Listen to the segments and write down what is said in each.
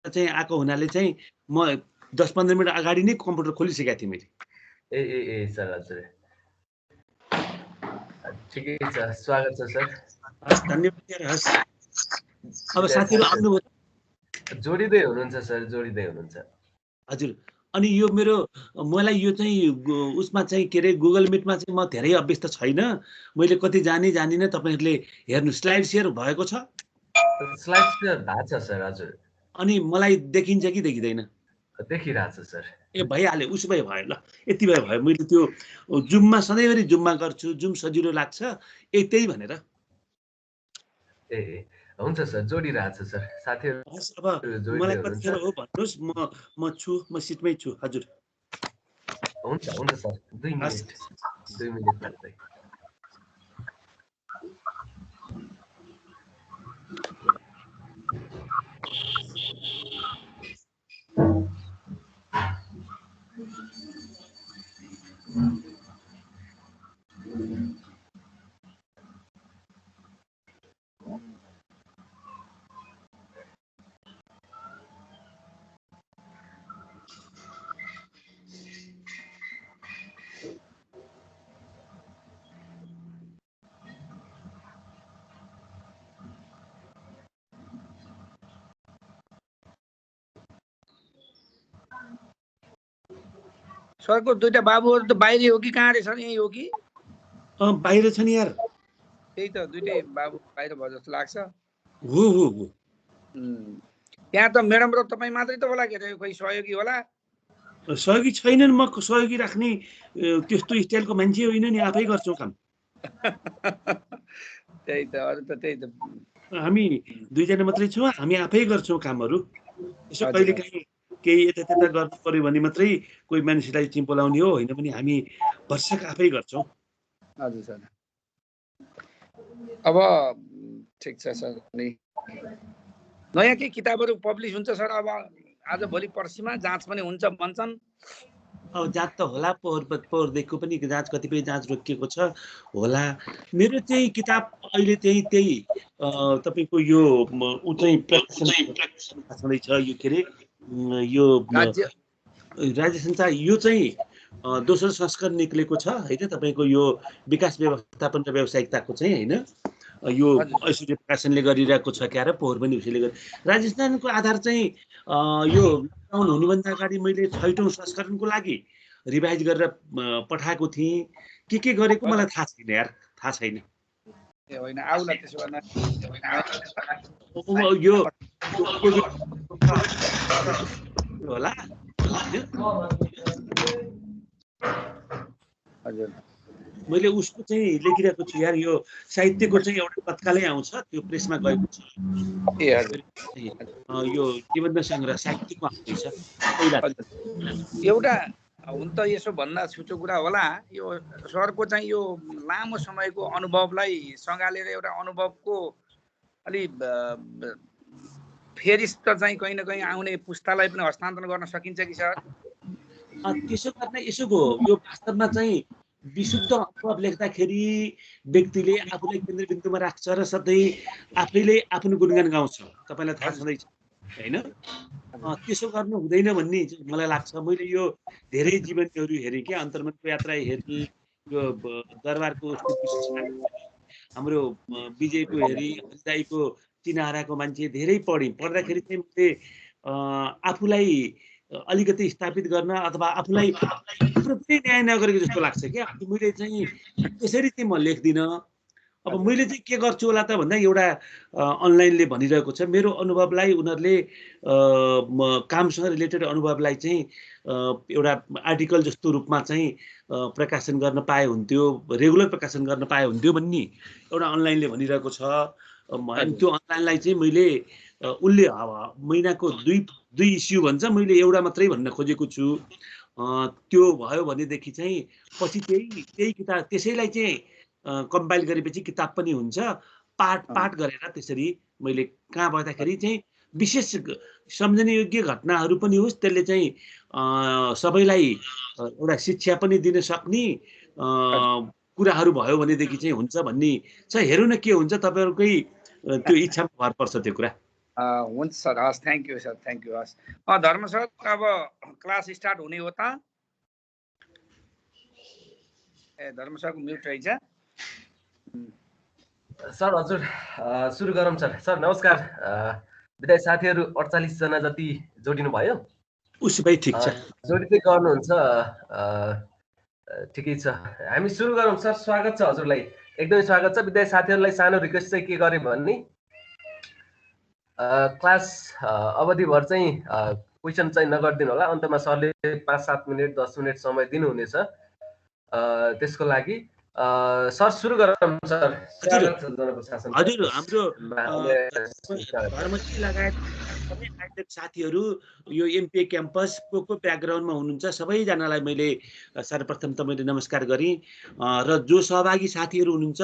चाहिँ आएको हुनाले चाहिँ म 10-15 मिनट अगाडि नै कम्प्युटर खोलिसकेको थिएँ मैले। ए सर हजुर ठिकै छ स्वागत छ सर। हस् धन्यवाद यार हस्। अब साथीहरु आउनुभयो जोडिदै हुनुहुन्छ सर जोडिदै हुनुहुन्छ हजुर। अनि यो मेरो मलाई यो चाहिँ उसमा चाहिँ के रे गुगल मिटमा चाहिँ म धेरै अभ्यस्त छैन। मैले कति जानिनँ तपाईहरुले हेर्नु स्लाइड शेयर भएको छ? स्लाइड शेयर भएको छ सर हजुर। अनि मलाई देखिन्छ कि देखिदैन? देखिरहेछ सर। ए भइहाल्यो उसो भए भयो ल यति भए भयो। मैले त्यो जुममा सधैँभरि जुममा गर्छु जुम सजिलो लाग्छ त्यही भनेर। ए हुन्छ सर जोडिरहेछ सर साथीहरु अब मलाई कतिखेर हो भन्नुस् म छु म सिटमै छु हजुर। हुन्छ सर 2 मिनेट लाग्दै। सरको दुईटा बाबुहरु त बाहिर हो कि कहाँ रे सर? यही हो कि? बाहिर छन् यार। त्यही त दुईटै बाबु बाहिर भयो जस्तो लाग्छ। हो यहाँ त म्याडम र तपाई मात्रै त होला के रे? खोइ सहयोगी होला? सहयोगी छैनन्। म सहयोगी राख्ने त्यस्तो स्टाइलको मान्छे होइन नि, आफै गर्छौं काम। त्यही त अरु त त्यही त हामी दुईजना मात्रै छौं, हामी आफै गर्छौं कामहरु। यसो कहिले काहीँ केही यता त्यता गर्नु पर्यो भने मात्रै कोही मान्छेलाई चाहिँ बोलाउने हो, होइन भने हामी भरसक आफै गर्छौं। हजुर सर। अब ठीक छ सर। नयाँ केही किताबहरु पब्लिश हुन्छ सर? अब आज भोलि पर्सिमा जाँच पनि हुन्छ भन्छन्। अब जाँच त होला, पोहोरदेखिको पनि जाँच कतिपय जाँच रोकिएको छ होला। मेरो चाहिँ किताब अहिले चाहिँ त्यही तपाईको यो उ चाहिँ प्रकाशन छँदैछ। यो के रे यो राज्य सञ्चार यो चाहिँ दोस्रो संस्करण निक्लेको छ हैन। तपाईको यो विकास व्यवस्थापन र व्यावसायिकताको चाहिँ हैन, यो ऐश्वर्य प्रकाशनले गरिरहेको छ क्यारे पोहोर पनि उसैले गरे। राजस्थानको आधार चाहिँ यो लकडाउन हुनुभन्दा अगाडि मैले 6औं संस्करणको लागि रिभाइज गरेर पठाएको थिएँ। के गरेको मलाई थाहा छैन यार, थाहा छैन। ए होइन आउला त्यसो भए यो होला हजुर। मैले उसको चाहिँ लेखिरहेको छु यार। यो साहित्यको चाहिँ एउटा तत्कालै आउँछ, त्यो प्रेसमा गएको छ। ए हजुर। यो निबन्ध संग्रह साहित्यको आउँदैछ पहिला। एउटा हुन त यसो भन्दा छुचो कुरा होला, यो सरको चाहिँ यो लामो समयको अनुभवलाई सँगालेर एउटा अनुभवको अलि फेरिस्त चाहिँ कहीँ न कहीँ आउने पुस्तालाई पनि हस्तान्तरण गर्न सकिन्छ कि सर? त्यसो गर्न यसो भयो। यो वास्तवमा चाहिँ विशुद्ध अनुभव लेख्दाखेरि व्यक्तिले आफूलाई केन्द्रबिन्दुमा राख्छ र सधैँ आफैले आफ्नो गुणगान गाउँछ। तपाईलाई थाहा छँदैछ हैन? त्यसो गर्नु हुँदैन भन्ने मलाई लाग्छ। मैले यो धेरै जीवनीहरू हेरेँ क्या, अन्तर्मनको यात्रा हेरेँ, यो दरबारको हाम्रो विजयको हेरेँ, हरिदाईको चिनाहाराको मान्छे धेरै पढेँ। पढ्दाखेरि चाहिँ मैले आफूलाई अलिकति स्थापित गर्न अथवा आफूलाई न्याय नगरेको जस्तो लाग्छ क्या। मैले चाहिँ त्यसरी चाहिँ म लेख्दिनँ। अब मैले चाहिँ के गर्छु होला त भन्दा एउटा अनलाइनले भनिरहेको छ मेरो अनुभवलाई उनीहरूले कामसँग रिलेटेड अनुभवलाई चाहिँ एउटा आर्टिकल जस्तो रूपमा चाहिँ प्रकाशन गर्न पाए हुन्थ्यो, रेगुलर प्रकाशन गर्न पाए हुन्थ्यो भन्ने एउटा अनलाइनले भनिरहेको छ। त्यो अनलाइनलाई चाहिँ मैले उसले महिनाको दुई इस्यु भन्छ, मैले एउटा मात्रै भन्न खोजेको छु। त्यो भयो भनेदेखि चाहिँ पछि त्यही किताब त्यसैलाई चाहिँ कम्पाइल गरेपछि किताब पनि हुन्छ। पाठ गरेर त्यसरी मैले कहाँ भन्दाखेरि चाहिँ विशेष सम्झने योग्य घटनाहरू पनि होस्, त्यसले चाहिँ सबैलाई एउटा शिक्षा पनि दिन सक्ने कुराहरू भयो भनेदेखि चाहिँ हुन्छ भन्ने छ। हेरौँ न के हुन्छ, तपाईहरुकै त्यो इच्छामा भर पर्छ त्यो कुरा। हुन्छ सर, हस्, thank you sir, thank you, हस्। धर्म सर, अब क्लास स्टार्ट हुने हो त? ए, धर्म सरको म्युट रहेछ। सर हजुर सुरु गरौँ सर। सर नमस्कार। विद्यार्थी साथीहरू 48 जना जति जोडिनु भयो। उसो भए ठिक छ, जोडिँदै गर्नुहुन्छ। ठिकै छ, हामी सुरु गरौँ सर। स्वागत छ हजुरलाई, एकदमै स्वागत छ। विद्यार्थी साथीहरूलाई सानो रिक्वेस्ट चाहिँ के गरेँ भने क्लास अवधिभर चाहिँ क्वेसन चाहिँ नगरिदिनु होला। अन्तमा सरले 5-7 मिनट 10 मिनट समय दिनुहुनेछ। त्यसको लागि सर सुरु गरौँ सर। स्वागत छ जनप्रशासन। हजुर, हाम्रो धर्मजी लगायत सबै आयोजक साथीहरू, यो एमपिए क्याम्पस को ब्याकग्राउन्डमा हुनुहुन्छ सबैजनालाई मैले सर्वप्रथम त मैले नमस्कार गरेँ, र जो सहभागी साथीहरू हुनुहुन्छ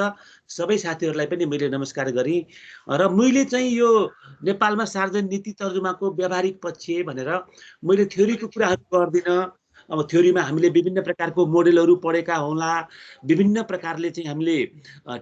सबै साथीहरूलाई पनि मैले नमस्कार गरेँ। र मैले चाहिँ यो नेपालमा सार्वजनिक नीति तर्जुमाको व्यावहारिक पक्ष भनेर मैले थ्योरीको कुराहरू गर्दिनँ। अब थ्योरीमा हामीले विभिन्न प्रकारको मोडेलहरू पढेका होला, विभिन्न प्रकारले चाहिँ हामीले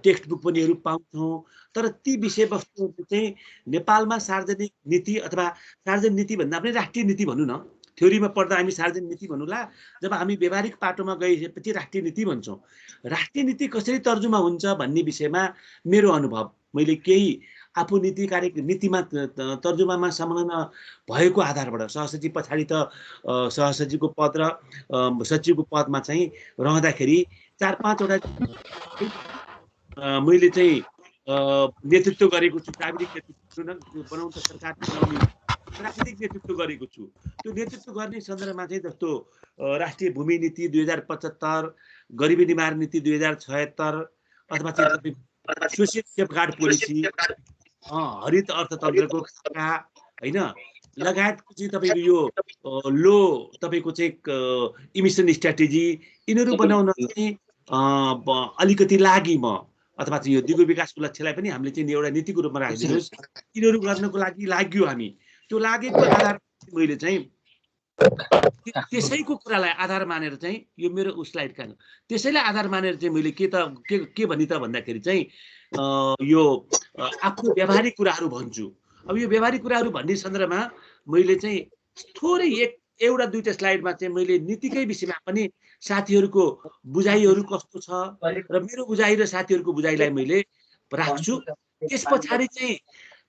टेक्स्ट बुक पनि पाउँछौँ, तर ती विषयवस्तुहरू चाहिँ नेपालमा सार्वजनिक नीति अथवा सार्वजनिक नीति भन्दा पनि राष्ट्रिय नीति भनौँ न। थ्योरीमा पढ्दा हामी सार्वजनिक नीति भनौँला, जब हामी व्यावहारिक पाटोमा गएपछि राष्ट्रिय नीति भन्छौँ। राष्ट्रिय नीति कसरी तर्जुमा हुन्छ भन्ने विषयमा मेरो अनुभव, मैले केही आफू नीतिमा तर्जुमामा संलग्न भएको आधारबाट सहसचिव पछाडि त सहसचिवको पद र सचिवको पदमा चाहिँ रहँदाखेरि 4-5 वटा मैले चाहिँ नेतृत्व गरेको छु। प्राविधिक नेतृत्व बनाउन सरकार बनाउने प्राविधिक नेतृत्व गरेको छु। त्यो नेतृत्व गर्ने सन्दर्भमा चाहिँ जस्तो राष्ट्रिय भूमि नीति 2075, गरिबी निवारण नीति 2076, अथवा चाहिँ सोसियल सेफगार्ड पोलिसी, हरित अर्थतन्त्रको खाका हैन, लगायतको चाहिँ तपाईँको यो लो तपाईँको चाहिँ इमिसन स्ट्राटेजी, यिनीहरू बनाउन चाहिँ अलिकति लागि म, अथवा चाहिँ यो दिगो विकासको लक्ष्यलाई पनि हामीले चाहिँ एउटा नीतिको रूपमा राखिदिनुहोस्, यिनीहरू गर्नको लागि लाग्यो हामी। त्यो लागेको आधार मैले चाहिँ त्यसैको कुरालाई आधार मानेर चाहिँ यो मेरो स्लाइड कान, त्यसैलाई आधार मानेर चाहिँ मैले के भनि त भन्दाखेरि चाहिँ यो आफ्नो व्यावहारिक कुराहरू भन्छु। अब यो व्यावहारिक कुराहरू भन्ने सन्दर्भमा मैले चाहिँ थोरै एउटा दुईटा स्लाइडमा चाहिँ मैले नीतिकै विषयमा पनि साथीहरूको बुझाइहरू कस्तो छ र मेरो बुझाइ र साथीहरूको बुझाइलाई मैले राख्छु। त्यस पछाडि चाहिँ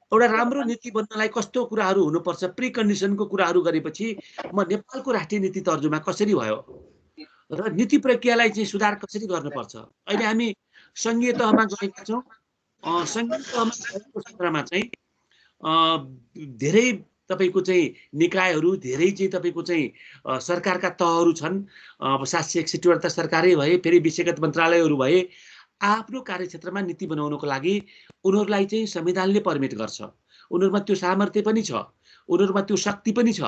एउटा राम्रो नीति बन्नलाई कस्तो कुराहरू हुनुपर्छ, प्री कन्डिसनको कुराहरू गरेपछि म नेपालको राष्ट्रिय नीति तर्जुमा कसरी भयो र नीति प्रक्रियालाई चाहिँ सुधार कसरी गर्नुपर्छ। अहिले हामी सङ्घीय तहमा गएका छौँ। सङ्घीय तहमा गएको सन्दर्भमा चाहिँ धेरै तपाईँको चाहिँ निकायहरू, धेरै चाहिँ तपाईँको चाहिँ सरकारका तहहरू छन्। अब 761 सरकारै भए, फेरि विषयगत मन्त्रालयहरू भए, आफ्नो कार्यक्षेत्रमा नीति बनाउनको लागि उनीहरूलाई चाहिँ संविधानले पर्मिट गर्छ। उनीहरूमा त्यो सामर्थ्य पनि छ, उनीहरूमा त्यो शक्ति पनि छ।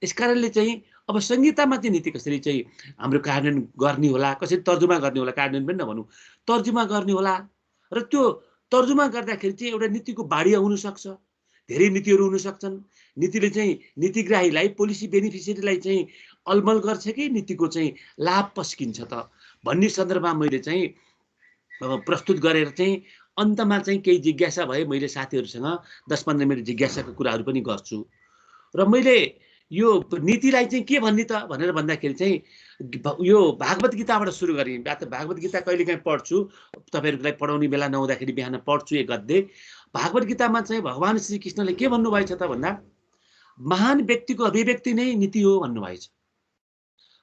यसकारणले चाहिँ अब संहितामा चाहिँ नीति कसरी चाहिँ हाम्रो कार्यान्वयन गर्ने होला, कसरी तर्जुमा गर्ने होला, कार्यान्वयन पनि नभनौँ, तर्जुमा गर्ने होला। र त्यो तर्जुमा गर्दाखेरि चाहिँ एउटा नीतिको बाढी हुनसक्छ, धेरै नीतिहरू हुन सक्छन्। नीतिले चाहिँ नीतिग्राहीलाई, पोलिसी बेनिफिसियरीलाई चाहिँ अलमल गर्छ कि नीतिको चाहिँ लाभ पस्किन्छ त भन्ने सन्दर्भमा मैले चाहिँ प्रस्तुत गरेर चाहिँ अन्तमा चाहिँ केही जिज्ञासा भए मैले साथीहरूसँग 10-15 मिनट जिज्ञासाको कुराहरू पनि गर्छु। र मैले यो नीतिलाई चाहिँ के भन्ने त भनेर भन्दाखेरि चाहिँ यो भागवत गीताबाट सुरु गरेँ। भागवत गीता कहिलेकाहीँ पढ्छु, तपाईँहरूलाई पढाउने बेला नहुँदाखेरि बिहान पढ्छु एक गद्य। भागवत गीतामा चाहिँ भगवान श्री कृष्णले के भन्नुभएछ त भन्दा महान व्यक्तिको अभिव्यक्ति नै नीति हो भन्नुभएछ।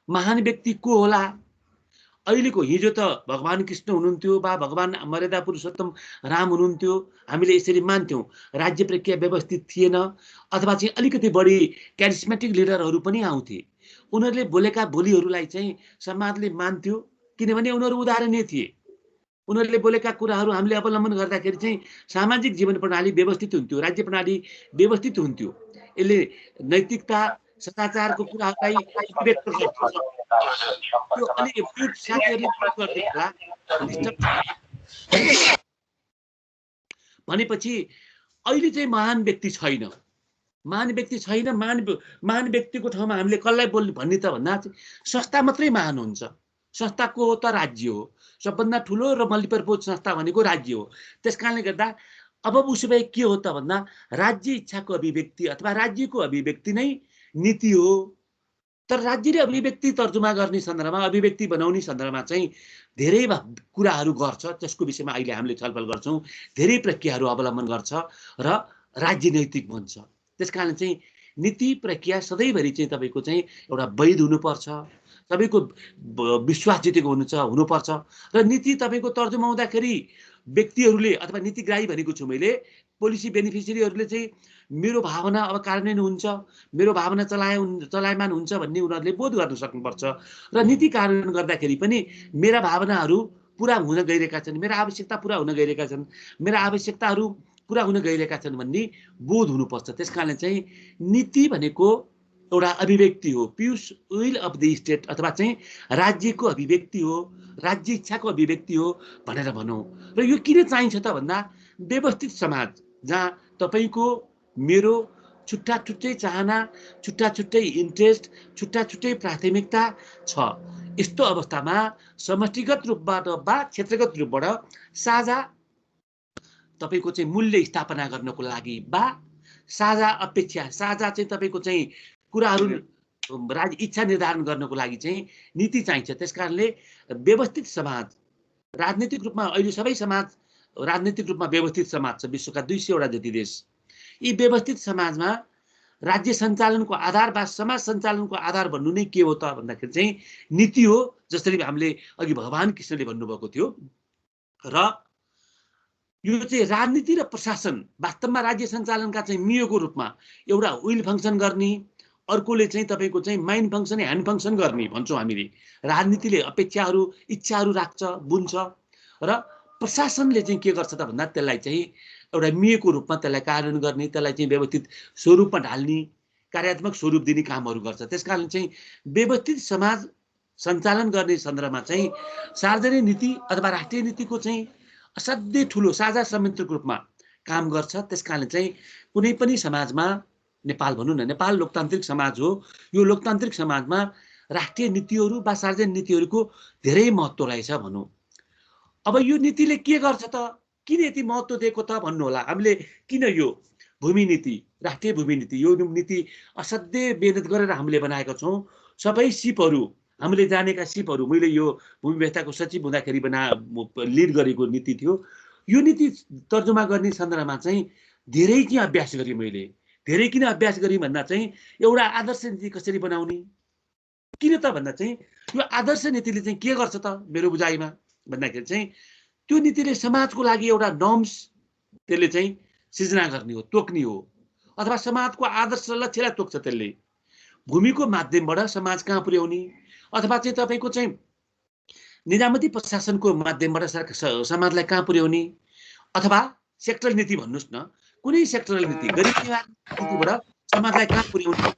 महान व्यक्ति को होला? अहिलेको हिजो त भगवान कृष्ण हुनुहुन्थ्यो वा भगवान मर्यादा पुरुषोत्तम राम हुनुहुन्थ्यो, हामीले यसरी मान्थ्यौँ। राज्य प्रक्रिया व्यवस्थित थिएन, अथवा चाहिँ अलिकति बढी क्यारिस्मेटिक लिडरहरू पनि आउँथे। उनीहरूले बोलेका बोलीहरूलाई चाहिँ समाजले मान्थ्यो, किनभने उनीहरू उदाहरणीय थिए। उनीहरूले बोलेका कुराहरू हामीले अवलम्बन गर्दाखेरि चाहिँ सामाजिक जीवन प्रणाली व्यवस्थित हुन्थ्यो, राज्य प्रणाली व्यवस्थित हुन्थ्यो। यसले नैतिकता सदाचारको कुराहरूलाई व्यक्त गर्छ। त्यो अलि म्युट साथीहरूले गर्दै होला भनेपछि अहिले चाहिँ महान व्यक्ति छैन। महान व्यक्ति छैन। महान व्यक्तिको ठाउँमा हामीले कसलाई बोल्ने भन्ने त भन्दा संस्था मात्रै महान हुन्छ। संस्था को हो त? राज्य हो। सबभन्दा ठुलो र मल्टिपर्पज संस्था भनेको राज्य हो। त्यस कारणले गर्दा अब उसो भए के हो त भन्दा राज्य इच्छाको अभिव्यक्ति अथवा राज्यको अभिव्यक्ति नै नीति हो। तर राज्यले अभिव्यक्ति तर्जुमा गर्ने सन्दर्भमा अभिव्यक्ति बनाउने सन्दर्भमा चाहिँ धेरै कुराहरू गर्छ, त्यसको विषयमा अहिले हामीले छलफल गर्छौँ। धेरै प्रक्रियाहरू अवलम्बन गर्छ र राजनैतिक बन्छ। त्यसकारण चाहिँ नीति प्रक्रिया सधैँभरि चाहिँ तपाईँको चाहिँ एउटा वैध हुनुपर्छ, सबैको विश्वास जितेको हुनुपर्छ र नीति तपाईँको तर्जुमाउँदाखेरि व्यक्तिहरूले अथवा नीतिग्राही भनेको छु मैले, पोलिसी बेनिफिसियरीहरूले चाहिँ मेरो भावना अब कार्यान्वयन हुन्छ, मेरो भावना चलायमान हुन्छ भन्ने उनीहरूले बोध गर्न सक्नुपर्छ र नीति कार्यान्वयन गर्दाखेरि पनि मेरा भावनाहरू पुरा हुन गइरहेका छन्, मेरा आवश्यकता पुरा हुन गइरहेका छन्, मेरा आवश्यकताहरू पुरा हुन गइरहेका छन् भन्ने बोध हुनुपर्छ। त्यसकारण चाहिँ नीति भनेको एउटा अभिव्यक्ति हो, Piyush will of the state अथवा चाहिँ राज्यको अभिव्यक्ति हो, राज्य इच्छाको अभिव्यक्ति हो भनेर भनौँ। र यो किन चाहिन्छ त भन्दा व्यवस्थित समाज जहाँ तपाईँको मेरो छुट्टा छुट्टै चाहना, छुट्टा छुट्टै इन्ट्रेस्ट, छुट्टा छुट्टै प्राथमिकता छ, यस्तो अवस्थामा समष्टिगत रूपबाट वा क्षेत्रगत रूपबाट साझा तपाईँको चाहिँ मूल्य स्थापना गर्नको लागि वा साझा अपेक्षा, साझा चाहिँ तपाईँको चाहिँ कुराहरू इच्छा निर्धारण गर्नको लागि चाहिँ नीति चाहिन्छ। त्यसकारणले व्यवस्थित समाज, राजनीतिक रूपमा अहिले सबै समाज राजनीतिक रूपमा व्यवस्थित समाज छ, विश्वका 200 वटा जति देश। यी व्यवस्थित समाजमा राज्य सञ्चालनको आधार वा समाज सञ्चालनको आधार भन्नु नै के हो त भन्दाखेरि चाहिँ नीति हो, जसरी हामीले अघि भगवान कृष्णले भन्नुभएको थियो। र यो चाहिँ राजनीति र प्रशासन वास्तवमा राज्य सञ्चालनका चाहिँ मियोको रूपमा एउटा विल फङ्सन गर्ने, अर्कोले चाहिँ तपाईँको चाहिँ माइन्ड फङ्सन, ह्यान्ड फङ्सन गर्ने भन्छौँ हामीले। राजनीतिले अपेक्षाहरू, इच्छाहरू राख्छ, बुन्छ र प्रशासनले चाहिँ के गर्छ त भन्दा त्यसलाई चाहिँ एउटा मिएको रूपमा त्यसलाई कार्यान्वयन गर्ने, त्यसलाई चाहिँ व्यवस्थित स्वरूपमा ढाल्ने, कार्यात्मक स्वरूप दिने कामहरू गर्छ। त्यसकारण चाहिँ व्यवस्थित समाज सञ्चालन गर्ने सन्दर्भमा चाहिँ सार्वजनिक नीति अथवा राष्ट्रिय नीतिको चाहिँ असाध्यै ठुलो साझा संयन्त्रको रूपमा काम गर्छ। त्यसकारण चाहिँ कुनै पनि समाजमा, नेपाल भनौँ न, नेपाल लोकतान्त्रिक समाज हो, यो लोकतान्त्रिक समाजमा राष्ट्रिय नीतिहरू वा सार्वजनिक नीतिहरूको धेरै महत्त्व रहेछ भनौँ। अब यो नीतिले के गर्छ त, किन यति महत्त्व दिएको त भन्नु होला। हामीले किन यो भूमि नीति, राष्ट्रिय भूमि नीति, यो नीति असाध्यै मेहनत गरेर हामीले बनाएका छौँ। सबै सिपहरू, हामीले जानेका सिपहरू, मैले यो भूमि व्यवस्थाको सचिव हुँदाखेरि लिड गरेको नीति थियो। यो नीति तर्जुमा गर्ने सन्दर्भमा चाहिँ धेरै चाहिँ अभ्यास गरेँ मैले। धेरै किन अभ्यास गरेँ भन्दा चाहिँ एउटा आदर्श नीति कसरी बनाउने, किन त भन्दा चाहिँ यो आदर्श नीतिले चाहिँ के गर्छ त मेरो बुझाइमा भन्दाखेरि चाहिँ त्यो नीतिले समाजको लागि एउटा नर्म्स त्यसले चाहिँ सिर्जना गर्ने हो, तोक्ने हो, अथवा समाजको आदर्श लक्ष्यलाई तोक्छ। त्यसले भूमिको माध्यमबाट समाज कहाँ पुर्याउने, अथवा चाहिँ तपाईँको चाहिँ निजामती प्रशासनको माध्यमबाट समाजलाई कहाँ पुर्याउने, अथवा सेक्टरल नीति भन्नुहोस् न, कुनै सेक्टरल नीति, गरिब निवारण नीतिबाट समाजलाई कहाँ पुर्याउने,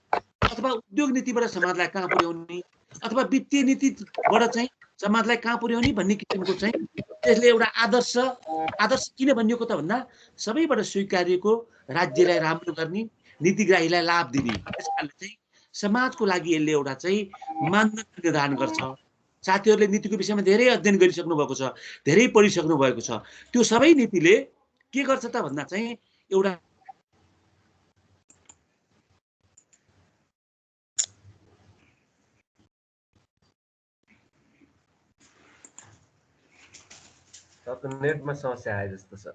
अथवा उद्योग नीतिबाट समाजलाई कहाँ पुर्याउने, अथवा वित्तीय नीतिबाट चाहिँ समाजलाई कहाँ पुर्याउने भन्ने किसिमको चाहिँ त्यसले एउटा आदर्श किन भनिएको त भन्दा सबैबाट स्वीकार्यको राज्यलाई राम्रो गर्ने, नीतिग्राहीलाई लाभ दिने। त्यसकारणले चाहिँ समाजको लागि यसले एउटा चाहिँ मानदण्ड निर्धारण गर्छ। साथीहरूले नीतिको विषयमा धेरै अध्ययन गरिसक्नु भएको छ, धेरै पढिसक्नु भएको छ। त्यो सबै नीतिले के गर्छ त भन्दा चाहिँ एउटा नेटमा समस्या आए जस्तो छ।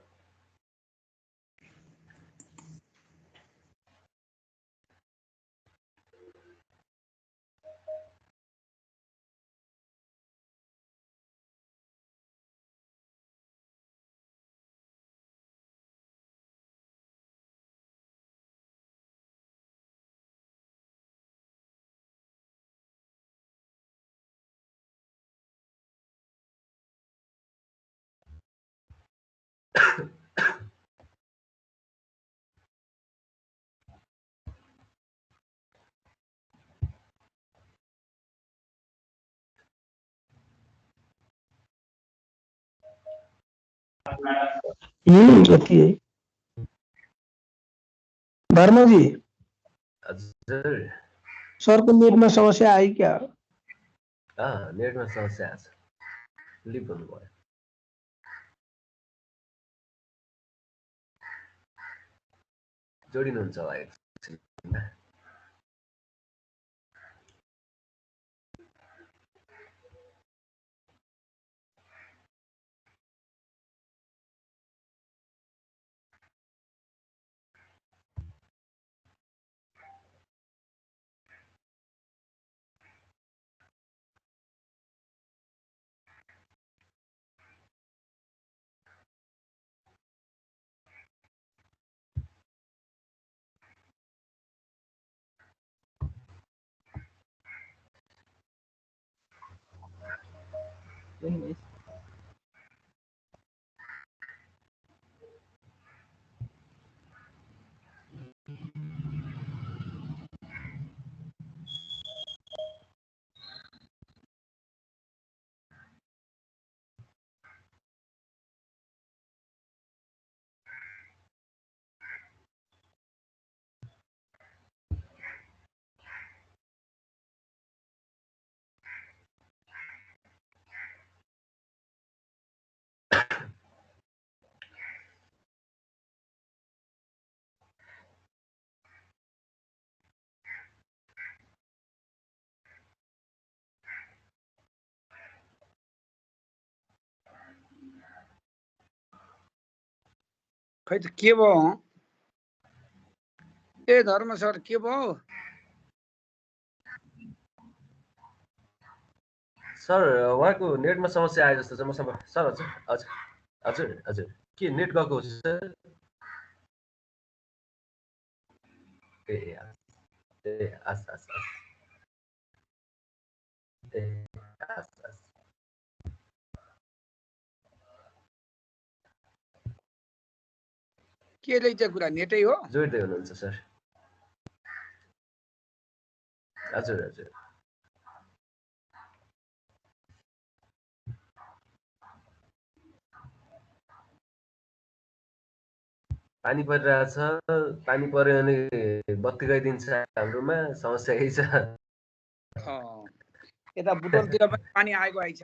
जति है वर्मा जी, हजुर सरको नेटमा समस्या आयो क्या? नेटमा समस्या आछ, लिभ भन्नुभयो। जोडिनुहुन्छ होला एकछिन। खै त के भयो ए धर्म सर के भयो सर उहाँको नेटमा समस्या आए जस्तो छ मसँग सर। हजुर हजुर हजुर हजुर के नेट गएको हो सर? ए हस् हस् हस् ए हस् हस् के लै चाहिँ कुरा नेटै हो जोड्दै हुनुहुन्छ सर? हजुर हजुर पानी परिरहेछ। पानी पर्यो भने बत्ती गइदिन्छ हाम्रोमा, समस्या यही छ। यता बुटोलतिर पनि पानी आएको आइछ।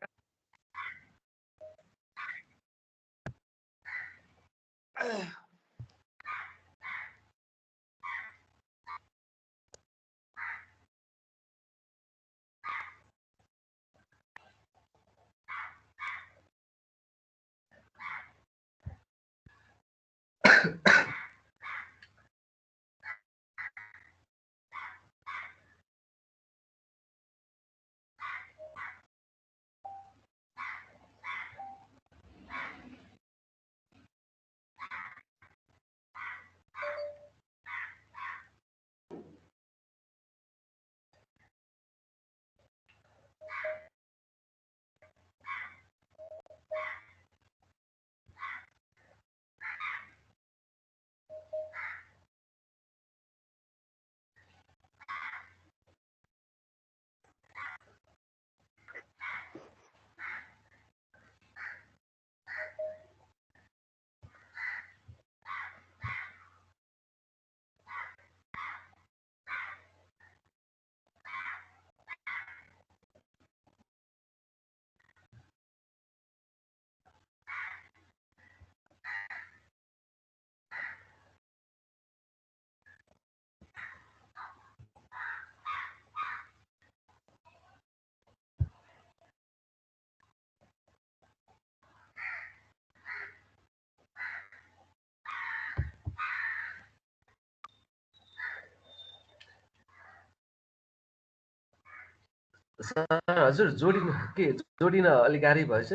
सर हजुर जोडिन अलिक गाह्रै भएछ।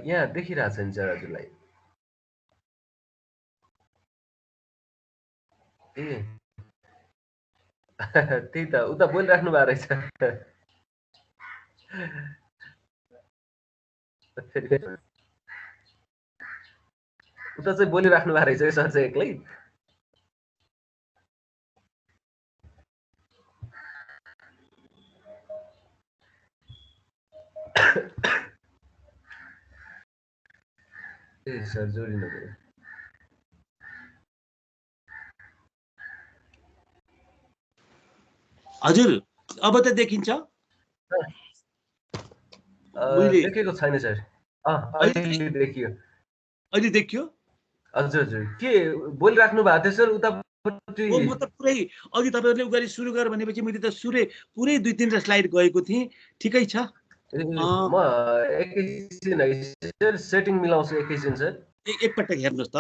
यहाँ देखिरहेछ नि सर हजुरलाई। ए त्यही त उता बोलिराख्नु भएको रहेछ। उता चाहिँ बोलिराख्नु भएको रहेछ सर चाहिँ एक्लै। ए सर जोडिनु पर्यो। हजुर अब त देखिन्छ? देखेको छैन सर। अहिले देखियो। अहिले देखियो? हजुर हजुर के बोलिराख्नु भएको थियो सर उतापट्टि? म त पुरै अघि तपाईँहरूले गरी सुरु गर भनेपछि मैले त पुरै 2-3 स्लाइड गएको थिएँ। ठिकै छ। म एकैछिन है सर सेटिङ मिलाउँछु एकैछिन सर। एकपटक हेर्नुहोस् त।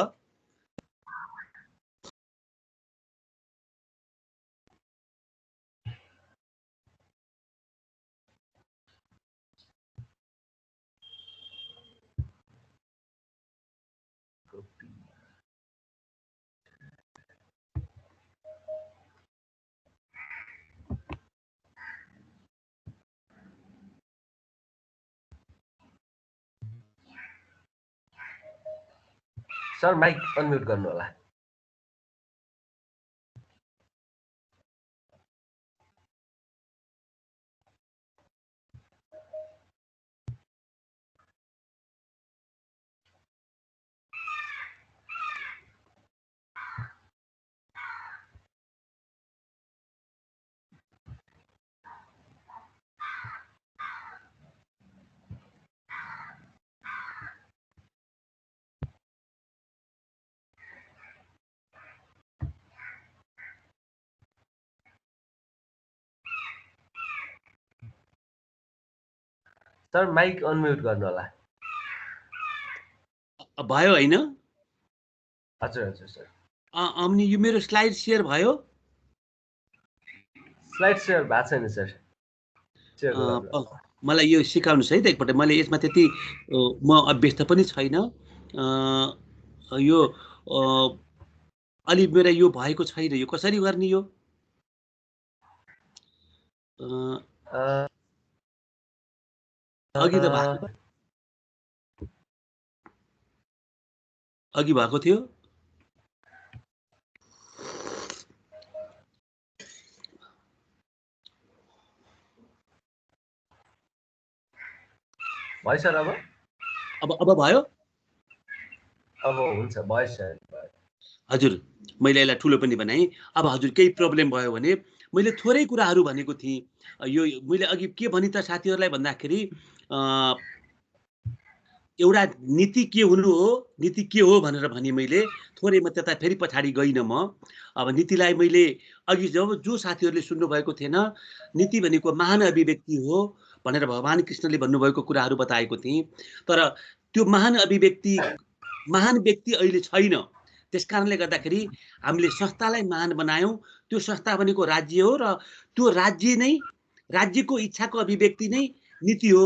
सर माइक अनम्युट गर्नु होला। सर माइक अनम्युट गर्नु होला। भयो होइन? हजुर हजुर सर। अनि यो मेरो स्लाइड सेयर भयो? स्लाइड सेयर भएको छैन सर। मलाई यो सिकाउनुहोस् है त एकपल्ट। मैले यसमा त्यति म अभ्यस्त पनि छैन। यो अलि मेरो यो भएको छैन। यो कसरी गर्ने? यो अघि त अघि भएको थियो। भयो सर अब भयो? अब हुन्छ भयो सर। हजुर मैले यसलाई ठुलो पनि बनाएँ। अब हजुर केही प्रब्लम भयो भने मैले थोरै कुराहरू भनेको थिएँ। यो मैले अघि के भने त साथीहरूलाई भन्दाखेरि एउटा नीति के हुनु हो, नीति के हो भनेर भने मैले थोरै म त्यता फेरि पछाडि गइनँ म। अब नीतिलाई मैले अघि जब जो साथीहरूले सुन्नुभएको थिएन, नीति भनेको महान अभिव्यक्ति हो भनेर भगवान कृष्णले भन्नुभएको कुराहरू बताएको थिएँ। तर त्यो महान व्यक्ति अहिले छैन। त्यस कारणले गर्दाखेरि हामीले संस्थालाई महान बनायौँ। त्यो संस्था भनेको राज्य हो र त्यो राज्यको इच्छाको अभिव्यक्ति नै नीति हो।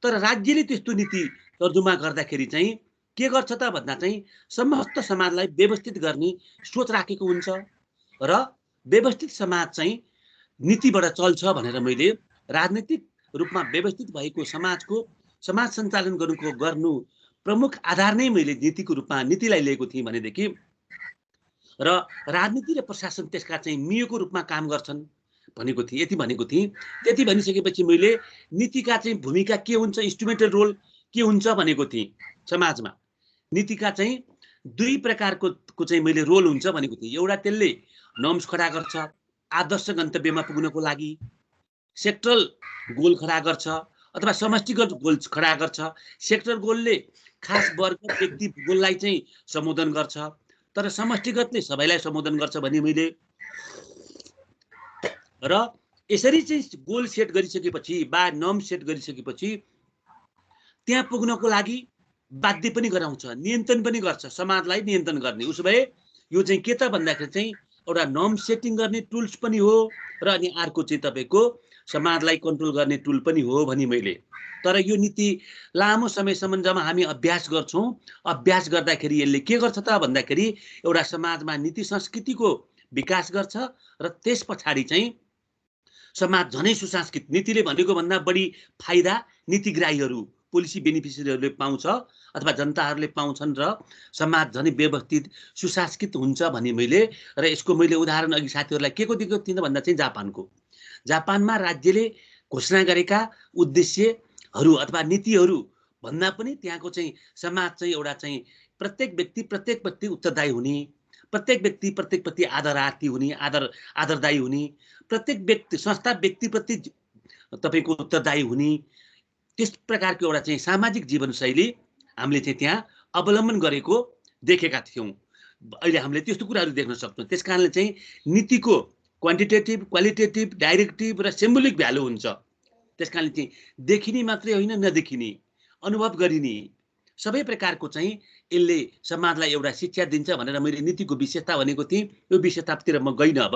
तर राज्यले त्यस्तो नीति तर्जुमा गर्दाखेरि चाहिँ के गर्छ त भन्दा चाहिँ समस्त समाजलाई व्यवस्थित गर्ने सोच राखेको हुन्छ र व्यवस्थित समाज चाहिँ नीतिबाट चल्छ भनेर मैले राजनीतिक रूपमा व्यवस्थित भएको समाज सञ्चालन गर्नु प्रमुख आधार नै मैले नीतिको रूपमा नीतिलाई लिएको थिएँ भनेदेखि र राजनीति र प्रशासन त्यसका चाहिँ मियोको रूपमा काम गर्छन् भनेको थिएँ। यति भनेको थिएँ। त्यति भनिसकेपछि मैले नीतिका चाहिँ भूमिका के हुन्छ, इन्स्ट्रुमेन्टल रोल के हुन्छ भनेको थिएँ। समाजमा नीतिका चाहिँ 2 प्रकारको चाहिँ मैले रोल हुन्छ भनेको थिएँ। एउटा त्यसले नर्म्स खडा गर्छ आदर्श गन्तव्यमा पुग्नको लागि, सेक्टरल गोल खडा गर्छ अथवा समष्टिगत गोल खडा गर्छ। सेक्टरल गोलले खास वर्ग व्यक्ति गोललाई चाहिँ सम्बोधन गर्छ, तर समष्टिगतले सबैलाई सम्बोधन गर्छ भने मैले। र यसरी चाहिँ गोल सेट गरिसकेपछि वा नर्म सेट गरिसकेपछि त्यहाँ पुग्नको लागि बाध्य पनि गराउँछ, नियन्त्रण पनि गर्छ, समाजलाई नियन्त्रण गर्ने। उसो भए यो चाहिँ के त भन्दाखेरि चाहिँ एउटा नर्म सेटिङ गर्ने टुल्स पनि हो र अनि अर्को चाहिँ तपाईँको समाजलाई कन्ट्रोल गर्ने टुल पनि हो भने मैले। तर यो नीति लामो समयसम्म जब हामी अभ्यास गर्छौँ, अभ्यास गर्दाखेरि यसले के गर्छ त भन्दाखेरि एउटा समाजमा नीति संस्कृतिको विकास गर्छ र त्यस पछाडि चाहिँ समाज झनै सुसंस्कृत। नीतिले भनेको भन्दा बढी फाइदा नीतिग्राहीहरू, पोलिसी बेनिफिसियरीहरूले पाउँछ अथवा जनताहरूले पाउँछन् र समाज झनै व्यवस्थित सुसंस्कृत हुन्छ भने मैले। र यसको मैले उदाहरण अघि साथीहरूलाई के को दिएको थिएँ भन्दा चाहिँ जापानमा राज्यले घोषणा गरेका उद्देश्यहरू अथवा नीतिहरू भन्दा पनि त्यहाँको चाहिँ समाज चाहिँ एउटा चाहिँ प्रत्येक व्यक्ति उत्तरदायी हुने, प्रत्येक व्यक्ति आदरार्थी हुने, आदरदायी हुने, प्रत्येक व्यक्ति संस्था व्यक्तिप्रति तपाईँको उत्तरदायी हुने, त्यस प्रकारको एउटा चाहिँ सामाजिक जीवनशैली हामीले चाहिँ त्यहाँ अवलम्बन गरेको देखेका थियौँ। अहिले हामीले त्यस्तो कुराहरू देख्न सक्छौँ। त्यस कारणले चाहिँ नीतिको क्वान्टिटेटिभ, क्वालिटेटिभ, डाइरेक्टिभ र सिम्बोलिक भ्यालु हुन्छ। त्यस कारणले चाहिँ देखिने मात्रै होइन, नदेखिने, अनुभव गरिने सबै प्रकारको चाहिँ यसले समाजलाई एउटा शिक्षा दिन्छ भनेर मैले नीतिको विशेषता भनेको थिएँ। यो विशेषतातिर म गइनँ अब।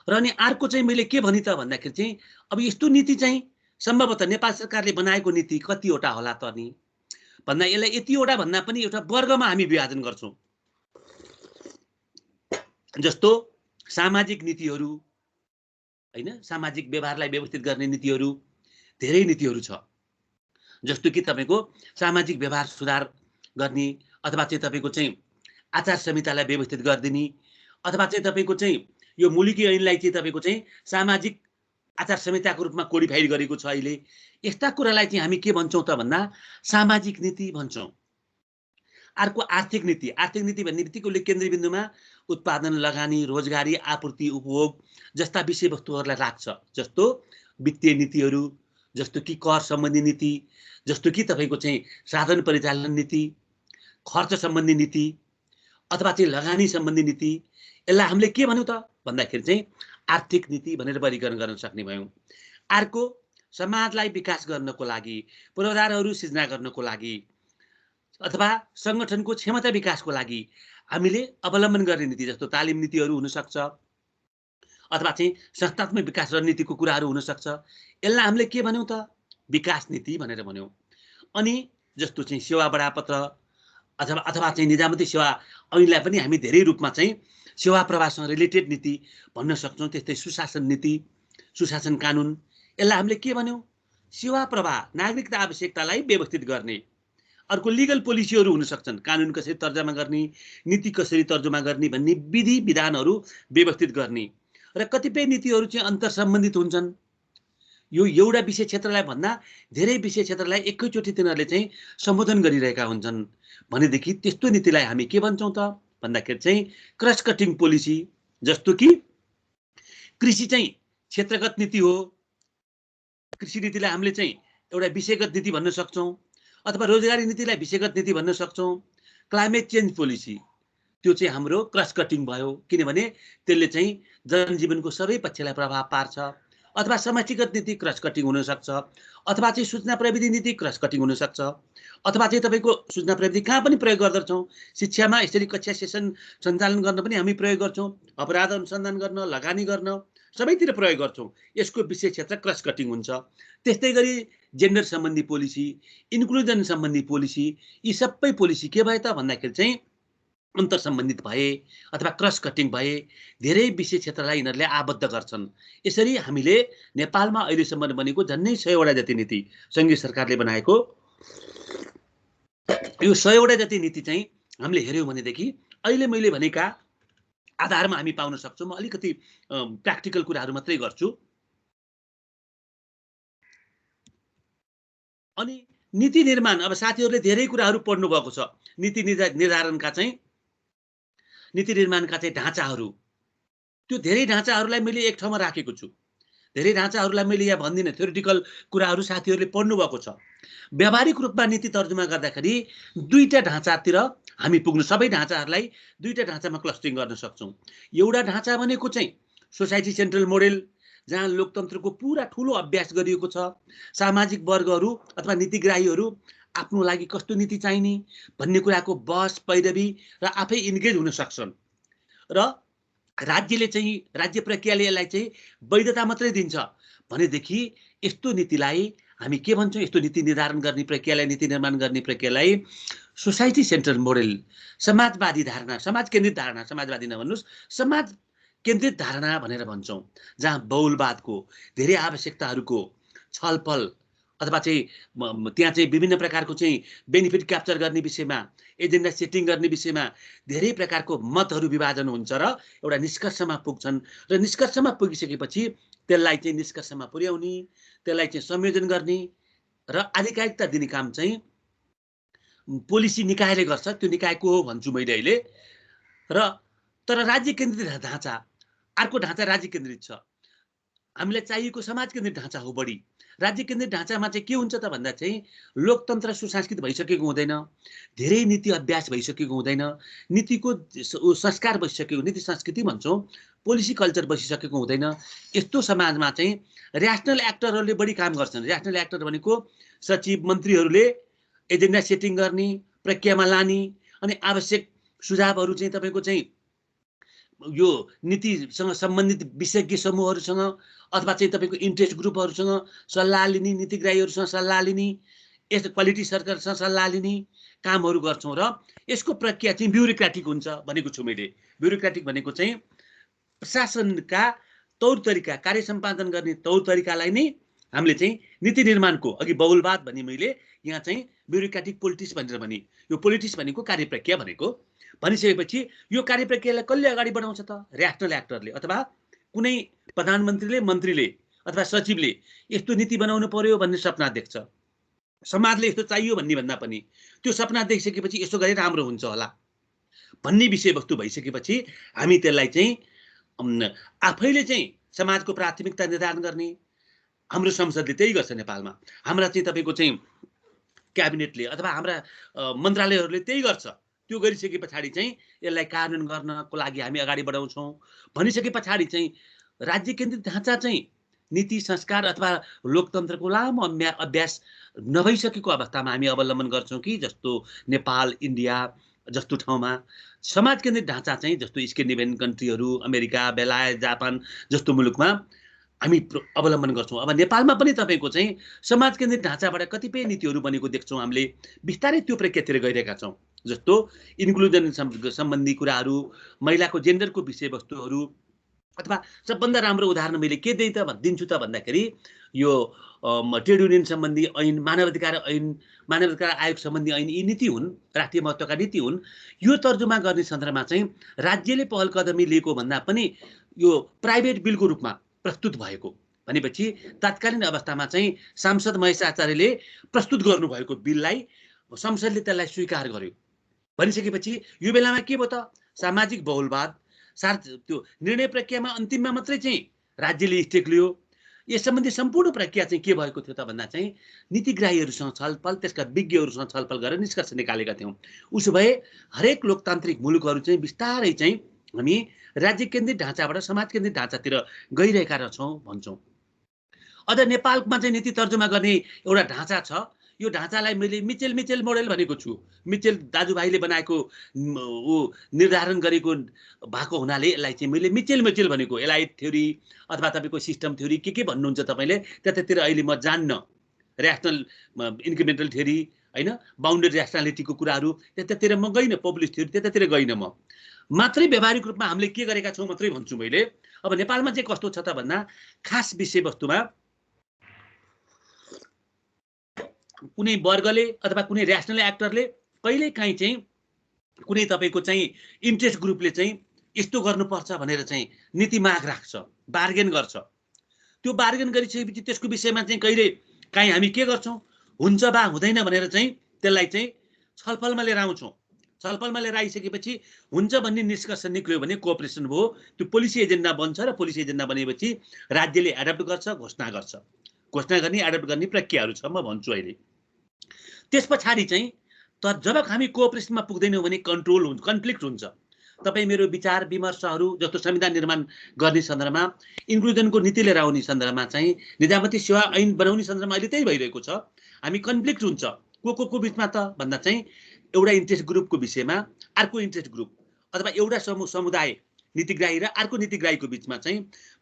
र अनि अर्को चाहिँ मैले के भने त भन्दाखेरि चाहिँ अब यस्तो नीति चाहिँ सम्भवतः नेपाल सरकारले बनाएको नीति कतिवटा होला त नि भन्दा यसलाई यतिवटा भन्दा पनि एउटा वर्गमा हामी विभाजन गर्छौँ। जस्तो सामाजिक नीतिहरू हैन, सामाजिक व्यवहारलाई व्यवस्थित गर्ने नीतिहरू, धेरै नीतिहरू छ। जस्तो कि तपाईको सामाजिक व्यवहार सुधार गर्ने, अथवा चाहिँ तपाईको चाहिँ आचार संहितालाई व्यवस्थित गरिदिने, अथवा चाहिँ तपाईको चाहिँ यो मुलुकी ऐनलाई चाहिँ तपाईको चाहिँ सामाजिक आचार संहिताको रूपमा कोडिफाइड गरेको छ अहिले। यस्ता कुरालाई चाहिँ हामी के भन्छौँ त भन्दा सामाजिक नीति भन्छौँ। अर्को आर्थिक नीति। आर्थिक नीति भन्ने बित्तिकै उसले केन्द्रबिन्दुमा उत्पादन, लगानी, रोजगारी, आपूर्ति, उपभोग जस्ता विषयवस्तुहरूलाई राख्छ। जस्तो वित्तीय नीतिहरू, जस्तो कि कर सम्बन्धी नीति, जस्तो कि तपाईको चाहिँ साधन परिचालन नीति, खर्च सम्बन्धी नीति, अथवा चाहिँ लगानी सम्बन्धी नीति। यसलाई हामीले के भन्यौँ त भन्दाखेरि चाहिँ आर्थिक नीति भनेर वर्गीकरण गर्न सक्ने भयौँ। अर्को समाजलाई विकास गर्नको लागि, पूर्वाधारहरू सिर्जना गर्नको लागि, अथवा संगठनको क्षमता विकासको लागि हामीले अवलम्बन गर्ने नीति, जस्तो तालिम नीतिहरू हुन सक्छ, अथवा चाहिँ संस्थात्मक विकास रणनीतिको कुराहरू हुन सक्छ। यसलाई हामीले के भन्यौँ त विकास नीति भनेर भन्यौँ। अनि जस्तो चाहिँ सेवा बढापत्र अथवा चाहिँ निजामती सेवा ऐनलाई पनि हामी धेरै रूपमा चाहिँ सेवा प्रवाहसँग रिलेटेड नीति भन्न सक्छौँ। त्यस्तै सुशासन नीति, सुशासन कानुन, यसलाई हामीले के भन्यौँ सेवा प्रवाह, नागरिकता आवश्यकतालाई व्यवस्थित गर्ने। अर्को लिगल पोलिसीहरू हुन सक्छन्, कानुन कसरी तर्जुमा गर्ने, नीति कसरी तर्जुमा गर्ने भन्ने विधि विधानहरू व्यवस्थित गर्ने। र कतिपय नीतिहरू चाहिँ अन्तर सम्बन्धित हुन्छन्। यो एउटा विषय क्षेत्रलाई भन्दा धेरै विषय क्षेत्रलाई एकैचोटि तिनीहरूले चाहिँ सम्बोधन गरिरहेका हुन्छन् भनेदेखि त्यस्तो नीतिलाई हामी के भन्छौँ त भन्दाखेरि चाहिँ क्रस कटिङ पोलिसी। जस्तो कि कृषि चाहिँ क्षेत्रगत नीति हो, कृषि नीतिलाई हामीले चाहिँ एउटा विषयगत नीति भन्न सक्छौँ, अथवा रोजगारी नीतिलाई विषयगत नीति भन्न सक्छौँ। क्लाइमेट चेन्ज पोलिसी त्यो चाहिँ हाम्रो क्रस कटिङ भयो, किनभने त्यसले चाहिँ जनजीवनको सबै पक्षलाई प्रभाव पार्छ। अथवा समष्टिगत नीति क्रस कटिङ हुन सक्छ, अथवा चाहिँ सूचना प्रविधि नीति क्रस कटिङ हुन सक्छ, अथवा चाहिँ तपाईँको सूचना प्रविधि कहाँ पनि प्रयोग गर्दछौँ, शिक्षामा यसरी कक्षा सेसन सञ्चालन गर्न पनि हामी प्रयोग गर्छौँ, अपराध अनुसन्धान गर्न, लगानी गर्न सबैतिर प्रयोग गर्छौँ। यसको विषय क्षेत्र क्रस कटिङ हुन्छ। त्यस्तै गरी जेन्डर सम्बन्धी पोलिसी, इन्क्लुजन सम्बन्धी पोलिसी, यी सबै पोलिसी के भए त भन्दाखेरि चाहिँ अन्तर सम्बन्धित भए अथवा क्रस कटिङ भए, धेरै विषय क्षेत्रलाई यिनीहरूले आबद्ध गर्छन्। यसरी हामीले नेपालमा अहिलेसम्म बनेको झन्डै 100वटा जति नीति सङ्घीय सरकारले बनाएको, यो 100वटा जति नीति चाहिँ हामीले हेऱ्यौँ भनेदेखि अहिले मैले भनेका आधारमा हामी पाउन सक्छौँ। म अलिकति प्र्याक्टिकल कुराहरू मात्रै गर्छु। अनि नीति निर्माण, अब साथीहरूले धेरै कुराहरू पढ्नु भएको छ। नीति निर्धारणका चाहिँ नीति निर्माणका चाहिँ ढाँचाहरू, त्यो धेरै ढाँचाहरूलाई मैले एक ठाउँमा राखेको छु। धेरै ढाँचाहरूलाई मैले यहाँ भन्दिनँ, थ्योरिटिकल कुराहरू साथीहरूले पढ्नु भएको छ। व्यावहारिक रूपमा नीति तर्जुमा गर्दाखेरि दुईटा ढाँचातिर हामी पुग्नु, सबै ढाँचाहरूलाई दुईटा ढाँचामा क्लस्टरिङ गर्न सक्छौँ। एउटा ढाँचा भनेको चाहिँ सोसाइटी सेन्ट्रल मोडेल, जहाँ लोकतन्त्रको पुरा ठुलो अभ्यास गरिएको छ। सामाजिक वर्गहरू अथवा नीतिग्राहीहरू आफ्नो लागि कस्तो नीति चाहिने भन्ने कुराको बहस, पैरवी र आफै इन्गेज हुन सक्छन्। र राज्यले चाहिँ, राज्य प्रक्रियाले यसलाई चाहिँ वैधता मात्रै दिन्छ भनेदेखि यस्तो नीतिलाई हामी के भन्छौँ, यस्तो नीति निर्धारण गर्ने प्रक्रियालाई, नीति निर्माण गर्ने प्रक्रियालाई सोसाइटी सेन्ट्रल मोडेल, समाजवादी धारणा, समाज केन्द्रित धारणा, समाजवादी नभन्नुहोस्, समाज केन्द्रित धारणा भनेर भन्छौँ। जहाँ बहुलवादको, धेरै आवश्यकताहरूको छलफल अथवा चाहिँ त्यहाँ चाहिँ विभिन्न प्रकारको चाहिँ बेनिफिट क्याप्चर गर्ने विषयमा, एजेन्डा सेटिङ गर्ने विषयमा धेरै प्रकारको मतहरू विभाजन हुन्छ र एउटा निष्कर्षमा पुग्छन्। र निष्कर्षमा पुगिसकेपछि त्यसलाई चाहिँ निष्कर्षमा पुर्याउने, त्यसलाई चाहिँ संयोजन गर्ने र आधिकारिकता दिने काम चाहिँ पोलिसी निकायले गर्छ। त्यो निकायको हो भन्छु मैले अहिले। र तर राज्य केन्द्रित ढाँचा, अर्को ढाँचा राज्य केन्द्रित छ। हामीलाई चाहिएको समाज केन्द्रित ढाँचा हो बढी। राज्य केन्द्रित ढाँचामा चाहिँ के हुन्छ त भन्दा चाहिँ लोकतन्त्र सुसंस्कृत भइसकेको हुँदैन, धेरै नीति अभ्यास भइसकेको हुँदैन, नीतिको संस्कार बसिसकेको, नीति संस्कृति भन्छौँ, पोलिसी कल्चर बसिसकेको हुँदैन। यस्तो समाजमा चाहिँ ऱ्यासनल एक्टरहरूले बढी काम गर्छन्। ऱ्यासनल एक्टर भनेको सचिव मन्त्रीहरूले एजेन्डा सेटिङ गर्ने, प्रक्रियामा लाने, अनि आवश्यक सुझावहरू चाहिँ तपाईँको चाहिँ यो नीतिसँग सम्बन्धित विशेषज्ञ समूहहरूसँग अथवा चाहिँ तपाईँको इन्ट्रेस्ट ग्रुपहरूसँग सल्लाह लिने, नीतिग्राहीहरूसँग सल्लाह लिने, यस्तो क्वालिटी सर्कलसँग सल्लाह लिने कामहरू गर्छौँ। र यसको प्रक्रिया चाहिँ ब्युरोक्रेटिक हुन्छ भनेको छु मैले। ब्युरोक्रेटिक भनेको चाहिँ प्रशासनका तौर तरिका, कार्य सम्पादन गर्ने तौर तरिकालाई नै हामीले चाहिँ नीति निर्माणको अघि बहुलवाद भने मैले यहाँ चाहिँ ब्युरोक्रेटिक पोलिटिक्स भनेर भने, यो पोलिटिक्स भनेको कार्य प्रक्रिया भनेको। भनिसकेपछि यो कार्य प्रक्रियालाई कसले अगाडि बढाउँछ त? ऱ्यासनल एक्टरले अथवा कुनै प्रधानमन्त्रीले, मन्त्रीले अथवा सचिवले यस्तो नीति बनाउनु पर्यो भन्ने सपना देख्छ, समाजले यस्तो चाहियो भन्ने भन्दा पनि त्यो सपना देखिसकेपछि यसो गरे राम्रो हुन्छ होला भन्ने विषयवस्तु भइसकेपछि हामी त्यसलाई चाहिँ आफैले चाहिँ समाजको प्राथमिकता निर्धारण गर्ने। हाम्रो संसदले त्यही गर्छ नेपालमा। हाम्रा चाहिँ तपाईँको चाहिँ क्याबिनेटले अथवा हाम्रा मन्त्रालयहरूले त्यही गर्छ। त्यो गरिसके पछाडि चाहिँ यसलाई कार्यान्वयन गर्नको लागि हामी अगाडि बढाउँछौँ। भनिसके पछाडि चाहिँ राज्य केन्द्रित ढाँचा चाहिँ नीति संस्कार अथवा लोकतन्त्रको लामो अभ्यास नभइसकेको अवस्थामा हामी अवलम्बन गर्छौँ कि जस्तो नेपाल, इन्डिया जस्तो ठाउँमा समाज केन्द्रित ढाँचा चाहिँ जस्तो स्केन्डिनेभियन कन्ट्रीहरू, अमेरिका, बेलायत, जापान जस्तो मुलुकमा हामी अवलम्बन गर्छौँ। अब नेपालमा पनि तपाईँको चाहिँ समाज केन्द्रित ढाँचाबाट कतिपय नीतिहरू बनेको देख्छौँ। हामीले बिस्तारै त्यो प्रक्रियातिर गइरहेका छौँ। जस्तो इन्क्लुजन सम्बन्धी कुराहरू, महिलाको जेन्डरको विषयवस्तुहरू, अथवा सबभन्दा राम्रो उदाहरण मैले के दिन्छु त भन्दाखेरि यो ट्रेड युनियन सम्बन्धी ऐन, मानवाधिकार ऐन, मानवाधिकार आयोग सम्बन्धी ऐन, यी नीति हुन्, राष्ट्रिय महत्त्वका नीति हुन्। यो तर्जुमा गर्ने सन्दर्भमा चाहिँ राज्यले पहल कदमी लिएको भन्दा पनि यो प्राइभेट बिलको रूपमा प्रस्तुत भएको भनेपछि तत्कालीन अवस्थामा चाहिँ सांसद महेश आचार्यले प्रस्तुत गर्नुभएको बिललाई संसदले त्यसलाई स्वीकार गर्यो। भनिसकेपछि यो बेलामा के भयो त? सामाजिक बहुलवाद त्यो निर्णय प्रक्रियामा अन्तिममा मात्रै चाहिँ राज्यले स्टेक लियो। यस सम्बन्धी सम्पूर्ण प्रक्रिया चाहिँ के भएको थियो त भन्दा चाहिँ नीतिग्राहीहरूसँग छलफल, त्यसका विज्ञहरूसँग छलफल गरेर निष्कर्ष निकालेका थियौँ। उसो भए हरेक लोकतान्त्रिक मुलुकहरू चाहिँ बिस्तारै चाहिँ हामी राज्य केन्द्रित ढाँचाबाट समाज केन्द्रित ढाँचातिर गइरहेका रहेछौँ भन्छौँ। अझ नेपालमा चाहिँ नीति तर्जुमा गर्ने एउटा ढाँचा छ। यो ढाँचालाई मैले मिचेल मोडेल भनेको छु। मिचेल दाजुभाइले बनाएको निर्धारण गरेको भएको हुनाले यसलाई चाहिँ मैले मिचेल भनेको। एलाइड थ्योरी अथवा तपाईँको सिस्टम थ्योरी के भन्नुहुन्छ तपाईँले, त्यतातिर अहिले म जान्न। ऱ्यासनल इन्क्रिमेन्टल थ्योरी होइन, बााउन्डेड ऱ्यासनालिटीको कुराहरू त्यतातिर म गइनँ। पब्लिक थ्योरी त्यतातिर गइनँ। म मात्रै व्यावहारिक रूपमा हामीले के गरेका छौँ मात्रै भन्छु मैले। अब नेपालमा चाहिँ कस्तो छ त भन्दा खास विषयवस्तुमा कुनै वर्गले अथवा कुनै ऱ्यासनल एक्टरले कहिलेकाहीँ चाहिँ कुनै तपाईँको चाहिँ इन्ट्रेस्ट ग्रुपले चाहिँ यस्तो गर्नुपर्छ भनेर चाहिँ नीति माग राख्छ, बार्गेन गर्छ। त्यो बार्गेन गरिसकेपछि त्यसको विषयमा चाहिँ कहिले काहीँ हामी के गर्छौँ, हुन्छ वा हुँदैन भनेर चाहिँ त्यसलाई चाहिँ छलफलमा लिएर आउँछौँ। छलफलमा लिएर आइसकेपछि हुन्छ भन्ने निष्कर्ष निक्ल्यो भने कोअपरेसन भयो, त्यो पोलिसी एजेन्डा बन्छ र पोलिसी एजेन्डा बनेपछि राज्यले एडप्ट गर्छ, घोषणा गर्छ। घोषणा गर्ने एडप्ट गर्ने प्रक्रियाहरू छ म भन्छु अहिले। त्यस पछाडि चाहिँ तर जब हामी कोअपरेसनमा पुग्दैनौँ भने कन्फ्लिक्ट हुन्छ। तपाईँ मेरो विचार विमर्शहरू जस्तो संविधान निर्माण गर्ने सन्दर्भमा, इन्क्लुजनको नीति लिएर आउने सन्दर्भमा चाहिँ निजामती सेवा ऐन बनाउने सन्दर्भमा अहिले त्यही भइरहेको छ। हामी कन्फ्लिक्ट हुन्छ को बिचमा त भन्दा चाहिँ एउटा इन्ट्रेस्ट ग्रुपको विषयमा अर्को इन्ट्रेस्ट ग्रुप अथवा एउटा समुदाय नीतिग्राही र अर्को नीतिग्राहीको बिचमा चाहिँ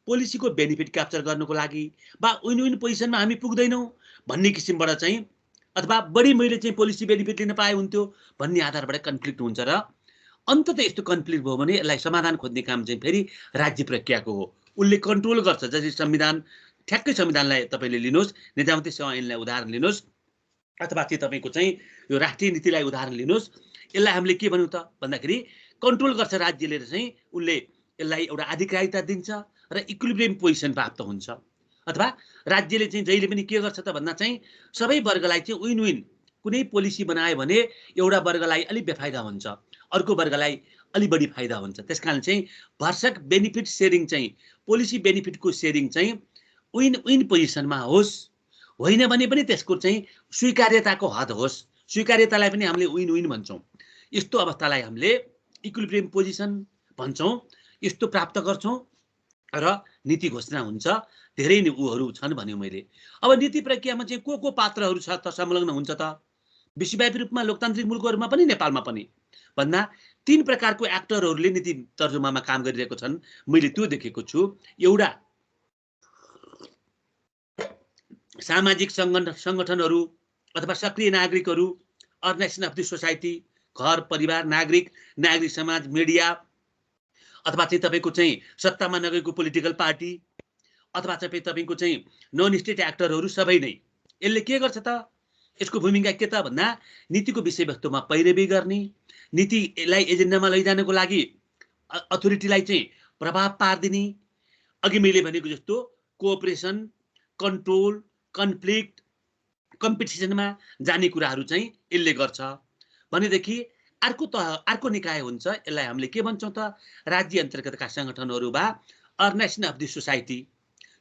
पोलिसीको बेनिफिट क्याप्चर गर्नको लागि वा विन विन पोजिसनमा हामी पुग्दैनौँ भन्ने किसिमबाट चाहिँ अथवा बढी मैले चाहिँ पोलिसी बेनिफिट लिन पाए हुन्थ्यो भन्ने आधारबाट कन्फ्लिक्ट हुन्छ। र अन्ततः यस्तो कन्फ्लिक्ट भयो भने यसलाई समाधान खोज्ने काम चाहिँ फेरि राज्य प्रक्रियाको हो। उसले कन्ट्रोल गर्छ। जस्तै संविधान, ठ्याक्कै संविधानलाई तपाईँले लिनुहोस्, निजामती सेवा ऐनलाई उदाहरण लिनुहोस्, अथवा चाहिँ तपाईँको चाहिँ यो राष्ट्रिय नीतिलाई उदाहरण लिनुहोस्। यसलाई हामीले के भन्यौँ त भन्दाखेरि कन्ट्रोल गर्छ राज्यले चाहिँ, उसले यसलाई एउटा आधिकारिकता दिन्छ र इक्विलिब्रियम पोजिसन प्राप्त हुन्छ। अथवा राज्यले चाहिँ जहिले पनि के गर्छ त भन्दा चाहिँ सबै वर्गलाई चाहिँ विन विन कुनै पोलिसी बनायो भने एउटा वर्गलाई अलिक बेफाइदा हुन्छ, अर्को वर्गलाई अलि बढी फाइदा हुन्छ। त्यसकारण चाहिँ भर्सक बेनिफिट सेयरिङ चाहिँ पोलिसी बेनिफिटको सेयरिङ चाहिँ विन विन पोजिसनमा होस्, होइन भने पनि त्यसको चाहिँ स्वीकार्यताको हद होस्। स्वीकार्यतालाई पनि हामीले विन विन भन्छौँ। यस्तो अवस्थालाई हामीले इक्विलिब्रियम पोजिसन भन्छौँ। यस्तो प्राप्त गर्छौँ र नीति घोषणा हुन्छ। धेरै नै उहरू छन् भन्यो मैले। अब नीति प्रक्रियामा चाहिँ को पात्रहरू छ त संलग्न हुन्छ त? विश्वव्यापी रूपमा लोकतान्त्रिक मुलुकहरूमा पनि नेपालमा पनि भन्दा 3 प्रकारको एक्टरहरूले नीति तर्जुमामा काम गरिरहेको छन्। मैले त्यो देखेको छु। एउटा सामाजिक सङ्गठनहरू अथवा सक्रिय नागरिकहरू, अर्गनाइजेसन अफ द सोसाइटी, घर परिवार, नागरिक समाज, मिडिया, अथवा चाहिँ तपाईँको चाहिँ सत्तामा नगएको पोलिटिकल पार्टी, अथवा चाहिँ तपाईँको चाहिँ नन स्टेट एक्टरहरू सबै नै। यसले के गर्छ त? यसको भूमिका के त भन्दा नीतिको विषयवस्तुमा पैरवी गर्ने, नीतिलाई एजेन्डामा लैजानको लागि अथोरिटीलाई चाहिँ प्रभाव पारिदिने, अघि मैले भनेको जस्तो कोअपरेसन, कन्ट्रोल, कन्फ्लिक्ट, कम्पिटिसनमा जाने कुराहरू चाहिँ यसले गर्छ। भनेदेखि अर्को निकाय हुन्छ। यसलाई हामीले के भन्छौँ त? राज्य अन्तर्गतका सङ्गठनहरू वा अर्गनाइजेसन अफ द सोसाइटी।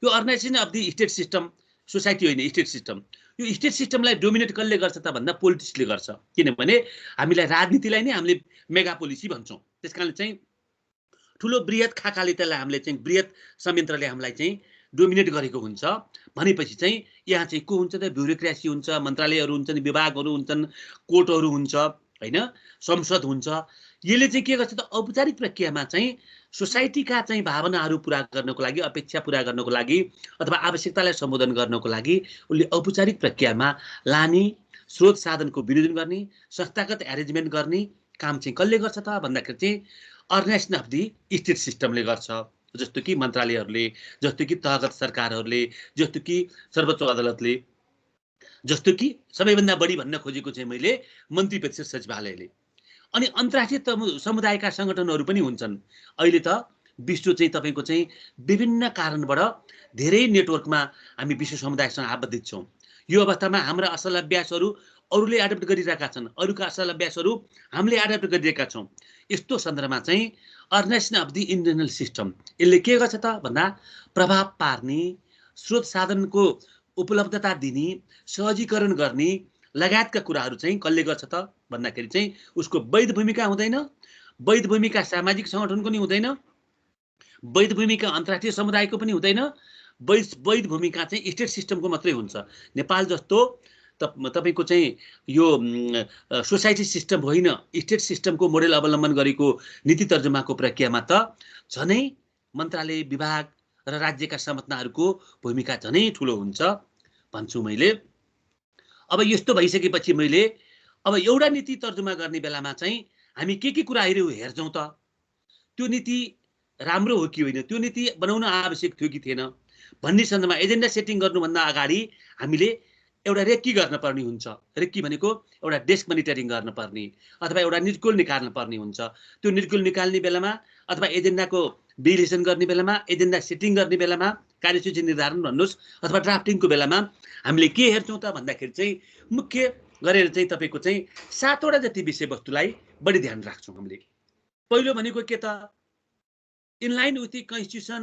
यो organisation of the state system, society होइन, स्टेट सिस्टम। यो स्टेट सिस्टमलाई डोमिनेट कसले गर्छ त भन्दा पोलिटिक्सले गर्छ। किनभने हामीलाई राजनीतिलाई नै हामीले मेगा पोलिसी भन्छौँ। त्यस कारण चाहिँ ठुलो बृहत खाकाले त्यसलाई हामीले चाहिँ बृहत संयन्त्रले हामीलाई चाहिँ डोमिनेट गरेको हुन्छ। भनेपछि चाहिँ यहाँ चाहिँ को हुन्छ त? ब्युरोक्रेसी हुन्छ, मन्त्रालयहरू हुन्छन्, विभागहरू हुन्छन्, कोर्टहरू हुन्छ, होइन, संसद हुन्छ। यसले चाहिँ के गर्छ त? औपचारिक प्रक्रियामा चाहिँ सोसाइटीका चाहिँ भावनाहरू पुरा गर्नको लागि, अपेक्षा पुरा गर्नको लागि अथवा आवश्यकतालाई सम्बोधन गर्नको लागि उसले औपचारिक प्रक्रियामा लाने, स्रोत साधनको विनियोजन गर्ने, संस्थागत एरेन्जमेन्ट गर्ने काम चाहिँ कसले गर्छ त भन्दाखेरि चाहिँ अर्गनाइजेसन अफ दि स्टेट सिस्टमले गर्छ। जस्तो कि मन्त्रालयहरूले, जस्तो कि तहगत सरकारहरूले, जस्तो कि सर्वोच्च अदालतले, जस्तो कि सबैभन्दा बढी भन्न खोजेको चाहिँ मैले मन्त्री परिषद सचिवालयले। अनि अन्तर्राष्ट्रिय समुदायका सङ्गठनहरू पनि हुन्छन्। अहिले त विश्व चाहिँ तपाईँको चाहिँ विभिन्न कारणबाट धेरै नेटवर्कमा हामी विश्व समुदायसँग आबद्धित छौँ। यो अवस्थामा हाम्रा असल अभ्यासहरू अरूले एडप्ट गरिरहेका छन्, अरूका असल अभ्यासहरू हामीले एडप्ट गरिरहेका छौँ। यस्तो सन्दर्भमा चाहिँ organisation of the internal system यसले के गर्छ त भन्दा प्रभाव पार्ने, स्रोत साधनको उपलब्धता दिने, सहजीकरण गर्ने लगायतका कुराहरू चाहिँ कसले गर्छ त भन्दाखेरि चाहिँ उसको वैध भूमिका हुँदैन। वैध भूमिका सामाजिक सङ्गठनको नि हुँदैन, वैध भूमिका अन्तर्राष्ट्रिय समुदायको पनि हुँदैन। वैध भूमिका चाहिँ स्टेट सिस्टमको मात्रै हुन्छ। नेपाल जस्तो तपाईँको चाहिँ यो सोसाइटी सिस्टम होइन, स्टेट सिस्टमको मोडेल अवलम्बन गरेको नीति तर्जुमाको प्रक्रियामा त झनै मन्त्रालय, विभाग र राज्यका संरचनाहरूको भूमिका झनै ठुलो हुन्छ भन्छु मैले। अब यस्तो भइसकेपछि मैले अब एउटा नीति तर्जुमा गर्ने बेलामा चाहिँ हामी के कुराहरू हेर्छौँ त? त्यो नीति राम्रो हो कि होइन, त्यो नीति बनाउन आवश्यक थियो कि थिएन भन्ने सन्दर्भमा एजेन्डा सेटिङ गर्नुभन्दा अगाडि हामीले एउटा रेक्की गर्न पर्ने हुन्छ। रेक्की भनेको एउटा डेस्क मोनिटरिङ गर्नुपर्ने अथवा एउटा निर्कुल निकाल्न पर्ने हुन्छ। त्यो निर्कुल निकाल्ने बेलामा अथवा एजेन्डाको विश्लेषण गर्ने बेलामा, एजेन्डा सेटिङ गर्ने बेलामा, कार्यसूची निर्धारण भन्नुहोस् अथवा ड्राफ्टिङको बेलामा हामीले के हेर्छौँ त भन्दाखेरि चाहिँ मुख्य गरेर चाहिँ तपाईँको चाहिँ 7 वटा जति विषयवस्तुलाई बढी ध्यान राख्छौँ हामीले। पहिलो भनेको के त? Inline with the constitution,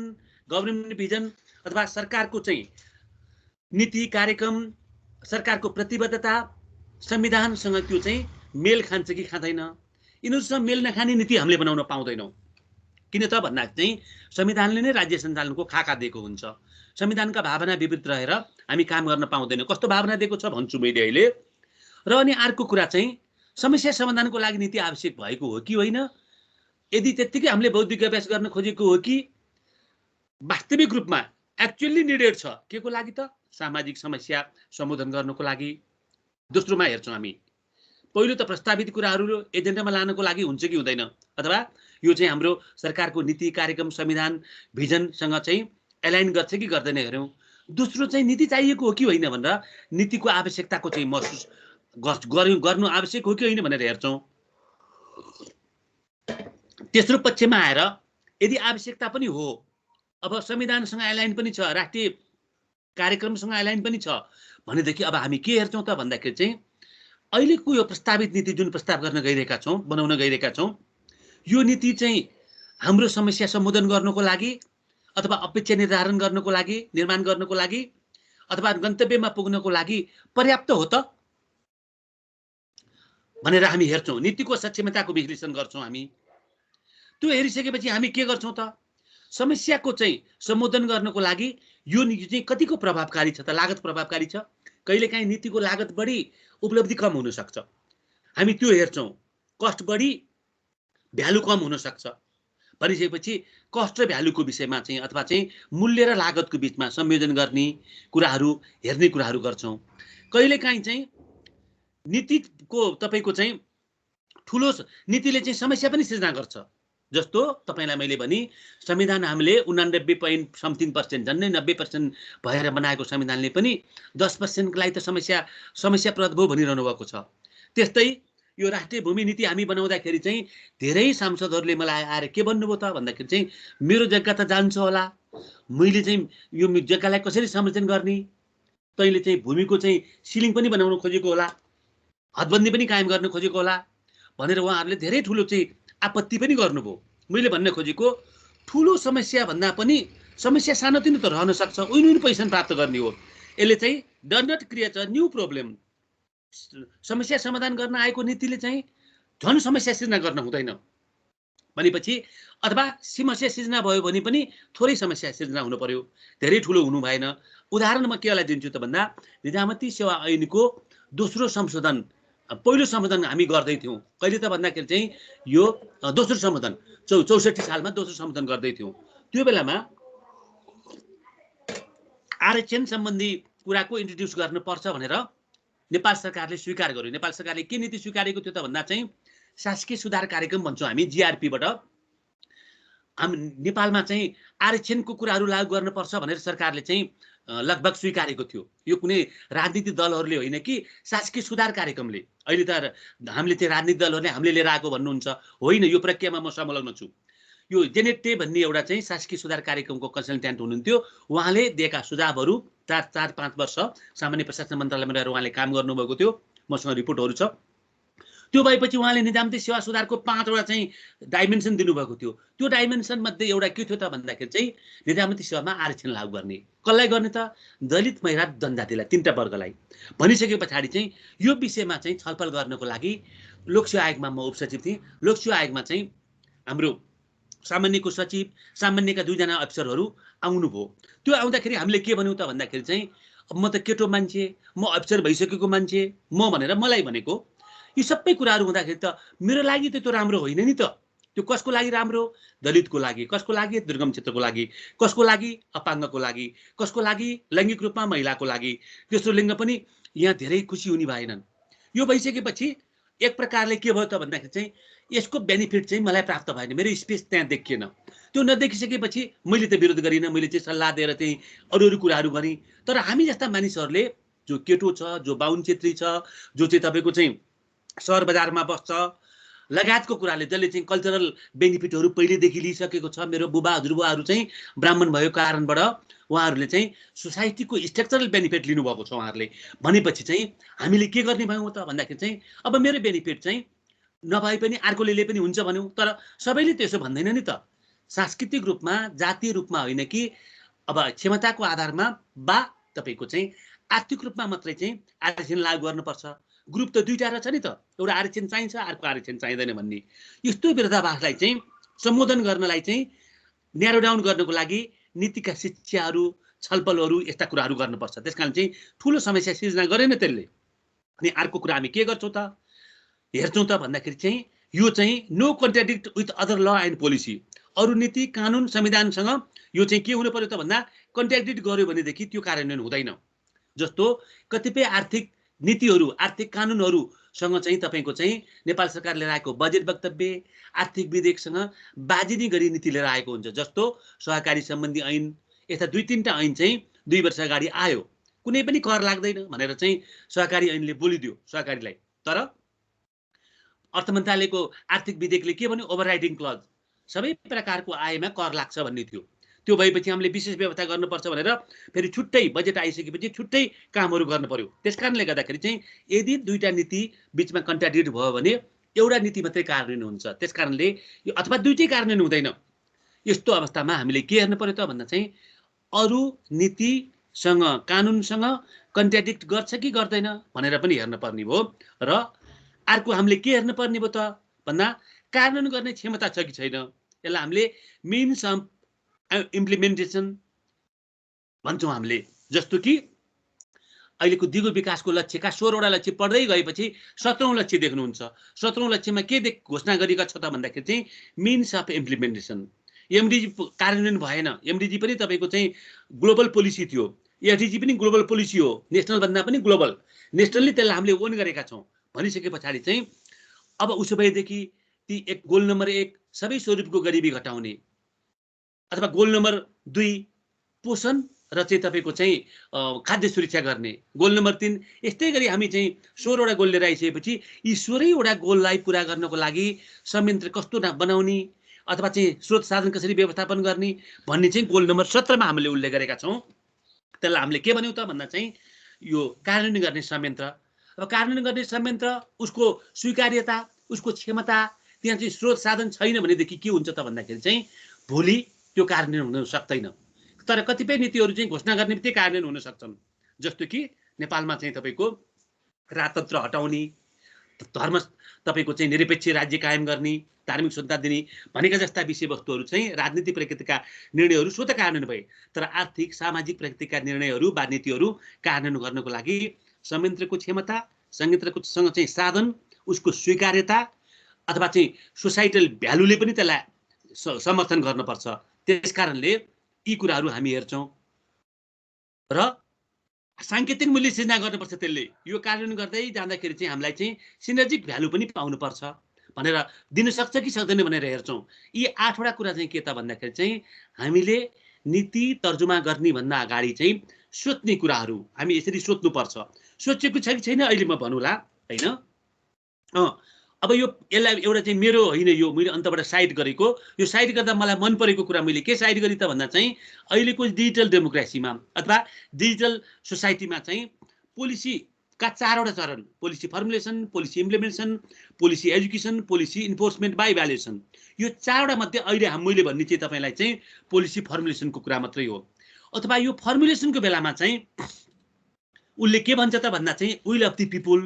government vision अथवा सरकारको चाहिँ नीति कार्यक्रम, सरकारको प्रतिबद्धता संविधानसँग त्यो चाहिँ मेल खान्छ कि खाँदैन। यिनीहरूसँग मेल नखाने नीति हामीले बनाउन पाउँदैनौँ। किन त भन्दा चाहिँ संविधानले नै राज्य सञ्चालनको खाका दिएको हुन्छ। संविधानका भावना विपरीत रहेर हामी काम गर्न पाउँदैनौँ। कस्तो भावना दिएको छ भन्छु मैले अहिले। र अनि अर्को कुरा चाहिँ समस्या समाधानको लागि नीति आवश्यक भएको हो कि होइन, यदि त्यत्तिकै हामीले बौद्धिक अभ्यास गर्न खोजेको हो कि वास्तविक रूपमा एक्चुअली निडेड छ के को लागि त? सामाजिक समस्या सम्बोधन गर्नको लागि। दोस्रोमा हेर्छौँ हामी, पहिलो त प्रस्तावित कुराहरू एजेन्डामा लानको लागि हुन्छ कि हुँदैन, अथवा यो चाहिँ हाम्रो सरकारको नीति कार्यक्रम संविधान भिजनसँग चाहिँ एलाइन गर्छ कि गर्दैन हेरौँ। दोस्रो चाहिँ नीति चाहिएको हो कि होइन भनेर नीतिको आवश्यकताको चाहिँ महसुस गर्नु आवश्यक हो कि होइन भनेर हेर्छौँ। तेस्रो पक्षमा आएर यदि आवश्यकता पनि हो, अब संविधानसँग एलाइन पनि छ, राष्ट्रिय कार्यक्रमसँग एलाइन पनि छ भनेदेखि अब हामी के हेर्छौँ त भन्दाखेरि चाहिँ अहिलेको यो प्रस्तावित नीति जुन प्रस्ताव गर्न गइरहेका छौँ, बनाउन गइरहेका छौँ, यो नीति चाहिँ हाम्रो समस्या सम्बोधन गर्नको लागि अथवा अपेक्षा निर्धारण गर्नको लागि, निर्माण गर्नको लागि अथवा गन्तव्यमा पुग्नको लागि पर्याप्त हो त भनेर हामी हेर्छौँ। नीतिको सक्षमताको विश्लेषण गर्छौँ हामी। त्यो हेरिसकेपछि हामी के गर्छौँ त, समस्याको चाहिँ सम्बोधन गर्नको लागि यो नीति चाहिँ कतिको प्रभावकारी छ त, लागत प्रभावकारी छ। कहिलेकाहीँ नीतिको लागत बढी उपलब्धि कम हुनसक्छ, हामी त्यो हेर्छौँ। कस्ट बढी भ्यालु कम हुनसक्छ भनिसकेपछि कस्ट र भ्यालुको विषयमा चाहिँ अथवा चाहिँ मूल्य र लागतको बिचमा संयोजन गर्ने कुराहरू, हेर्ने कुराहरू गर्छौँ। कहिलेकाहीँ चाहिँ नीतिको तपाईँको चाहिँ ठुलो नीतिले चाहिँ समस्या पनि सृजना गर्छ। जस्तो तपाईँलाई मैले भने संविधान हामीले 89.something% झन्डै 90% भएर बनाएको संविधानले पनि 10% लाई त समस्याप्रद भयो भनिरहनु भएको छ। त्यस्तै यो राष्ट्रिय भूमि नीति हामी बनाउँदाखेरि चाहिँ धेरै सांसदहरूले मलाई आएर के भन्नुभयो त भन्दाखेरि चाहिँ मेरो जग्गा त जान्छ होला, मैले चाहिँ यो जग्गालाई कसरी संरक्षण गर्ने, तैँले चाहिँ भूमिको चाहिँ सिलिङ पनि बनाउन खोजेको होला, हदबन्दी पनि कायम गर्न खोजेको होला भनेर उहाँहरूले धेरै ठुलो चाहिँ आपत्ति पनि गर्नुभयो। मैले भन्न खोजेको ठुलो समस्या भन्दा पनि समस्या सानोतिनो त रहन सक्छ, उही पैसा प्राप्त गर्ने हो। यसले चाहिँ does not create a new problem. समस्या समाधान गर्न आएको नीतिले चाहिँ झन् समस्या सृजना गर्न हुँदैन भनेपछि, अथवा समस्या सृजना भयो भने पनि थोरै समस्या सृजना हुनु पर्यो, धेरै ठुलो हुनु भएन। उदाहरण म केलाई दिन्छु त भन्दा, निजामती सेवा ऐनको दोस्रो संशोधन, पहिलो संशोधन हामी गर्दै थियौँ। कहिले त भन्दाखेरि चाहिँ यो दोस्रो संशोधन 64 सालमा दोस्रो संशोधन गर्दै थियौँ। त्यो बेलामा आरक्षण सम्बन्धी कुराको इन्ट्रोड्युस गर्नुपर्छ भनेर नेपाल सरकारले स्वीकार गर्यो। नेपाल सरकारले के नीति स्वीकारेको थियो त भन्दा चाहिँ शासकीय सुधार कार्यक्रम भन्छौँ हामी, जिआरपीबाट नेपालमा चाहिँ आरक्षणको कुराहरू लागू गर्नुपर्छ भनेर सरकारले चाहिँ लगभग स्वीकारेको थियो। यो कुनै राजनीतिक दलहरूले होइन कि शासकीय सुधार कार्यक्रमले। अहिले त हामीले चाहिँ राजनीतिक दलहरूले हामीले लिएर आएको भन्नुहुन्छ, होइन, यो प्रक्रियामा म संलग्न छु। यो जेनेटे भन्ने एउटा चाहिँ शासकीय सुधार कार्यक्रमको कन्सल्टेन्ट हुनुहुन्थ्यो, उहाँले दिएका सुझावहरू 4-5 वर्ष सामान्य प्रशासन मन्त्रालयमा रहेर उहाँले काम गर्नुभएको थियो, मसँग रिपोर्टहरू छ। त्यो भएपछि उहाँले निजामती सेवा सुधारको 5वटा चाहिँ डाइमेन्सन दिनुभएको थियो। त्यो डाइमेन्सन मध्ये एउटा के थियो त भन्दाखेरि चाहिँ निजामती सेवामा आरक्षण लागू गर्ने। कसलाई गर्ने त? दलित, महिला, जनजातिलाई, 3टा वर्गलाई। भनिसके पछाडि चाहिँ यो विषयमा चाहिँ छलफल गर्नको लागि लोकसेवा आयोगमा म उपसचिव थिएँ। लोकसेवा आयोगमा चाहिँ हाम्रो सामान्यको सचिव, सामान्यका 2 जना अफिसरहरू आउनुभयो। त्यो आउँदाखेरि हामीले के भन्यौँ त भन्दाखेरि चाहिँ अब म त केटो मान्छे, म अफिसर भइसकेको मान्छे, म भनेर मलाई भनेको यी सबै कुराहरू हुँदाखेरि त मेरो लागि त त्यो राम्रो होइन नि त। त्यो कसको लागि राम्रो? दलितको लागि। कसको लागि? दुर्गम क्षेत्रको लागि। कसको लागि? अपाङ्गको लागि। कसको लागि? लैङ्गिक रूपमा महिलाको लागि। तेस्रो लिङ्ग पनि यहाँ धेरै खुसी हुने भएनन्। यो भइसकेपछि एक प्रकारले के भयो त भन्दाखेरि चाहिँ यसको बेनिफिट चाहिँ मलाई प्राप्त भएन, मेरो स्पेस त्यहाँ देखिएन। त्यो नदेखिसकेपछि मैले त विरोध गरिनँ, मैले चाहिँ सल्लाह दिएर चाहिँ अरू कुराहरू गरेँ। तर हामी जस्ता मानिसहरूले, जो केटो छ, जो बाहुन क्षेत्री छ, जो चाहिँ तपाईँको चाहिँ सहर बजारमा बस्छ लगायतको कुराले, जसले चाहिँ कल्चरल बेनिफिटहरू पहिलेदेखि लिइसकेको छ, मेरो बुबा हजुरबुवाहरू चाहिँ ब्राह्मण भएको कारणबाट उहाँहरूले चाहिँ सोसाइटीको स्ट्रक्चरल बेनिफिट लिनुभएको छ उहाँहरूले। भनेपछि चाहिँ हामीले के गर्ने भयौँ त भन्दाखेरि चाहिँ अब मेरो बेनिफिट चाहिँ नभए पनि अर्कोले लिए पनि हुन्छ भन्यौँ। तर सबैले त्यसो भन्दैन नि त। सांस्कृतिक रूपमा, जातीय रूपमा होइन कि अब क्षमताको आधारमा वा तपाईँको चाहिँ आर्थिक रूपमा मात्रै चाहिँ आरक्षण लागू गर्नुपर्छ। ग्रुप त 2टा रहेछ नि त, एउटा आरक्षण चाहिन्छ, अर्को आरक्षण चाहिँदैन भन्ने। यस्तो विरोधाभासलाई चाहिँ सम्बोधन गर्नलाई चाहिँ न्यारो डाउन गर्नको लागि नीतिका शिक्षाहरू, छलफलहरू, यस्ता कुराहरू गर्नुपर्छ। त्यसकारण चाहिँ ठुलो समस्या सृजना गरेन त्यसले। अनि अर्को कुरा हामी के गर्छौँ त, हेर्छौँ त भन्दाखेरि चाहिँ यो चाहिँ no contradict with other law and policy. अरू नीति, कानुन, संविधानसँग यो चाहिँ के हुनु पर्यो त भन्दा कन्ट्राडिक्ट गर्यो भनेदेखि त्यो कार्यान्वयन हुँदैन। जस्तो कतिपय आर्थिक नीतिहरू, आर्थिक कानुनहरूसँग चाहिँ तपाईँको चाहिँ नेपाल सरकारले लिएर आएको बजेट वक्तव्य, आर्थिक विधेयकसँग बाजिनी गरी नीति लिएर आएको हुन्छ। जस्तो सहकारी सम्बन्धी ऐन, यस्ता 2-3टा ऐन चाहिँ 2 वर्ष अगाडि आयो, कुनै पनि कर लाग्दैन भनेर चाहिँ सहकारी ऐनले बोलिदियो सहकारीलाई। तर अर्थ मन्त्रालयको आर्थिक विधेयकले के भन्यो? ओभरराइडिङ क्लज, सबै प्रकारको आयमा कर लाग्छ भन्ने थियो। त्यो भएपछि हामीले विशेष व्यवस्था गर्नुपर्छ भनेर फेरि छुट्टै बजेट आइसकेपछि छुट्टै कामहरू गर्नु पर्यो। त्यसकारणले गर्दाखेरि चाहिँ यदि 2टा नीति बिचमा कन्ट्राडिक्ट भयो भने एउटा नीति मात्रै कार्यान्वयन हुन्छ। त्यसकारणले यो अथवा 2टै कार्यान्वयन हुँदैन, यस्तो अवस्थामा हामीले के हेर्नु पर्यो त भन्दा चाहिँ अरू नीतिसँग कानुनसँग कन्ट्राडिक्ट गर्छ कि गर्दैन भनेर पनि हेर्न पर्ने भयो र अर्को हामीले के हेर्नु पर्ने भयो त भन्दा कार्यान्वयन गर्ने क्षमता छ कि छैन। यसलाई हामीले मिन्स अफ इम्प्लिमेन्टेसन भन्छौँ हामीले। जस्तो कि अहिलेको दिगो विकासको लक्ष्यका 16वटा लक्ष्य पढ्दै गएपछि 17औं लक्ष्य देख्नुहुन्छ। 17औं लक्ष्यमा के घोषणा गरेका छ त भन्दाखेरि चाहिँ मिन्स अफ इम्प्लिमेन्टेसन। एमडिजी कार्यान्वयन भएन। एमडिजी पनि तपाईँको चाहिँ ग्लोबल पोलिसी थियो, एसडिजी पनि ग्लोबल पोलिसी हो, नेसनल भन्दा पनि ग्लोबल। नेसनली त्यसलाई हामीले ओन गरेका छौँ भनिसके पछाडि चाहिँ अब उसो भएदेखि ती गोल नम्बर 1 सबै स्वरूपको गरिबी घटाउने, अथवा गोल नम्बर 2 पोषण र चाहिँ तपाईँको चाहिँ खाद्य सुरक्षा गर्ने, गोल नम्बर 3 यस्तै गरी हामी चाहिँ 16वटा गोल लिएर आइसकेपछि यी 16वटा गोललाई पुरा गर्नको लागि संयन्त्र कस्तो बनाउने अथवा चाहिँ स्रोत साधन कसरी व्यवस्थापन गर्ने भन्ने चाहिँ गोल नम्बर 17मा हामीले उल्लेख गरेका छौँ। त्यसलाई हामीले के भन्यौँ त भन्दा चाहिँ यो कार्यान्वयन गर्ने संयन्त्र। अब कार्यान्वयन गर्ने संयन्त्र, उसको स्वीकार्यता, उसको क्षमता, त्यहाँ चाहिँ स्रोत साधन छैन भनेदेखि के हुन्छ त भन्दाखेरि चाहिँ भोलि त्यो कार्यान्वयन हुन सक्दैन। तर कतिपय नीतिहरू चाहिँ घोषणा गर्ने बित्तिकै कार्यान्वयन हुन सक्छन्। जस्तो कि नेपालमा चाहिँ तपाईँको राजतन्त्र हटाउने, धर्म तपाईँको चाहिँ निरपेक्ष राज्य कायम गर्ने, धार्मिक स्वतन्त्रता दिने भनेका जस्ता विषयवस्तुहरू चाहिँ राजनीतिक प्रकृतिका निर्णयहरू स्वतः कार्यान्वयन भए। तर आर्थिक सामाजिक प्रकृतिका निर्णयहरू वा नीतिहरू कार्यान्वयन गर्नको लागि संयन्त्रको क्षमता, संयन्त्रकोसँग चाहिँ साधन, उसको स्वीकार्यता अथवा चाहिँ सोसाइटल भ्यालुले पनि त्यसलाई समर्थन गर्नुपर्छ। त्यस कारणले यी कुराहरू हामी हेर्छौँ र सांकेतिक मूल्य सिर्जना गर्नुपर्छ। त्यसले यो कार्यान्वयन गर्दै जाँदाखेरि चाहिँ हामीलाई चाहिँ सिनर्जिक भ्यालु पनि पाउनुपर्छ भनेर दिन सक्छ कि सक्दैन भनेर हेर्छौँ। यी 8वटा कुरा चाहिँ के त भन्दाखेरि चाहिँ हामीले नीति तर्जुमा गर्ने भन्दा अगाडि चाहिँ सोच्ने कुराहरू हामी यसरी सोच्नुपर्छ। सोचेको छ कि छैन अहिले म भन्नुला हैन। अब यसलाई एउटा चाहिँ मेरो होइन, यो मैले अन्तबाट साइड गरेको, यो साइड गर्दा मलाई मन परेको कुरा मैले के साइड गरेँ त भन्दा चाहिँ अहिलेको डिजिटल डेमोक्रेसीमा अथवा डिजिटल सोसाइटीमा चाहिँ पोलिसीका 4वटा चरण, policy formulation, policy implementation, policy education, policy enforcement by evaluation, यो 4वटा मध्ये अहिले मैले भन्ने चाहिँ तपाईँलाई चाहिँ पोलिसी फर्मुलेसनको कुरा मात्रै हो। अथवा यो फर्मुलेसनको बेलामा चाहिँ उसले के भन्छ त भन्दा चाहिँ will of the people,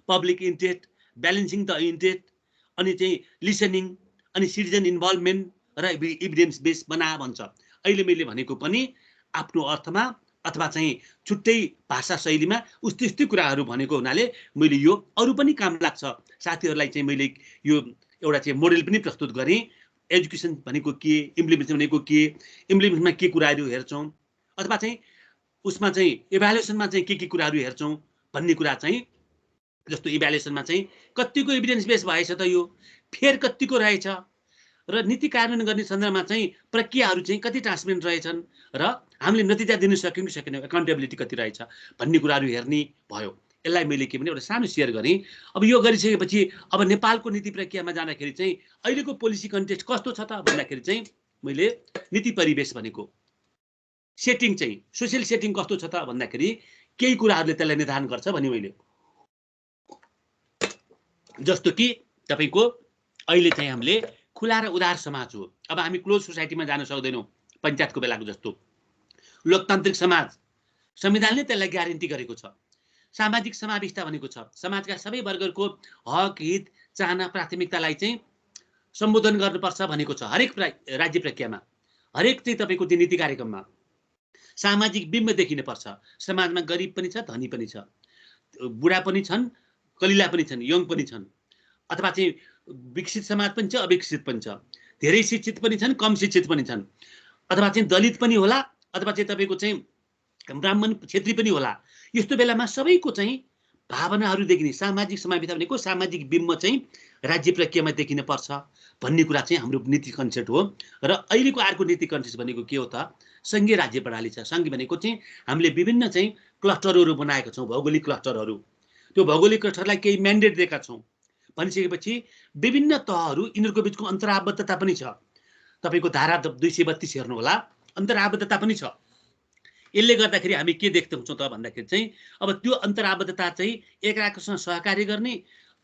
public interest, balancing the interest, अनि चाहिँ लिसनिङ, अनि सिटिजन इन्भल्भमेन्ट र इभिडेन्स बेस बना भन्छ। अहिले मैले भनेको पनि आफ्नो अर्थमा अथवा चाहिँ छुट्टै भाषा शैलीमा उस्तै उस्तै कुराहरू भनेको हुनाले मैले यो अरू पनि काम लाग्छ साथीहरूलाई चाहिँ मैले यो एउटा चाहिँ मोडेल पनि प्रस्तुत गरेँ। एजुकेसन भनेको के, इम्प्लिमेन्टेसन भनेको के, इम्प्लिमेन्टेसनमा के कुराहरू हेर्छौँ अथवा चाहिँ उसमा चाहिँ इभ्यालुएसनमा चाहिँ के कुराहरू हेर्छौँ भन्ने कुरा चाहिँ, जस्तो इभ्यालुएसनमा चाहिँ कतिको एभिडेन्स बेस भएछ त, यो फेर कतिको रहेछ र नीति कार्यान्वयन गर्ने सन्दर्भमा चाहिँ प्रक्रियाहरू चाहिँ कति ट्रान्सपेरेन्ट रहेछन् र हामीले नतिजा दिन सक्यौँ कि सकेनौँ, एकाउन्टेबिलिटी कति रहेछ भन्ने कुराहरू हेर्ने भयो। यसलाई मैले के भने एउटा सानो सेयर गरेँ। अब यो गरिसकेपछि अब नेपालको नीति प्रक्रियामा जाँदाखेरि चाहिँ अहिलेको पोलिसी कन्टेक्स्ट कस्तो छ त भन्दाखेरि चाहिँ मैले नीति परिवेश भनेको सेटिङ चाहिँ सोसियल सेटिङ कस्तो छ त भन्दाखेरि केही कुराहरूले त्यसलाई निर्धारण गर्छ भने मैले, जस्तो कि तपाईँको अहिले चाहिँ हामीले खुला र उदार समाज हो। अब हामी क्लोज सोसाइटीमा जान सक्दैनौँ पञ्चायतको बेलाको जस्तो। लोकतान्त्रिक समाज, संविधानले त्यसलाई ग्यारेन्टी गरेको छ। सामाजिक समावेशता भनेको छ समाजका सबै वर्गहरूको हक, हित, चाहना, प्राथमिकतालाई चाहिँ सम्बोधन गर्नुपर्छ भनेको छ हरेक राज्य प्रक्रियामा, हरेक चाहिँ तपाईँको त्यो नीति कार्यक्रममा। सामाजिक बिम्ब देखिनुपर्छ, समाजमा गरिब पनि छ, धनी पनि छ, बुढा पनि छन्, कलिला पनि छन्, यङ पनि छन्, अथवा चाहिँ विकसित समाज पनि छ, अविकसित पनि छ, धेरै शिक्षित पनि छन्, कम शिक्षित पनि छन्, अथवा चाहिँ दलित पनि होला, अथवा चाहिँ तपाईँको चाहिँ ब्राह्मण क्षेत्री पनि होला। यस्तो बेलामा सबैको चाहिँ भावनाहरू देखिने सामाजिक समावेशता भनेको सामाजिक बिम्ब चाहिँ राज्य प्रक्रियामा देखिन पर्छ भन्ने कुरा चाहिँ हाम्रो नीति कन्सेप्ट हो। र अहिलेको अर्को नीति कन्सेप्ट भनेको के हो त, सङ्घीय राज्य प्रणाली छ। सङ्घ भनेको चाहिँ हामीले विभिन्न चाहिँ क्लस्टरहरू बनाएका छौँ, भौगोलिक क्लस्टरहरू। त्यो भौगोलिक क्लस्टरलाई केही म्यान्डेट दिएका छौँ भनिसकेपछि विभिन्न तहहरू, यिनीहरूको बिचको अन्तराबद्धता पनि छ। तपाईँको धारा 232 हेर्नु होला, अन्तराबद्धता पनि छ। यसले गर्दाखेरि हामी के देख्छौँ त भन्दाखेरि चाहिँ अब त्यो अन्तराबद्धता चाहिँ एकअर्कासँग सहकार्य गर्ने,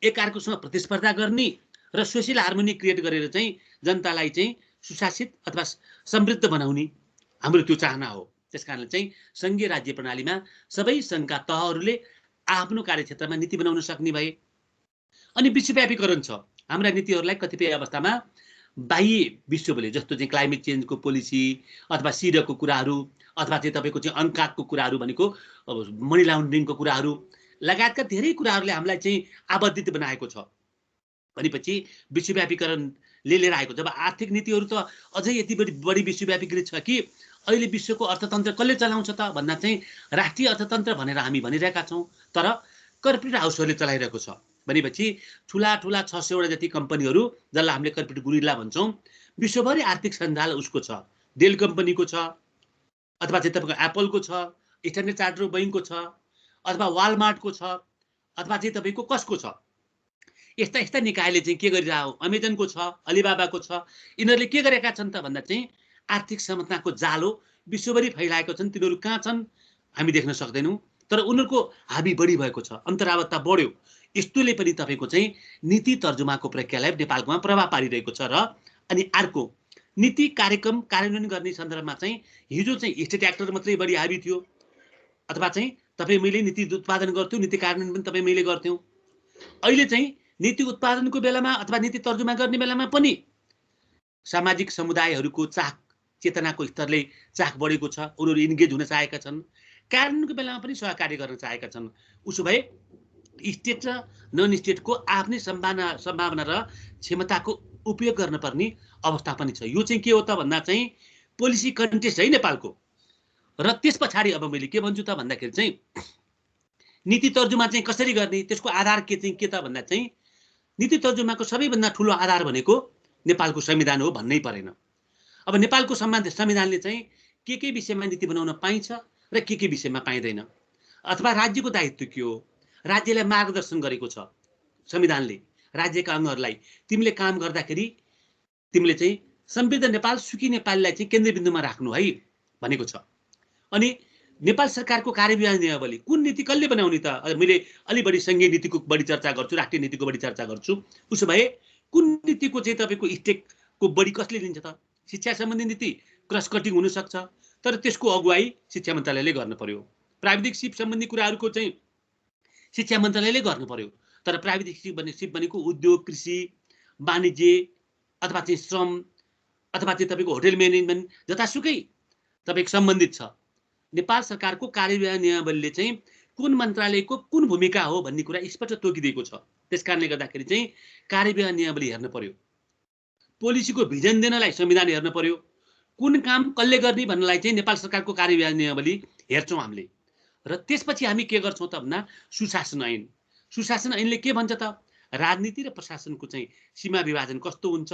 एकअर्कासँग प्रतिस्पर्धा गर्ने र सोसियल हार्मोनी क्रिएट गरेर चाहिँ जनतालाई चाहिँ सुशासित अथवा समृद्ध बनाउने हाम्रो त्यो चाहना हो। त्यसकारणले चाहिँ सङ्घीय राज्य प्रणालीमा सबै सङ्घका तहहरूले आफ्नो कार्यक्षेत्रमा नीति बनाउन सक्ने भए। अनि विश्वव्यापीकरण छ। हाम्रा नीतिहरूलाई कतिपय अवस्थामा बाह्य विश्वले जस्तो चाहिँ क्लाइमेट चेन्जको पोलिसी अथवा सिरको कुराहरू अथवा चाहिँ तपाईँको चाहिँ अङ्काको कुराहरू भनेको मनी लाउन्ड्रिङको कुराहरू लगायतका धेरै कुराहरूले हामीलाई चाहिँ आबद्धित बनाएको छ। भनेपछि विश्वव्यापीकरणले लिएर आएको जब आर्थिक नीतिहरू त अझै यति बढी विश्वव्यापीकृत छ कि अहिले विश्वको अर्थतन्त्र कसले चलाउँछ त भन्दा चाहिँ राष्ट्रिय अर्थतन्त्र भनेर हामी भनिरहेका छौँ, तर कर्पोरेट हाउसहरूले चलाइरहेको छ। भनेपछि ठुला 600वटा जति कम्पनीहरू जसलाई हामीले कर्पोरेट गुरिल्ला भन्छौँ, विश्वभरि आर्थिक सञ्जाल उसको छ। डेल कम्पनीको छ, अथवा चाहिँ तपाईँको एप्पलको छ, स्ट्यान्डर्ड चार्टर्ड बैंकको छ, अथवा वालमार्टको छ, अथवा चाहिँ तपाईँको कसको छ। यस्ता निकायले चाहिँ के गरिरहेको, अमेजनको छ, अलिबाबाको छ। यिनीहरूले के गरेका छन् त भन्दा चाहिँ आर्थिक समताको जालो विश्वभरि फैलाएको छन्। तिनीहरू कहाँ छन् हामी देख्न सक्दैनौँ, तर उनीहरूको हाबी बढी भएको छ, अन्तरावता बढ्यो। यस्तोले पनि तपाईँको चाहिँ नीति तर्जुमाको प्रक्रियालाई नेपालकोमा प्रभाव पारिरहेको छ। र अनि अर्को नीति कार्यक्रम कार्यान्वयन गर्ने सन्दर्भमा चाहिँ हिजो चाहिँ स्टेट एक्टर मात्रै बढी हाबी थियो, अथवा चाहिँ तपाईँ मैले नीति उत्पादन गर्थ्यौँ, नीति कार्यान्वयन पनि तपाईँ मैले गर्थ्यौँ। अहिले चाहिँ नीति उत्पादनको बेलामा अथवा नीति तर्जुमा गर्ने बेलामा पनि सामाजिक समुदायहरूको चाख चेतनाको स्तरले चाख बढेको छ। उनीहरू इन्गेज हुन चाहेका छन्, कार्यान्वयनको बेलामा पनि सहकार्य गर्न चाहेका छन्। उसो भए स्टेट र नन स्टेटको आफ्नै सम्भावना र क्षमताको उपयोग गर्नुपर्ने अवस्था पनि छ। यो चाहिँ के हो त भन्दा चाहिँ पोलिसी कन्टेस्ट है नेपालको। र त्यस पछाडि अब मैले के भन्छु त भन्दाखेरि चाहिँ नीति तर्जुमा चाहिँ कसरी गर्ने, त्यसको आधार के त भन्दा चाहिँ नीति तर्जुमाको सबैभन्दा ठुलो आधार भनेको नेपालको संविधान हो भन्नै परेन। अब नेपालको संविधानले चाहिँ के विषयमा नीति बनाउन पाइन्छ र के विषयमा पाइँदैन, अथवा राज्यको दायित्व के हो। राज्यलाई मार्गदर्शन गरेको छ संविधानले राज्यका अङ्गहरूलाई, तिमीले काम गर्दाखेरि तिमीले चाहिँ समृद्ध नेपाल सुखी नेपाललाई चाहिँ केन्द्रबिन्दुमा राख्नु है भनेको छ। अनि नेपाल सरकारको कार्यविधान नियमावली कुन नीति कसले बनाउने त, मैले अलि बढी सङ्घीय नीतिको बढी चर्चा गर्छु, राष्ट्रिय नीतिको बढी चर्चा गर्छु। उसो भए कुन नीतिको चाहिँ तपाईँको स्टेकको बढी कसले लिन्छ त? शिक्षा सम्बन्धी नीति क्रस कटिङ हुनसक्छ, तर त्यसको अगुवाई शिक्षा मन्त्रालयले गर्नु पर्यो। प्राविधिक सिप सम्बन्धी कुराहरूको चाहिँ शिक्षा मन्त्रालयले गर्नु पर्यो। तर प्राविधिक सिप भनेको उद्योग, कृषि, वाणिज्य अथवा चाहिँ श्रम अथवा चाहिँ तपाईँको होटल म्यानेजमेन्ट जतासुकै तपाईँको सम्बन्धित छ। नेपाल सरकारको कार्यविधान नियमावलीले चाहिँ कुन मन्त्रालयको कुन भूमिका हो भन्ने कुरा स्पष्ट तोकिदिएको छ। त्यसकारणले गर्दाखेरि चाहिँ कार्यविधान नियमावली हेर्नु पर्यो। पोलिसीको भिजन दिनलाई संविधान हेर्नु पर्यो। कुन काम कसले गर्ने भन्नलाई चाहिँ नेपाल सरकारको कार्यविधान नियमावली हेर्छौँ हामीले। र त्यसपछि हामी के गर्छौँ त भन्दा सुशासन ऐन। सुशासन ऐनले के भन्छ त, राजनीति र प्रशासनको चाहिँ सीमा विभाजन कस्तो हुन्छ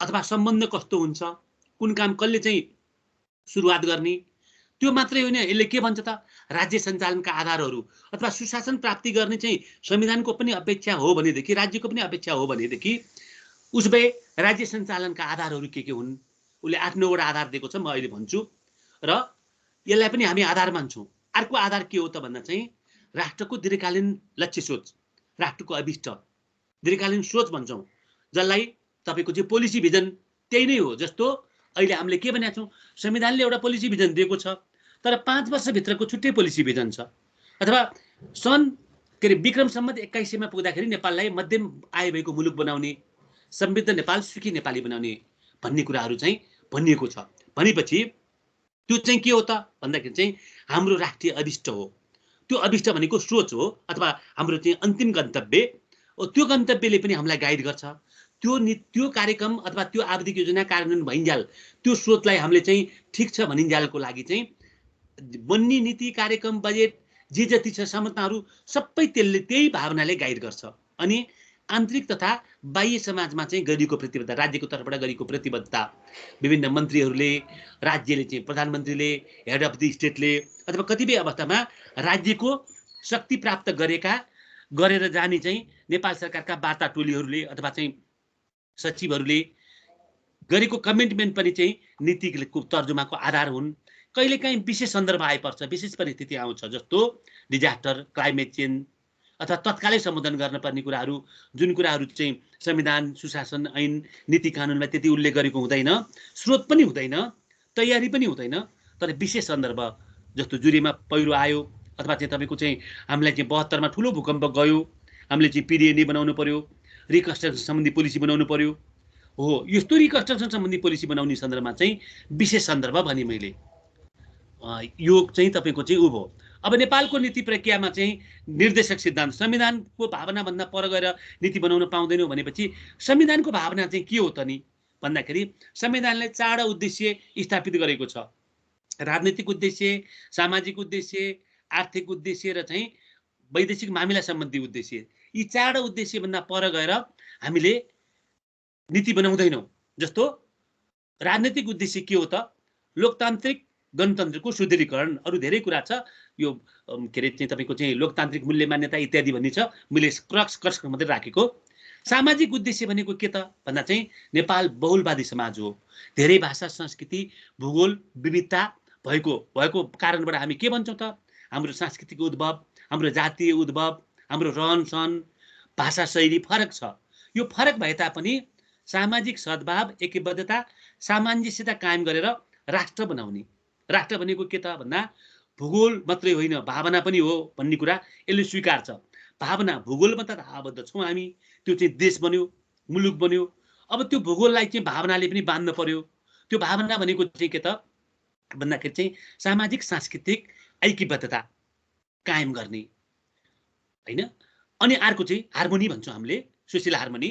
अथवा सम्बन्ध कस्तो हुन्छ, कुन काम कसले चाहिँ सुरुवात गर्ने, त्यो मात्रै होइन। यसले के भन्छ त, राज्य सञ्चालनका आधारहरू अथवा सुशासन प्राप्ति गर्ने चाहिँ संविधानको पनि अपेक्षा हो भनेदेखि, राज्यको पनि अपेक्षा हो भनेदेखि उस भए राज्य सञ्चालनका आधारहरू के हुन्, उसले 8-9वटा आधार दिएको छ, म अहिले भन्छु। र यसलाई पनि हामी आधार मान्छौँ। अर्को आधार के हो त भन्दा चाहिँ राष्ट्रको दीर्घकालीन लक्ष्य सोच, राष्ट्रको अभिष्ट दीर्घकालीन सोच भन्छौँ, जसलाई तपाईँको चाहिँ पोलिसी भिजन त्यही नै हो। जस्तो अहिले हामीले के भनेका छौँ, संविधानले एउटा पोलिसी भिजन दिएको छ, तर 5 वर्षभित्रको छुट्टै पोलिसी भिजन छ। अथवा सन् विक्रम सम्वत 2100मा पुग्दाखेरि नेपाललाई मध्यम आय भएको मुलुक बनाउने, समृद्ध नेपाल सुखी नेपाली बनाउने भन्ने कुराहरू चाहिँ भनिएको छ। भनेपछि त्यो चाहिँ के हो त भन्दाखेरि चाहिँ हाम्रो राष्ट्रिय अभिष्ट हो। त्यो अभिष्ट भनेको सोच हो अथवा हाम्रो चाहिँ अन्तिम गन्तव्य। त्यो गन्तव्यले पनि हामीलाई गाइड गर्छ। त्यो कार्यक्रम अथवा त्यो आवधिक योजना कार्यान्वयन भइन्जाल त्यो सोचलाई हामीले चाहिँ ठिक छ भनिन्जालको लागि चाहिँ बन्ने नीति, कार्यक्रम, बजेट जे जति छ संरचनाहरू सबै त्यही भावनाले गाइड गर्छ। अनि आन्तरिक तथा बाह्य समाजमा चाहिँ गरिएको प्रतिबद्धता, राज्यको तर्फबाट गरिएको प्रतिबद्धता, विभिन्न मन्त्रीहरूले, राज्यले चाहिँ प्रधानमन्त्रीले, हेड अफ द स्टेटले अथवा कतिपय अवस्थामा राज्यको शक्ति प्राप्त गरेर जाने चाहिँ नेपाल सरकारका वार्ता टोलीहरूले अथवा चाहिँ सचिवहरूले गरेको कमिटमेन्ट पनि चाहिँ नीतिको तर्जुमाको आधार हुन्। कहिलेकाहीँ विशेष सन्दर्भ आइपर्छ, विशेष परिस्थिति आउँछ, जस्तो डिजास्टर, क्लाइमेट चेन्ज अथवा तत्कालै सम्बोधन गर्न पर्ने कुराहरू जुन कुराहरू चाहिँ संविधान सुशासन ऐन नीति कानुनमा त्यति उल्लेख गरेको हुँदैन, स्रोत पनि हुँदैन, तयारी पनि हुँदैन, तर विशेष सन्दर्भ जस्तो जुरीमा पहिरो आयो अथवा चाहिँ तपाईँको चाहिँ हामीलाई चाहिँ 72 मा ठुलो भूकम्प गयो, हामीले चाहिँ पिडिएनए बनाउनु पर्यो, रिकन्स्ट्रक्सन सम्बन्धी पोलिसी बनाउनु पर्यो, हो यस्तो रिकन्स्ट्रक्सन सम्बन्धी पोलिसी बनाउने सन्दर्भमा चाहिँ विशेष सन्दर्भ भने मैले यो चाहिँ तपाईँको चाहिँ उ भयो। अब नेपालको नीति प्रक्रियामा चाहिँ निर्देशक सिद्धान्त संविधानको भावनाभन्दा पर गएर नीति बनाउन पाउँदैनौँ भनेपछि संविधानको भावना चाहिँ के हो त नि भन्दाखेरि संविधानले 4 उद्देश्य स्थापित गरेको छ। राजनीतिक उद्देश्य, सामाजिक उद्देश्य, आर्थिक उद्देश्य र चाहिँ वैदेशिक मामिला सम्बन्धी उद्देश्य। यी 4 उद्देश्यभन्दा पर गएर हामीले नीति बनाउँदैनौँ। जस्तो राजनीतिक उद्देश्य के हो त? लोकतान्त्रिक गणतन्त्रको सुदृढीकरण, अरू धेरै कुरा छ, यो के अरे चाहिँ तपाईँको चाहिँ लोकतान्त्रिक मूल्य मान्यता इत्यादि भन्ने छ, मैले क्रक्स मात्रै राखेको। सामाजिक उद्देश्य भनेको के त भन्दा चाहिँ नेपाल बहुलवादी समाज हो, धेरै भाषा संस्कृति भूगोल विविधता भएको कारणबाट हामी के भन्छौँ त? हाम्रो सांस्कृतिक उद्भव, हाम्रो जातीय उद्भव, हाम्रो रहन सहन भाषा शैली फरक छ। यो फरक भए तापनि सामाजिक सद्भाव एकीबद्धता सामञ्जस्यता कायम गरेर राष्ट्र बनाउने। राष्ट्र भनेको के त भन्दा भूगोल मात्रै होइन भावना पनि हो भन्ने कुरा यसले स्वीकार्छ। भावना भूगोलमा त आबद्ध छौँ हामी, त्यो चाहिँ देश बन्यो, मुलुक बन्यो। अब त्यो भूगोललाई चाहिँ भावनाले पनि बाँध्न पर्यो। त्यो भावना भनेको चाहिँ के त भन्दाखेरि चाहिँ सामाजिक सांस्कृतिक ऐक्यबद्धता कायम गर्ने हैन। अनि अर्को चाहिँ हार्मोनी भन्छौँ हामीले, सोसियल हार्मोनी।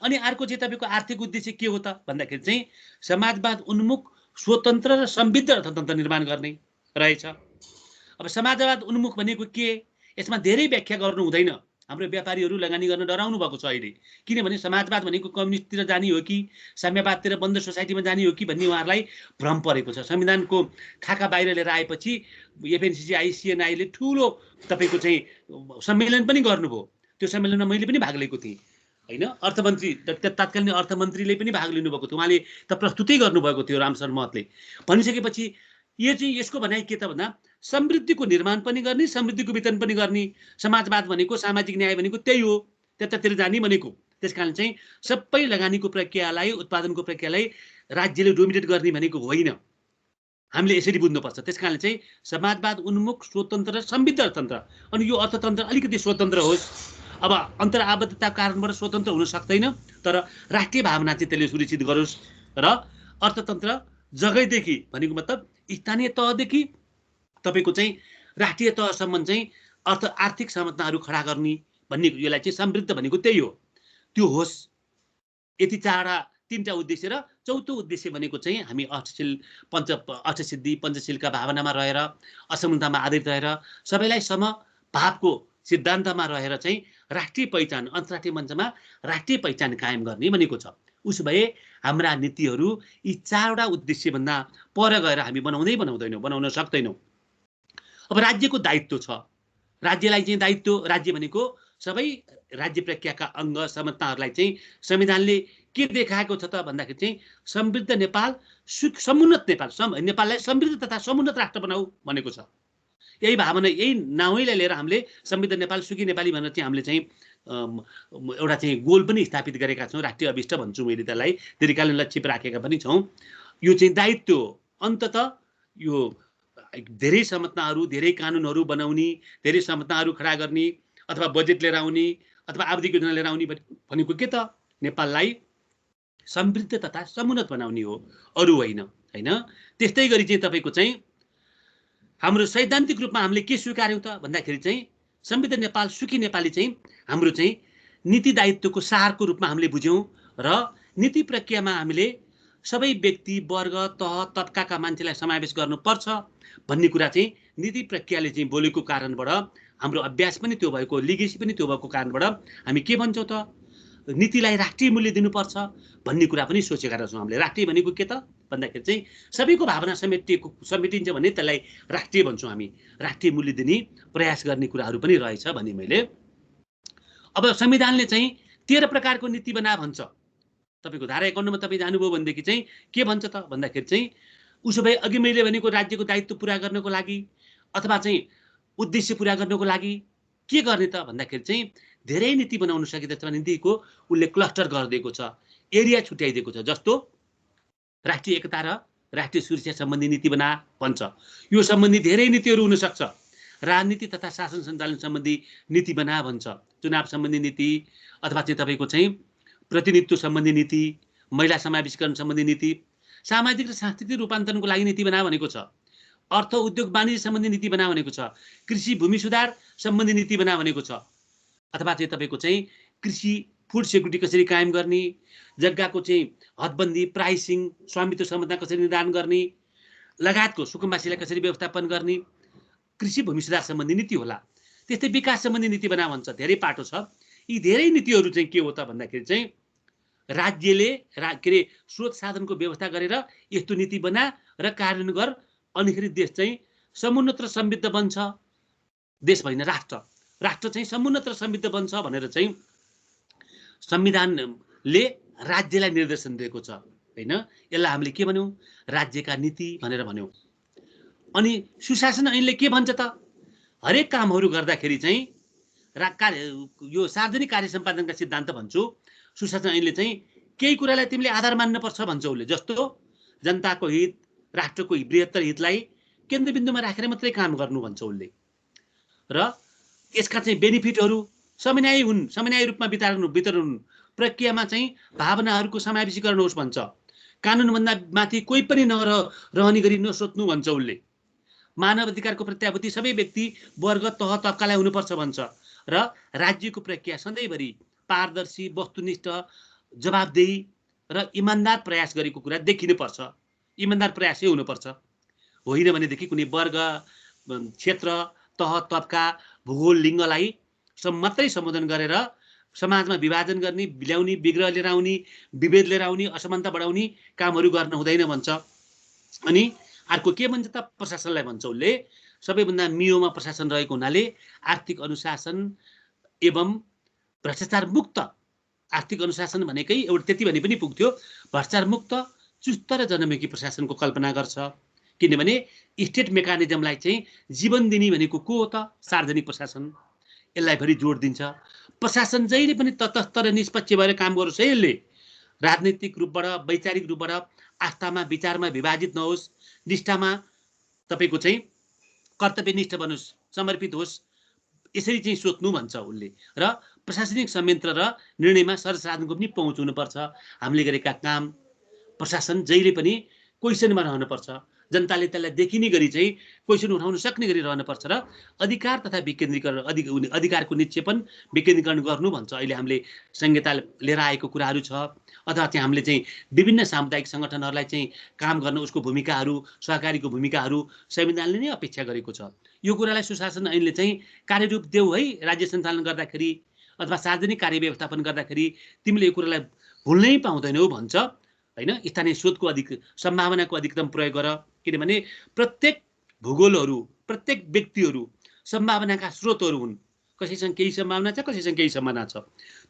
अनि अर्को चाहिँ तपाईँको आर्थिक उद्देश्य के हो त भन्दाखेरि चाहिँ समाजवाद उन्मुख स्वतन्त्र र समृद्ध अर्थतन्त्र निर्माण गर्ने रहेछ। अब समाजवाद उन्मुख भनेको के? यसमा धेरै व्याख्या गर्नु हुँदैन। हाम्रो व्यापारीहरू लगानी गर्न डराउनु भएको छ अहिले, किनभने समाजवाद भनेको कम्युनिस्टतिर जाने हो कि साम्यवादतिर बन्द सोसाइटीमा जाने हो कि भन्ने उहाँहरूलाई भ्रम परेको छ। संविधानको खाका बाहिर लिएर आएपछि एफएनसीसीआई सिएनआईले ठुलो तपाईँको चाहिँ सम्मेलन पनि गर्नुभयो। त्यो सम्मेलनमा मैले पनि भाग लिएको थिएँ हैन। अर्थमन्त्री तत्कालीन अर्थमन्त्रीले पनि भाग लिनुभएको थियो, उहाँले त प्रस्तुतै गर्नुभएको थियो रामशरण महतले। भनिसकेपछि यो चाहिँ यसको भनाइ के त भन्दा समृद्धिको निर्माण पनि गर्ने, समृद्धिको वितरण पनि गर्ने। समाजवाद भनेको सामाजिक न्याय भनेको त्यही हो, त्यतातिर जाने भनेको। त्यसकारण चाहिँ सबै लगानीको प्रक्रियालाई उत्पादनको प्रक्रियालाई राज्यले डोमिनेट गर्ने भनेको होइन, हामीले यसरी बुझ्नुपर्छ। त्यसकारण चाहिँ समाजवाद उन्मुख स्वतन्त्र र समृद्ध अर्थतन्त्र। अनि यो अर्थतन्त्र अलिकति स्वतन्त्र होस्। अब अन्तर्आबद्धताको कारणबाट स्वतन्त्र हुन सक्दैन, तर राष्ट्रिय भावना चाहिँ त्यसले सुनिश्चित गरोस् र अर्थतन्त्र जगैदेखि भनेको मतलब स्थानीय तहदेखि तपाईँको चाहिँ राष्ट्रिय तहसम्म चाहिँ आर्थिक संरचनाहरू खडा गर्ने भन्ने यसलाई चाहिँ समृद्ध भनेको त्यही हो, त्यो होस्। यति 3टा उद्देश्य र चौथो उद्देश्य भनेको चाहिँ हामी अष्टसिद्धि पञ्चशीलका भावनामा रहेर असमानतामा आधारित रहेर सबैलाई समभावको सिद्धान्तमा रहेर चाहिँ राष्ट्रिय पहिचान अन्तर्राष्ट्रिय मञ्चमा राष्ट्रिय पहिचान कायम गर्ने भनेको छ। उसो भए हाम्रा नीतिहरू यी 4वटा उद्देश्यभन्दा पर गएर हामी बनाउन सक्दैनौँ। अब राज्यको दायित्व छ। राज्यलाई चाहिँ दायित्व, राज्य भनेको सबै राज्य प्रक्रियाका अङ्ग संरचनाहरूलाई चाहिँ संविधानले के देखाएको छ त भन्दाखेरि चाहिँ समृद्ध नेपाल, समुन्नत नेपाल, नेपाललाई समृद्ध तथा समुन्नत राष्ट्र बनाऊ भनेको छ। यही भावना, यही नाउँलाई लिएर हामीले समृद्ध नेपाल सुखी नेपाली भनेर चाहिँ हामीले चाहिँ एउटा चाहिँ गोल पनि स्थापित गरेका छौँ। राष्ट्रिय अभिष्ट भन्छु मैले त्यसलाई, दीर्घकालीन लक्ष्य राखेका पनि छौँ। यो चाहिँ दायित्व हो। अन्ततः यो धेरै संरचनाहरू, धेरै कानुनहरू बनाउने, धेरै संरचनाहरू खडा गर्ने अथवा बजेट लिएर आउने अथवा आवधिक योजना लिएर आउने भनेको के त नेपाललाई समृद्ध तथा समुन्नत बनाउने हो, अरू होइन हैन। त्यस्तै गरी चाहिँ तपाईँको चाहिँ हाम्रो सैद्धान्तिक रूपमा हामीले के स्वीकार्यौँ त भन्दाखेरि चाहिँ समृद्ध नेपाल सुखी नेपाली चाहिँ हाम्रो चाहिँ नीति दायित्वको सारको रूपमा हामीले बुझ्यौँ र नीति प्रक्रियामा हामीले सबै व्यक्ति वर्ग तह तबकाका मान्छेलाई समावेश गर्नुपर्छ भन्ने कुरा चाहिँ नीति प्रक्रियाले चाहिँ बोलेको कारणबाट हाम्रो अभ्यास पनि त्यो भएको, लिगेसी पनि त्यो भएको कारणबाट हामी के भन्छौँ त नीतिलाई राष्ट्रिय मूल्य दिनुपर्छ भन्ने कुरा पनि सोचेका रहेछौँ हामीले। राष्ट्रिय भनेको के त भन्दाखेरि चाहिँ सबैको भावना समेटिन्छ भने त्यसलाई राष्ट्रिय भन्छौँ हामी। राष्ट्रिय मूल्य दिने प्रयास गर्ने कुराहरू पनि रहेछ भने मैले। अब संविधानले चाहिँ 13 प्रकारको नीति बना भन्छ। तपाईँको धारा 51मा तपाईँ जानुभयो भनेदेखि चाहिँ के भन्छ त भन्दाखेरि चाहिँ उसो भए अघि मैले भनेको राज्यको दायित्व पुरा गर्नको लागि अथवा चाहिँ उद्देश्य पुरा गर्नको लागि के गर्ने त भन्दाखेरि चाहिँ धेरै नीति बनाउन सकिँदछ भने नीतिको उसले क्लस्टर गरिदिएको छ, एरिया छुट्याइदिएको छ। जस्तो राष्ट्रिय एकता र राष्ट्रिय सुरक्षा सम्बन्धी नीति बना भन्छ। यो सम्बन्धी धेरै नीतिहरू हुनसक्छ। राजनीति तथा शासन सञ्चालन सम्बन्धी नीति बना भन्छ, चुनाव सम्बन्धी नीति अथवा चाहिँ तपाईँको चाहिँ प्रतिनिधित्व सम्बन्धी नीति, महिला समावेशीकरण सम्बन्धी नीति, सामाजिक र सांस्कृतिक रूपान्तरणको लागि नीति बना भनेको छ, अर्थ उद्योग वाणिज्य सम्बन्धी नीति बना भनेको छ, कृषि भूमि सुधार सम्बन्धी नीति बना भनेको छ, अथवा चाहिँ तपाईँको चाहिँ कृषि फुड सेक्युरिटी कसरी कायम गर्ने, जग्गाको चाहिँ हदबन्दी, प्राइसिङ, स्वामित्व सम्बन्धमा कसरी निर्धारण गर्ने, लगायतको सुकुम्बासीलाई कसरी व्यवस्थापन गर्ने, कृषि भूमि सुधार सम्बन्धी नीति होला। त्यस्तै विकास सम्बन्धी नीति बना भन्छ, धेरै पाटो छ। यी धेरै नीतिहरू चाहिँ के हो त भन्दाखेरि चाहिँ राज्यले के अरे स्रोत साधनको व्यवस्था गरेर यस्तो नीति बना र कार्यान्वयन गर, अनिखेरि देश चाहिँ समुन्नत र समृद्ध बन्छ। देश भएन राष्ट्र, राष्ट्र चाहिँ समुन्नत र समृद्ध बन्छ भनेर चाहिँ संविधानले राज्यलाई निर्देशन दिएको छ हैन। यसलाई हामीले के भन्यौं, राज्यका नीति भनेर भन्यौं। अनि सुशासन ऐनले के भन्छ त, हरेक कामहरू गर्दाखेरि चाहिँ यो सार्वजनिक कार्य सम्पादनका सिद्धान्त भन्छु। सुशासन ऐनले चाहिँ केही कुरालाई तिमीले आधार मान्नुपर्छ भन्छ उसले। जस्तो जनताको हित, राष्ट्रको बृहत्तर हितलाई केन्द्रबिन्दुमा राखेर मात्रै काम गर्नु भन्छ उसले। र यसका चाहिँ बेनिफिटहरू समन्वय हुन्, समन्वय रूपमा वितरण प्रक्रियामा चाहिँ भावनाहरूको समावेशीकरण होस् भन्छ। कानुनभन्दा माथि कोही पनि रहने गरी नसोच्नु भन्छ उसले। मानव अधिकारको प्रत्याभूति सबै व्यक्ति, वर्ग, तह तब्कालाई हुनुपर्छ भन्छ। र राज्यको प्रक्रिया सधैँभरि पारदर्शी, वस्तुनिष्ठ, जवाबदेही र इमान्दार प्रयास गरेको कुरा देखिनुपर्छ। इमान्दार प्रयासै हुनुपर्छ, होइन भनेदेखि कुनै वर्ग, क्षेत्र, तह तब्का, भूगोल, लिङ्गलाई मात्रै सम्बोधन गरेर समाजमा विभाजन गर्ने, ल्याउने, विग्रह लिएर आउने, विभेद लिएर आउने, असमानता बढाउने कामहरू गर्न हुँदैन भन्छ। अनि अर्को के भन्छ त, प्रशासनलाई भन्छ उसले सबैभन्दा मियोमा प्रशासन रहेको हुनाले आर्थिक अनुशासन एवं भ्रष्टाचार मुक्त, आर्थिक अनुशासन भनेकै एउटा त्यति भने पनि पुग्थ्यो, भ्रष्टाचार मुक्त, चुस्त र जनमुखी प्रशासनको कल्पना गर्छ। किनभने स्टेट मेकानिजमलाई चाहिँ जीवन दिने भनेको को हो त, सार्वजनिक प्रशासन। यसलाई फेरि जोड दिन्छ, प्रशासन जहिले पनि तटस्थ र निष्पक्ष भएर काम गरोस् है। यसले राजनीतिक रूपबाट, वैचारिक रूपबाट आस्थामा, विचारमा विभाजित नहोस्, निष्ठामा तपाईँको चाहिँ कर्तव्यनिष्ठ बनोस्, समर्पित होस्, यसरी चाहिँ सोच्नु भन्छ उसले। र प्रशासनिक संयन्त्र र निर्णयमा सरसाधनको पनि पहुँच हुनुपर्छ। हामीले गरेका काम प्रशासन जहिले पनि क्वेसनमा रहनुपर्छ, जनताले त्यसलाई देखिने गरी चाहिँ क्वेसन उठाउन सक्ने गरी रहनुपर्छ। र अधिकार तथा विकेन्द्रीकरण, अधिकारको निक्षेपण, विकेन्द्रीकरण गर्नु भन्छ। अहिले हामीले संहिता लिएर आएको कुराहरू छ, अथवा चाहिँ हामीले चाहिँ विभिन्न सामुदायिक सङ्गठनहरूलाई चाहिँ काम गर्न उसको भूमिकाहरू, सहकारीको भूमिकाहरू संविधानले नै अपेक्षा गरेको छ। यो कुरालाई सुशासन ऐनले चाहिँ कार्यरूप देऊ है। राज्य सञ्चालन गर्दाखेरि अथवा सार्वजनिक कार्य व्यवस्थापन गर्दाखेरि तिमीले यो कुरालाई भुल्नै पाउँदैनौ भन्छ हैन। स्थानीय स्रोतको सम्भावनाको अधिकतम प्रयोग गर, किनभने प्रत्येक भूगोलहरू, प्रत्येक व्यक्तिहरू सम्भावनाका स्रोतहरू हुन्। कसैसँग केही सम्भावना छ, कसैसँग केही सम्भावना छ।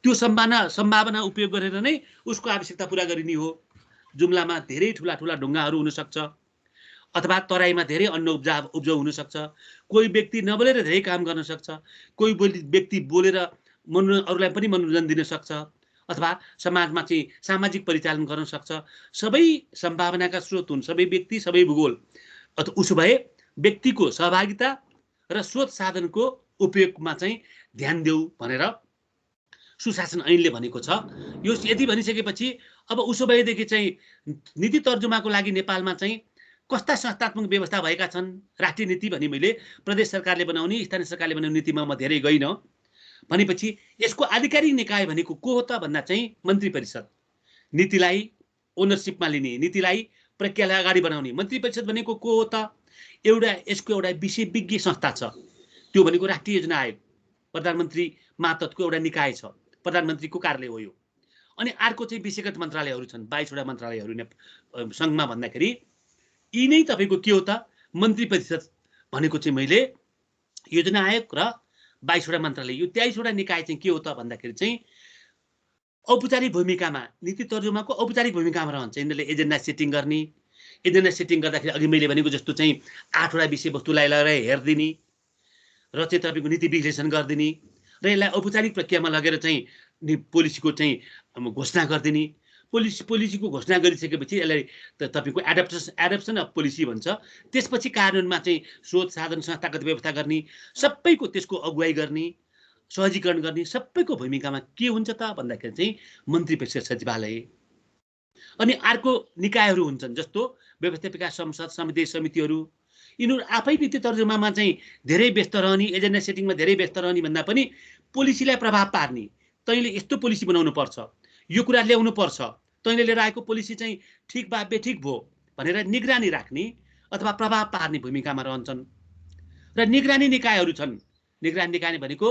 त्यो सम्भावना उपयोग गरेर नै उसको आवश्यकता पुरा गरिने हो। जुम्लामा धेरै ठुला ठुला ढुङ्गाहरू हुनसक्छ, अथवा तराईमा धेरै अन्न उब्जाउ हुनसक्छ। कोही व्यक्ति नबोलेर धेरै काम गर्न सक्छ, कोही व्यक्ति बोलेर अरूलाई पनि मनोरञ्जन दिन सक्छ, अथवा समाजमा चाहिँ सामाजिक परिचालन गर्न सक्छ। सबै सम्भावनाका स्रोत हुन्, सबै व्यक्ति, सबै भूगोल। उसो भए व्यक्तिको सहभागिता र स्रोत साधनको उपयोगमा चाहिँ ध्यान देऊ भनेर सुशासन ऐनले भनेको छ। यो यदि भनिसकेपछि अब उसो भएदेखि चाहिँ नीति तर्जुमाको लागि नेपालमा चाहिँ कस्ता संस्थात्मक व्यवस्था भएका छन्। राष्ट्रिय नीति भने मैले प्रदेश सरकारले बनाउने, स्थानीय सरकारले बनाउने नीतिमा म धेरै गइनँ। भनेपछि यसको आधिकारिक निकाय भनेको को हो त भन्दा चाहिँ मन्त्री परिषद, नीतिलाई ओनरसिपमा लिने, नीतिलाई प्रक्रियालाई अगाडि बढाउने। मन्त्री परिषद भनेको को हो त, यसको एउटा विषयविज्ञ संस्था छ, त्यो भनेको राष्ट्रिय योजना आयोग, प्रधानमन्त्री मातहतको एउटा निकाय छ, प्रधानमन्त्रीको कार्यालय हो यो। अनि अर्को चाहिँ विषयगत मन्त्रालयहरू छन्, 22वटा मन्त्रालयहरू सङ्घमा भन्दाखेरि। यी नै तपाईँको के हो त, मन्त्री परिषद भनेको चाहिँ मैले योजना आयोग र 22वटा मन्त्रालय, यो 23वटा निकाय चाहिँ के हो त भन्दाखेरि चाहिँ औपचारिक भूमिकामा, नीति तर्जुमाको औपचारिक भूमिकामा रहन्छ। यिनीहरूले एजेन्डा सेटिङ गर्ने, एजेन्डा सेटिङ गर्दाखेरि अघि मैले भनेको जस्तो चाहिँ 8वटा विषयवस्तुलाई लगेर हेरिदिने र चाहिँ तपाईँको नीति विश्लेषण गरिदिने र यसलाई औपचारिक प्रक्रियामा लगेर चाहिँ पोलिसीको चाहिँ घोषणा गरिदिने। पोलिसीको घोषणा गरिसकेपछि यसलाई तपाईँको एडप्सन अफ पोलिसी भन्छ। त्यसपछि कार्यान्वयनमा चाहिँ स्रोत साधन संस्थागत व्यवस्था गर्ने, सबैको त्यसको अगुवाई गर्ने, सहजीकरण गर्ने सबैको भूमिकामा के हुन्छ त भन्दाखेरि चाहिँ मन्त्री परिषद सचिवालय। अनि अर्को निकायहरू हुन्छन् जस्तो व्यवस्थापिका संसद समिति समितिहरू। यिनीहरू आफै नीति तर्जुमामा चाहिँ धेरै व्यस्त रहने, एजेन्डा सेटिङमा धेरै व्यस्त रहने भन्दा पनि पोलिसीलाई प्रभाव पार्ने, तैँले यस्तो पोलिसी बनाउनु पर्छ, यो कुरा ल्याउनु पर्छ, तैँले लिएर आएको पोलिसी चाहिँ ठिक भए बेठिक भयो भनेर निगरानी राख्ने अथवा प्रभाव पार्ने भूमिकामा रहन्छन्। र निगरानी निकायहरू छन्। निगरानी निकाय भनेको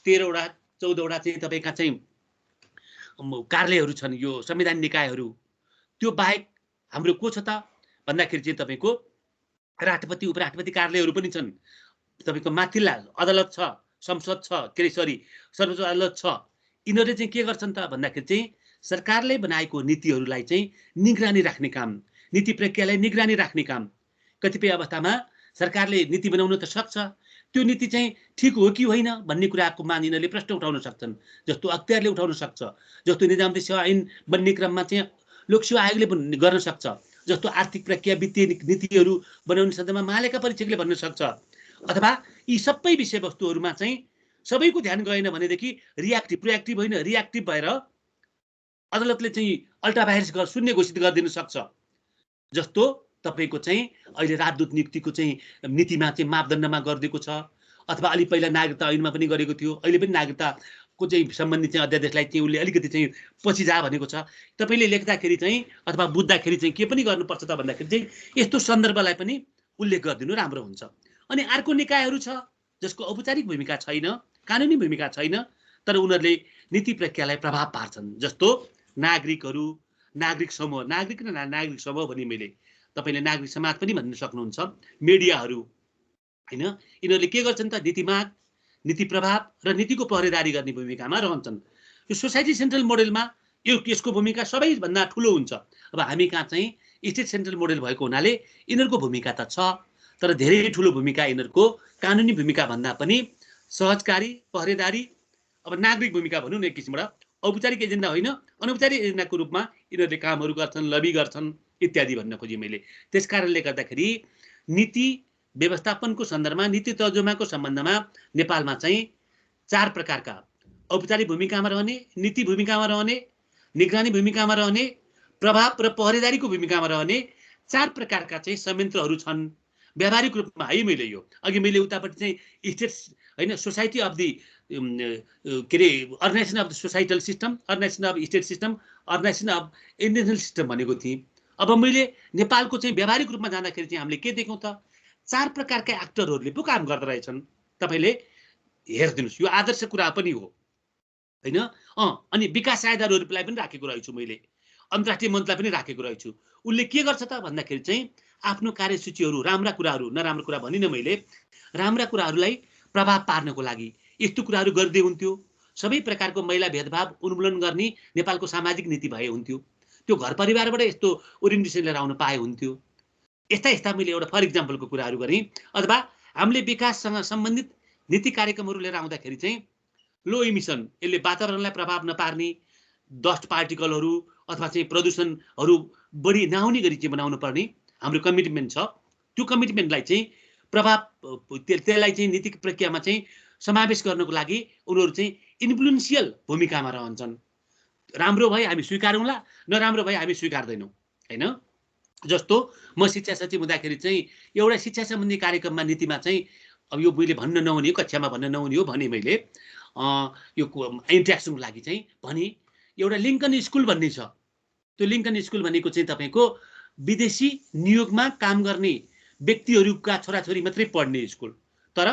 13वटा 14वटा चाहिँ तपाईँका चाहिँ कार्यालयहरू छन्, यो संवैधानिक निकायहरू। त्यो बाहेक हाम्रो को छ त भन्दाखेरि चाहिँ तपाईँको राष्ट्रपति उपराष्ट्रपति कार्यालयहरू पनि छन्। तपाईँको माथिल्ला अदालत छ, संसद छ, के अरे सरी सर्वोच्च अदालत छ। यिनीहरूले चाहिँ के गर्छन् त भन्दाखेरि चाहिँ सरकारले बनाएको नीतिहरूलाई चाहिँ निगरानी राख्ने काम, नीति प्रक्रियालाई निगरानी राख्ने काम। कतिपय अवस्थामा सरकारले नीति बनाउन त सक्छ, त्यो नीति चाहिँ ठिक हो कि होइन भन्ने कुराको मान यिनीहरूले प्रश्न उठाउन सक्छन्। जस्तो अख्तियारले उठाउन सक्छ, जस्तो निजामती सेवा ऐन बन्ने क्रममा चाहिँ लोकसेवा आयोगले गर्न सक्छ, जस्तो आर्थिक प्रक्रिया वित्तीय नीतिहरू बनाउने सन्दर्भमा महालेखा परीक्षकले भन्न सक्छ। अथवा यी सबै विषयवस्तुहरूमा चाहिँ सबैको ध्यान गएन भनेदेखि प्रोएक्टिभ होइन रिएक्टिभ भएर अदालतले चाहिँ अल्ट्रा भाइरस शून्य घोषित गरिदिन सक्छ। जस्तो तपाईँको चाहिँ अहिले राजदूत नियुक्तिको चाहिँ नीतिमा चाहिँ मापदण्डमा गरिदिएको छ, अथवा अलि पहिला नागरिकता ऐनमा पनि गरेको थियो। अहिले पनि नागरिकताको चाहिँ सम्बन्धी चाहिँ अध्यादेशलाई चाहिँ उसले अलिकति चाहिँ पछि जा भनेको छ। तपाईँले लेख्दाखेरि चाहिँ अथवा बुझ्दाखेरि चाहिँ के पनि गर्नुपर्छ त भन्दाखेरि चाहिँ यस्तो सन्दर्भलाई पनि उल्लेख गरिदिनु राम्रो हुन्छ। अनि अर्को निकायहरू छ जसको औपचारिक भूमिका छैन, कानुनी भूमिका छैन, तर उनीहरूले नीति प्रक्रियालाई प्रभाव पार्छन्। जस्तो नागरिकहरू, नागरिक समूह, नागरिक र नागरिक समूह भने मैले तपाईँले नागरिक समाज पनि भन्न सक्नुहुन्छ, मिडियाहरू होइन। यिनीहरूले के गर्छन् त नीति माग, नीति प्रभाव र नीतिको पहरेदारी गर्ने भूमिकामा रहन्छन्। यो सोसाइटी सेन्ट्रल मोडेलमा यसको भूमिका सबैभन्दा ठुलो हुन्छ। अब हामी कहाँ चाहिँ स्टेट सेन्ट्रल मोडेल भएको हुनाले यिनीहरूको भूमिका त छ, तर धेरै ठुलो भूमिका यिनीहरूको कानुनी भूमिका भन्दा पनि सहजकारी पहरेदारी, अब नागरिक भूमिका भनौँ न एक किसिमबाट, औपचारिक एजेन्डा होइन अनौपचारिक एजेन्डाको रूपमा यिनीहरूले कामहरू गर्छन्, लबी गर्छन् इत्यादि भन्न खोजेँ मैले। त्यस कारणले गर्दाखेरि नीति व्यवस्थापनको सन्दर्भमा, नीति तर्जुमाको सम्बन्धमा नेपालमा चाहिँ 4 प्रकारका औपचारिक भूमिकामा रहने, नीति भूमिकामा रहने, निगरानी भूमिकामा रहने, प्रभाव र पहरेदारीको भूमिकामा रहने 4 प्रकारका चाहिँ संयन्त्रहरू छन् व्यावहारिक रूपमा है। मैले यो अघि मैले उतापट्टि चाहिँ स्टेट होइन सोसाइटी अफ दि के अरे organisation of the societal system, organisation of state system, organisation of international system भनेको थिएँ। अब मैले नेपालको चाहिँ व्यावहारिक रूपमा जाँदाखेरि चाहिँ हामीले के देख्यौँ त 4 प्रकारका एक्टरहरूले पो काम गर्दो रहेछन्। तपाईँले हेरिदिनुहोस्, यो आदर्श कुरा पनि हो होइन। अनि विकास आधारहरूलाई पनि राखेको रहेछु मैले, अन्तर्राष्ट्रिय मञ्चलाई पनि राखेको रहेछु। उसले के गर्छ त भन्दाखेरि चाहिँ आफ्नो कार्यसूचीहरू, राम्रा कुराहरू, नराम्रो कुरा भनिनँ मैले, राम्रा कुराहरूलाई प्रभाव पार्नको लागि यस्तो कुराहरू गर्दै हुन्थ्यो। सबै प्रकारको महिला भेदभाव उन्मूलन गर्ने नेपालको सामाजिक नीति भए हुन्थ्यो। त्यो घर परिवारबाट यस्तो ओरिएन्टेसन लिएर आउन पाए हुन्थ्यो। यस्ता मैले एउटा फर इक्जाम्पलको कुराहरू गरेँ। अथवा हामीले विकाससँग सम्बन्धित नीति कार्यक्रमहरू लिएर आउँदाखेरि चाहिँ लो इमिसन, यसले वातावरणलाई प्रभाव नपार्ने, डस्ट पार्टिकलहरू अथवा चाहिँ प्रदूषणहरू बढी नआउने गरी चाहिँ बनाउनु पर्ने हाम्रो कमिटमेन्ट छ। त्यो कमिटमेन्टलाई चाहिँ त्यसलाई चाहिँ नीति प्रक्रियामा चाहिँ समावेश गर्नको लागि उनीहरू चाहिँ इन्फ्लुएन्सियल भूमिकामा रहन्छन्। राम्रो भए हामी स्वीकारौँला, नराम्रो भए हामी स्वीकार्दैनौँ होइन। जस्तो म शिक्षा सचिव हुँदाखेरि चाहिँ एउटा शिक्षा सम्बन्धी कार्यक्रममा नीतिमा चाहिँ अब यो मैले भन्न नहुने हो, कक्षामा भन्न नहुने हो भने मैले यो इन्ट्याक्सनको लागि चाहिँ भने एउटा लिङ्कन स्कुल भन्ने छ। त्यो लिङ्कन स्कुल भनेको चाहिँ तपाईँको विदेशी नियोगमा काम गर्ने व्यक्तिहरूका छोराछोरी मात्रै पढ्ने स्कुल, तर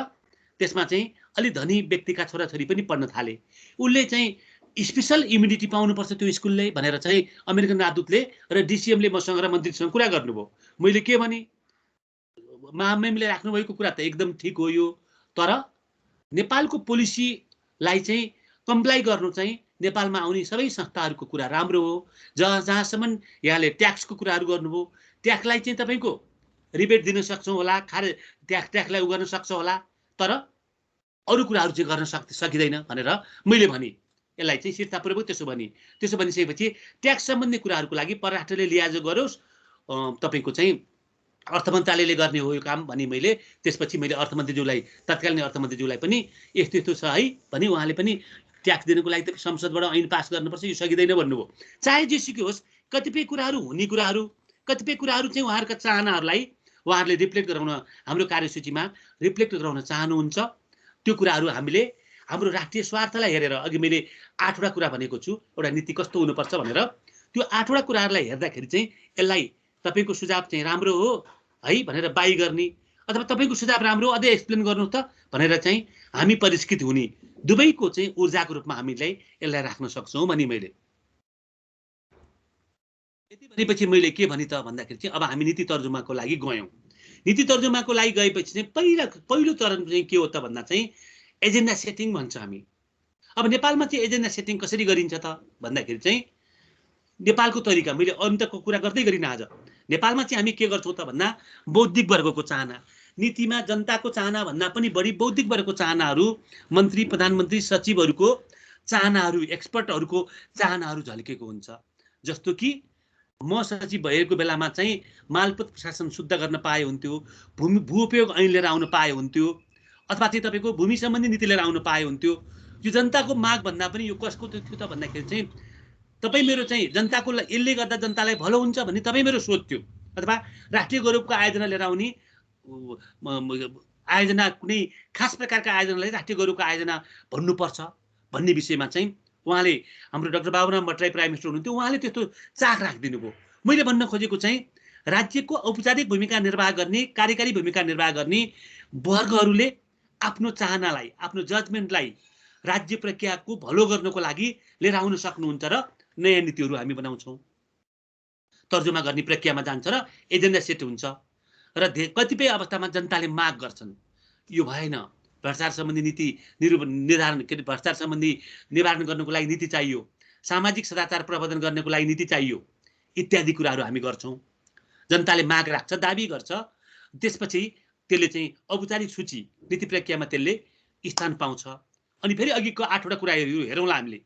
त्यसमा चाहिँ अलि धनी व्यक्तिका छोराछोरी पनि पढ्न थाले। उसले चाहिँ स्पेसल इम्युनिटी पाउनुपर्छ त्यो स्कुलले भनेर चाहिँ अमेरिकन राजदूतले र डिसिएमले मसँग र मन्त्रीसँग कुरा गर्नुभयो। मैले के भने महामहिमले राख्नुभएको कुरा त एकदम ठिक हो यो, तर नेपालको पोलिसीलाई चाहिँ कम्प्लाई गर्नु चाहिँ नेपालमा आउने सबै संस्थाहरूको कुरा राम्रो हो। जहाँसम्म यहाँले ट्याक्सको कुराहरू गर्नुभयो, ट्याक्सलाई चाहिँ तपाईँको रिबेट दिन सक्छौँ होला, ट्याक्सलाई उ गर्न सक्छ होला, तर अरू कुराहरू चाहिँ गर्न सकिँदैन भनेर मैले भने। यसलाई चाहिँ स्थिरतापूर्वक त्यसो भनिसकेपछि ट्याक्स सम्बन्धी कुराहरूको लागि परराष्ट्रले लिहाजो गरोस्, तपाईँको चाहिँ अर्थ मन्त्रालयले गर्ने हो यो काम भने मैले। त्यसपछि मैले अर्थमन्त्रीज्यूलाई, तत्कालीन अर्थमन्त्रीज्यूलाई पनि यस्तो छ है भने उहाँले पनि ट्याक्स दिनको लागि त संसदबाट ऐन पास गर्नुपर्छ, यो सकिँदैन भन्नुभयो। चाहे जेसुकै होस्, कतिपय कुराहरू हुने कुराहरू, कतिपय कुराहरू चाहिँ उहाँहरूका चाहनाहरूलाई उहाँहरूले रिफ्लेक्ट गराउन, हाम्रो कार्यसूचीमा रिफ्लेक्ट गराउन चाहनुहुन्छ। त्यो कुराहरू हामीले हाम्रो राष्ट्रिय स्वार्थलाई हेरेर, अघि मैले 8वटा कुरा भनेको छु एउटा नीति कस्तो हुनुपर्छ भनेर, त्यो 8वटा कुराहरूलाई हेर्दाखेरि चाहिँ यसलाई तपाईँको सुझाव चाहिँ राम्रो हो है भनेर बाई गर्ने, अथवा तपाईँको सुझाव राम्रो अझै एक्सप्लेन गर्नु त भनेर चाहिँ हामी परिष्कृत हुने, दुवैको चाहिँ ऊर्जाको रूपमा हामीलाई यसलाई राख्न सक्छौँ भने मैले। यति भनेपछि मैले के भने त भन्दाखेरि चाहिँ अब हामी नीति तर्जुमाको लागि गयौँ। नीति तर्जुमाको लागि गएपछि चाहिँ पहिलो चरण चाहिँ के हो त भन्दा चाहिँ एजेन्डा सेटिङ भन्छ हामी। अब नेपालमा चाहिँ एजेन्डा सेटिङ कसरी गरिन्छ त भन्दाखेरि चाहिँ नेपालको तरिका, मैले अन्तको कुरा गर्दै गरिनँ आज। नेपालमा चाहिँ हामी के गर्छौँ त भन्दा बौद्धिक वर्गको चाहना, नीतिमा जनताको चाहना भन्दा पनि बढी बौद्धिक वर्गको चाहनाहरू, मन्त्री प्रधानमन्त्री सचिवहरूको चाहनाहरू, एक्सपर्टहरूको चाहनाहरू झल्केको हुन्छ। जस्तो कि म सचिव भएको बेलामा चाहिँ मालपोत प्रशासन शुद्ध गर्न पाए हुन्थ्यो, भू उपयोग ऐन लिएर आउन पाए हुन्थ्यो, अथवा चाहिँ तपाईँको भूमि सम्बन्धी नीति लिएर आउन पाए हुन्थ्यो। यो जनताको माग भन्दा पनि यो कसको थियो त भन्दाखेरि चाहिँ तपाईँ मेरो चाहिँ जनताको यसले गर्दा जनतालाई भलो हुन्छ भन्ने तपाईँ मेरो सोच थियो, अथवा राष्ट्रिय गौरवको आयोजना लिएर आउने आयोजना, कुनै खास प्रकारका आयोजनालाई राष्ट्रिय गौरवको आयोजना भन्नुपर्छ भन्ने विषयमा चाहिँ उहाँले, हाम्रो doctor Baburam Bhattarai prime minister हुनुहुन्थ्यो, उहाँले त्यस्तो चाख राखिदिनु भयो। मैले भन्न खोजेको चाहिँ राज्यको औपचारिक भूमिका निर्वाह गर्ने, कार्यकारी भूमिका निर्वाह गर्ने वर्गहरूले आफ्नो चाहनालाई, आफ्नो जजमेन्टलाई राज्य प्रक्रियाको भलो गर्नको लागि लिएर आउन सक्नुहुन्छ र नयाँ नीतिहरू हामी बनाउँछौँ, तर्जुमा गर्ने प्रक्रियामा जान्छ र एजेन्डा सेट हुन्छ। र कतिपय अवस्थामा जनताले माग गर्छन्, यो भएन, भ्रष्टाचार सम्बन्धी नीति निर्धारण, के अरे भ्रष्टाचार सम्बन्धी निवारण गर्नको लागि नीति चाहियो, सामाजिक सदाचार प्रवर्धन गर्नको लागि नीति चाहियो, इत्यादि कुराहरू हामी गर्छौँ। जनताले माग राख्छ, दाबी गर्छ, त्यसपछि त्यसले चाहिँ औपचारिक सूची नीति प्रक्रियामा त्यसले स्थान पाउँछ। अनि फेरि अघिको 8वटा कुराहरू हेरौँला हामीले।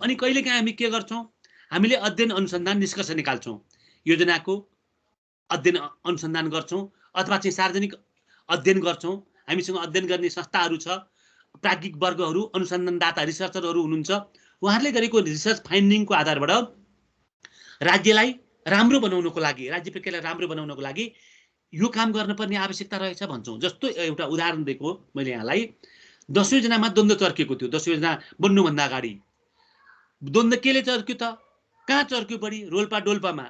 अनि कहिलेकाहीँ हामी के गर्छौँ, हामीले अध्ययन अनुसन्धान निष्कर्ष निकाल्छौँ, योजनाको अध्ययन अनुसन्धान गर्छौँ, अथवा चाहिँ सार्वजनिक अध्ययन गर्छौँ। हामीसँग अध्ययन गर्ने संस्थाहरू छ, प्राज्ञिक वर्गहरू, अनुसन्धानदाता, रिसर्चरहरू हुनुहुन्छ, उहाँहरूले गरेको रिसर्च फाइन्डिङको आधारबाट राज्यलाई राम्रो बनाउनको लागि, राज्य प्रक्रियालाई राम्रो बनाउनको लागि यो काम गर्नुपर्ने आवश्यकता रहेछ भन्छौँ। जस्तो एउटा उदाहरण दिएको मैले यहाँलाई, 10औं योजनामा द्वन्द्व चर्केको थियो। 10औं योजना बन्नुभन्दा अगाडि द्वन्द्व केले चर्क्यो त? कहाँ चर्क्यो बढी? रोल्पा डोल्पामा।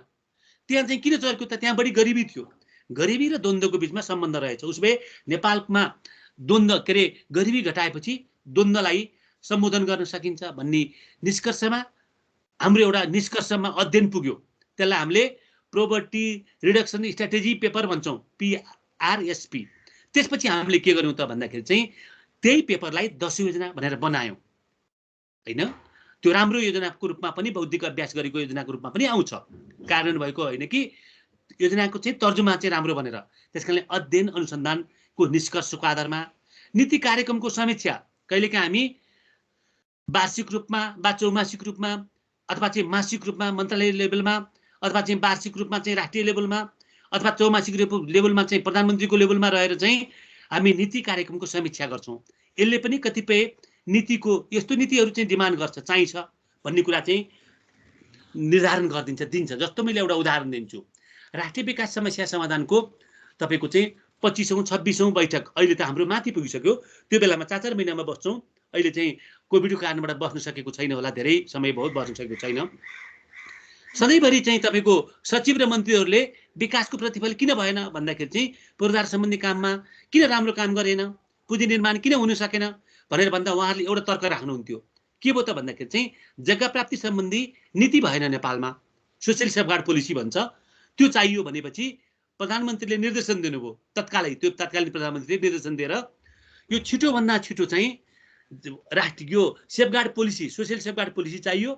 त्यहाँ चाहिँ किन चर्क्यो त? त्यहाँ बढी गरिबी थियो, गरिबी र द्वन्द्वको बिचमा सम्बन्ध रहेछ। उसले नेपालमा द्वन्द्व, के अरे गरिबी घटाएपछि द्वन्द्वलाई सम्बोधन गर्न सकिन्छ भन्ने निष्कर्षमा, हाम्रो एउटा निष्कर्षमा अध्ययन पुग्यो। त्यसलाई हामीले प्रोभर्टी रिडक्सन स्ट्राटेजी पेपर भन्छौँ, PRSP। त्यसपछि हामीले के गर्यौँ त भन्दाखेरि चाहिँ त्यही पेपरलाई 10औं योजना भनेर बनायौँ हैन। त्यो राम्रो योजनाको रूपमा पनि, बौद्धिक अभ्यास गरेको योजनाको रूपमा पनि आउँछ, कार्यान्वयन भएको होइन कि योजनाको चाहिँ तर्जुमा चाहिँ राम्रो बनेर। त्यसकारणले अध्ययन अनुसन्धानको निष्कर्षको आधारमा नीति कार्यक्रमको समीक्षा, कहिलेकाहीँ हामी वार्षिक रूपमा वा चौमासिक रूपमा अथवा चाहिँ मासिक रूपमा मन्त्रालय लेभलमा, अथवा चाहिँ वार्षिक रूपमा चाहिँ राष्ट्रिय लेभलमा, अथवा चौमासिक लेभलमा चाहिँ प्रधानमन्त्रीको लेभलमा रहेर चाहिँ हामी नीति कार्यक्रमको समीक्षा गर्छौँ। यसले पनि कतिपय नीतिको, यस्तो नीतिहरू चाहिँ डिमान्ड गर्छ, चाहिन्छ भन्ने कुरा चाहिँ निर्धारण गरिदिन्छ, दिन्छ। जस्तो मैले एउटा उदाहरण दिन्छु, राष्ट्रिय विकास समस्या समाधानको तपाईँको चाहिँ 25औं 26औं बैठक अहिले त हाम्रो माथि पुगिसक्यो। त्यो बेलामा 4-4 महिनामा बस्छौँ। अहिले चाहिँ कोभिडको कारणबाट बस्न सकेको छैन होला, धेरै समय बहुत बस्न सकेको छैन। सधैँभरि चाहिँ तपाईँको सचिव र मन्त्रीहरूले विकासको प्रतिफल किन भएन भन्दाखेरि चाहिँ पूर्वाधार सम्बन्धी काममा किन राम्रो काम गरेन, पुँजी निर्माण किन हुन सकेन भनेर भन्दा उहाँहरूले एउटा तर्क राख्नुहुन्थ्यो। के भयो त भन्दाखेरि चाहिँ जग्गा प्राप्ति सम्बन्धी नीति भएन नेपालमा, सोसियल सेफगार्ड पोलिसी भन्छ, त्यो चाहियो भनेपछि प्रधानमन्त्रीले निर्देशन दिनुभयो तत्कालै। त्यो तत्कालीन प्रधानमन्त्रीले निर्देशन दिएर यो छिटोभन्दा छिटो चाहिँ राष्ट्रिय यो safeguard policy, social safeguard policy चाहियो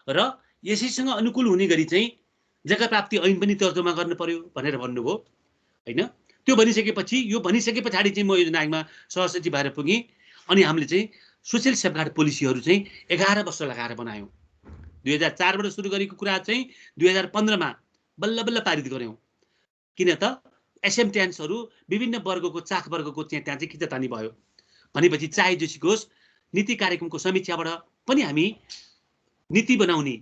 र यसैसँग अनुकूल हुने गरी चाहिँ जग्गा प्राप्ति ऐन पनि तर्जुमा गर्नु पर्यो भनेर भन्नुभयो हैन। त्यो भनिसके पछाडि चाहिँ म योजना आयोगमा सहसचिव भएर पुगेँ। अनि हामीले चाहिँ सोसियल सेफगार्ड पोलिसीहरू चाहिँ 11 वर्ष लगाएर बनायौँ। 2004बाट सुरु गरेको कुरा चाहिँ 2015मा बल्ल बल्ल पारित गऱ्यौँ। किन त एसेम्प्ट्यान्सहरू विभिन्न वर्गको चाख वर्गको त्यहाँ चाहिँ खिचातानी भयो भनेपछि चाहे जोसुकै होस् नीति कार्यक्रमको समीक्षाबाट पनि हामी नीति बनाउने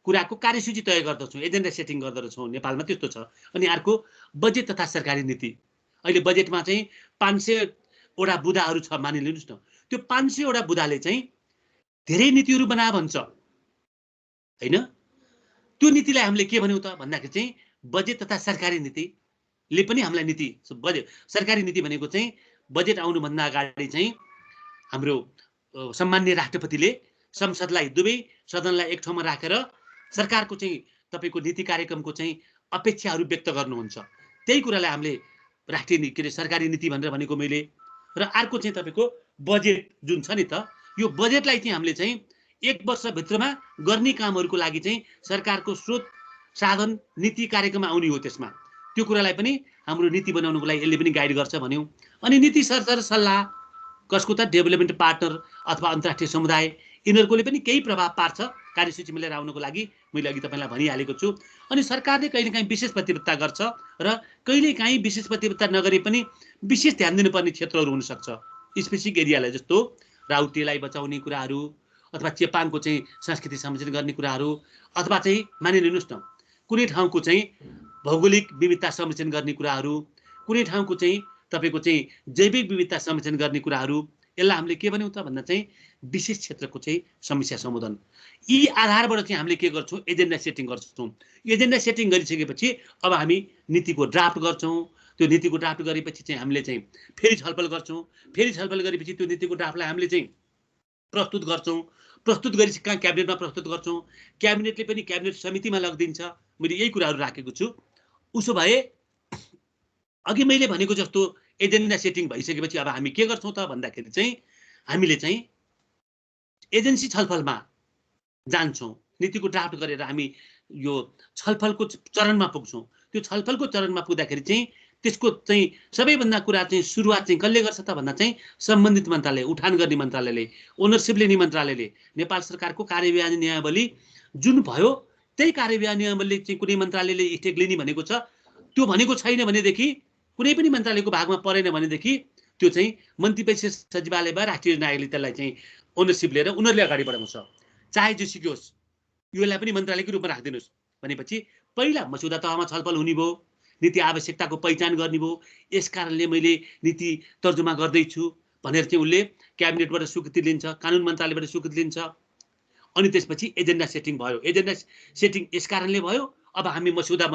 कुराको कार्यसूची तय गर्दछौँ, एजेन्डा सेटिङ गर्दछौँ। नेपालमा त्यस्तो छ। अनि अर्को बजेट तथा सरकारी नीति। अहिले बजेटमा चाहिँ 500 वटा बुदाहरू छ मानिलिनुहोस् न। त्यो 500 वटा बुदाले चाहिँ धेरै नीतिहरू बना भन्छ हैन। त्यो नीतिलाई हामीले के भन्यौँ त भन्दाखेरि चाहिँ बजेट तथा सरकारी नीतिले पनि हामीलाई नीति बजेट सरकारी नीति भनेको चाहिँ बजेट आउनुभन्दा अगाडि चाहिँ हाम्रो सम्माननीय राष्ट्रपतिले संसदलाई दुवै सदनलाई एक ठाउँमा राखेर सरकारको चाहिँ तपाईको नीति कार्यक्रमको चाहिँ अपेक्षाहरू व्यक्त गर्नुहुन्छ। त्यही कुरालाई हामीले राष्ट्रिय के अरे सरकारी नीति भनेर भनेको मैले। र अर्को चाहिँ तपाईको बजेट जुन छ नि त, यो बजेटलाई चाहिँ हामीले चाहिँ 1 वर्षभित्रमा गर्ने कामहरूको लागि चाहिँ सरकारको स्रोत साधन नीति कार्यक्रममा आउने हो। त्यसमा त्यो कुरालाई पनि हाम्रो नीति बनाउनुको लागि यसले पनि गाइड गर्छ भन्यौँ। अनि नीति सरसर सल्लाह कसको त डेभलपमेन्ट पार्टनर अथवा अन्तर्राष्ट्रिय समुदाय यिनीहरूकोले पनि केही प्रभाव पार्छ कार्यसूचीमा लिएर आउनको लागि। मैले अघि तपाईँलाई भनिहालेको छु। अनि सरकारले कहिलेकाहीँ विशेष प्रतिबद्धता गर्छ र कहिलेकाहीँ विशेष प्रतिबद्धता नगरे पनि विशेष ध्यान दिनुपर्ने क्षेत्रहरू हुनसक्छ। स्पेसिफिक एरियालाई जस्तो राउटेलाई बचाउने कुराहरू अथवा चेपाङको चाहिँ संस्कृति संरक्षण गर्ने कुराहरू अथवा चाहिँ मानिलिनुहोस् न कुनै ठाउँको चाहिँ भौगोलिक विविधता संरक्षण गर्ने कुराहरू, कुनै ठाउँको चाहिँ तपाईको चाहिँ जैविक विविधता संरक्षण गर्ने कुराहरू, यसलाई हामीले के भन्यौँ त भन्दा चाहिँ विशेष क्षेत्रको चाहिँ समस्या सम्बोधन। यी आधारबाट चाहिँ हामीले के गर्छौँ एजेन्डा सेटिङ गर्छौँ। एजेन्डा सेटिङ गरिसकेपछि अब हामी नीतिको ड्राफ्ट गर्छौँ। त्यो नीतिको ड्राफ्ट गरेपछि चाहिँ हामीले चाहिँ फेरि छलफल गर्छौँ। फेरि छलफल गरेपछि त्यो नीतिको ड्राफ्टलाई हामीले चाहिँ प्रस्तुत गर्छौँ। प्रस्तुत गरेपछि कहाँ क्याबिनेटमा प्रस्तुत गर्छौँ। क्याबिनेटले पनि क्याबिनेट समितिमा लगिदिन्छ। मैले यही कुराहरू राखेको छु। उसो भए अघि मैले भनेको जस्तो एजेन्डा सेटिङ भइसकेपछि अब हामी के गर्छौँ त भन्दाखेरि चाहिँ हामीले चाहिँ एजेन्सी छलफलमा जान्छौँ। नीतिको ड्राफ्ट गरेर हामी यो छलफलको चरणमा पुग्छौँ। त्यो छलफलको चरणमा पुग्दाखेरि चाहिँ त्यसको चाहिँ सबैभन्दा कुरा चाहिँ सुरुवात चाहिँ कसले गर्छ त भन्दा चाहिँ सम्बन्धित मन्त्रालय, उठान गर्ने मन्त्रालयले, ओनरसिप लिने मन्त्रालयले। नेपाल सरकारको कार्यविधान नियमावली जुन भयो त्यही कार्यविधान नियमावली चाहिँ कुनै मन्त्रालयले स्टेक लिने भनेको छ। त्यो भनेको छैन भनेदेखि कुनै पनि मन्त्रालयको भागमा परेन भनेदेखि त्यो चाहिँ मन्त्री परिषद सचिवालय वा राष्ट्रिय योजना आयोगले त्यसलाई चाहिँ ओनरसिप लिएर उनीहरूले अगाडि बढाउँछ। चाहे जोसुकै होस् योलाई पनि मन्त्रालयकै रूपमा राखिदिनुहोस् भनेपछि पहिला मसौदा तहमा छलफल हुने भयो, नीति आवश्यकताको पहिचान गर्ने भयो। यस कारणले मैले नीति तर्जुमा गर्दैछु भनेर चाहिँ उसले क्याबिनेटबाट स्वीकृति लिन्छ, कानुन मन्त्रालयबाट स्वीकृति लिन्छ। अनि त्यसपछि एजेन्डा सेटिङ भयो। एजेन्डा सेटिङ यस कारणले भयो अब हामी मसौदा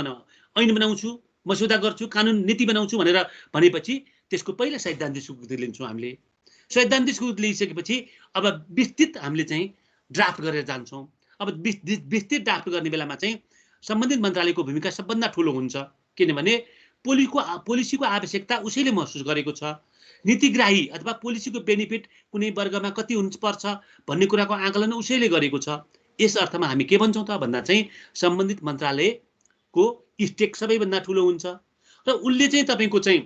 ऐन बनाउँछु, मसौदा गर्छु, कानुन नीति बनाउँछु भनेर भनेपछि त्यसको पहिला सैद्धान्तिक स्वीकृति लिन्छौँ हामीले। सैद्धान्तिक स्वीकृति लिइसकेपछि अब विस्तृत हामीले चाहिँ ड्राफ्ट गरेर जान्छौँ। अब विस्तृत ड्राफ्ट गर्ने बेलामा चाहिँ सम्बन्धित मन्त्रालयको भूमिका सबभन्दा ठुलो हुन्छ। किनभने पोलिसीको आवश्यकता उसैले महसुस गरेको छ। नीतिग्राही अथवा पोलिसीको बेनिफिट कुनै वर्गमा कति पर्छ भन्ने कुराको आकलन उसैले गरेको छ। यस अर्थमा हामी के भन्छौँ त भन्दा चाहिँ सम्बन्धित मन्त्रालयको स्टेक सबैभन्दा ठुलो हुन्छ र उसले चाहिँ तपाईँको चाहिँ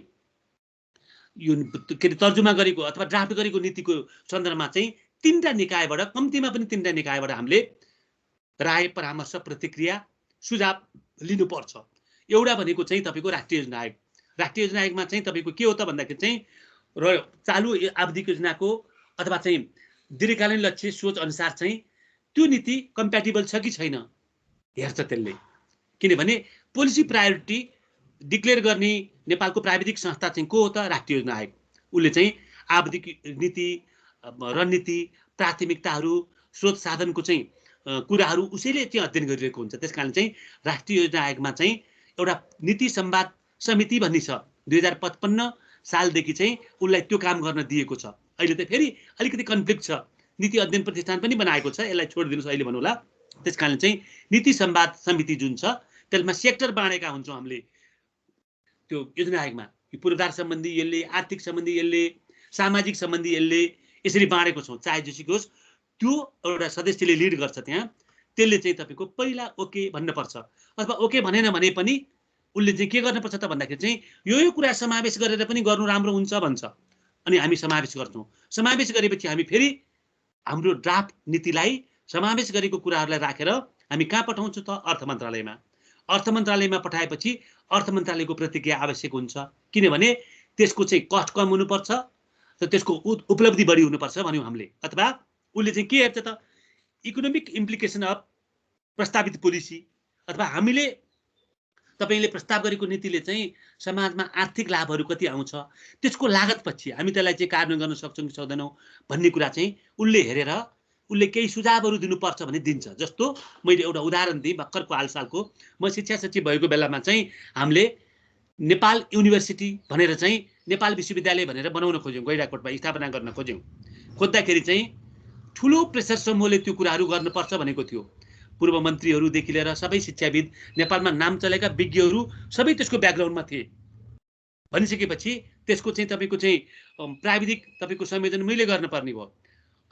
यो के अरे तर्जुमा गरेको अथवा ड्राफ्ट गरेको नीतिको सन्दर्भमा चाहिँ 3टा निकायबाट कम्तीमा पनि 3टा निकायबाट हामीले राय, परामर्श, प्रतिक्रिया, सुझाव लिनुपर्छ। एउटा भनेको चाहिँ तपाईँको राष्ट्रिय योजना आयोग। राष्ट्रिय योजना आयोगमा चाहिँ तपाईँको के हो त भन्दाखेरि चाहिँ र चालु आवधिक योजनाको अथवा चाहिँ दीर्घकालीन लक्ष्य सोच अनुसार चाहिँ त्यो नीति कम्प्याटिबल छ कि छैन हेर्छ त्यसले। किनभने पोलिसी प्रायोरिटी डिक्लेयर गर्ने नेपालको प्राविधिक संस्था चाहिँ को हो त राष्ट्रिय योजना आयोग। उसले चाहिँ आवधिक नीति, रणनीति, प्राथमिकताहरू, स्रोत साधनको चाहिँ कुराहरू उसैले चाहिँ अध्ययन गरिरहेको हुन्छ। त्यसकारण चाहिँ राष्ट्रिय योजना आयोगमा चाहिँ एउटा नीति संवाद समिति भन्ने छ। 2055 सालदेखि चाहिँ उसलाई त्यो काम गर्न दिएको छ। अहिले त फेरि अलिकति कन्फ्लिक्ट छ। नीति अध्ययन प्रतिष्ठान पनि बनाएको छ, यसलाई छोडिदिनुहोस् अहिले भन्नु होला। त्यसकारण चाहिँ नीति संवाद समिति जुन छ त्यसमा सेक्टर बाँडेका हुन्छौँ हामीले। त्यो योजना आयोगमा पूर्वाधार सम्बन्धी यसले, आर्थिक सम्बन्धी यसले, सामाजिक सम्बन्धी यसले, यसरी बाँडेको छौँ। चाहे जोसुकै होस् त्यो एउटा सदस्यले लिड गर्छ त्यहाँ। त्यसले चाहिँ तपाईँको पहिला ओके भन्नुपर्छ अथवा ओके भनेन भने पनि उसले चाहिँ के गर्नुपर्छ त भन्दाखेरि चाहिँ यो कुरा समावेश गरेर पनि गर्नु राम्रो हुन्छ भन्छ। अनि हामी समावेश गर्छौँ। समावेश गरेपछि हामी फेरि हाम्रो ड्राफ्ट नीतिलाई समावेश गरेको कुराहरूलाई राखेर हामी कहाँ पठाउँछौँ त? अर्थ मन्त्रालयमा। अर्थ मन्त्रालयमा पठाएपछि अर्थ मन्त्रालयको प्रतिक्रिया आवश्यक हुन्छ, किनभने त्यसको चाहिँ कस्ट कम हुनुपर्छ र त्यसको उपलब्धि बढी हुनुपर्छ भन्यौँ हामीले। अथवा उसले चाहिँ के हेर्छ त? इकोनोमिक इम्प्लिकेसन अफ प्रस्तावित पोलिसी, अथवा हामीले तपाईँले प्रस्ताव गरेको नीतिले चाहिँ समाजमा आर्थिक लाभहरू कति आउँछ, त्यसको लागतपछि हामी त्यसलाई चाहिँ कार्यान्वयन गर्न सक्छौँ कि सक्दैनौँ भन्ने कुरा चाहिँ उसले हेरेर उसले केही सुझावहरू दिनुपर्छ भने दिन्छ। जस्तो मैले एउटा उदाहरण दिएँ, भर्खरको हालसालको म शिक्षा सचिव भएको बेलामा चाहिँ हामीले नेपाल युनिभर्सिटी भनेर चाहिँ नेपाल विश्वविद्यालय भनेर बनाउन खोज्यौँ, गैंडाकोटमा स्थापना गर्न खोज्यौँ। खोज्दाखेरि चाहिँ ठुलो प्रेसर समूहले त्यो कुराहरू गर्नुपर्छ भनेको थियो। पूर्व मन्त्रीहरूदेखि लिएर सबै शिक्षाविद, नेपालमा नाम चलेका विज्ञहरू सबै त्यसको ब्याकग्राउन्डमा थिए। भनिसकेपछि त्यसको चाहिँ तपाईँको चाहिँ प्राविधिक तपाईँको संयोजन मैले गर्नुपर्ने भयो।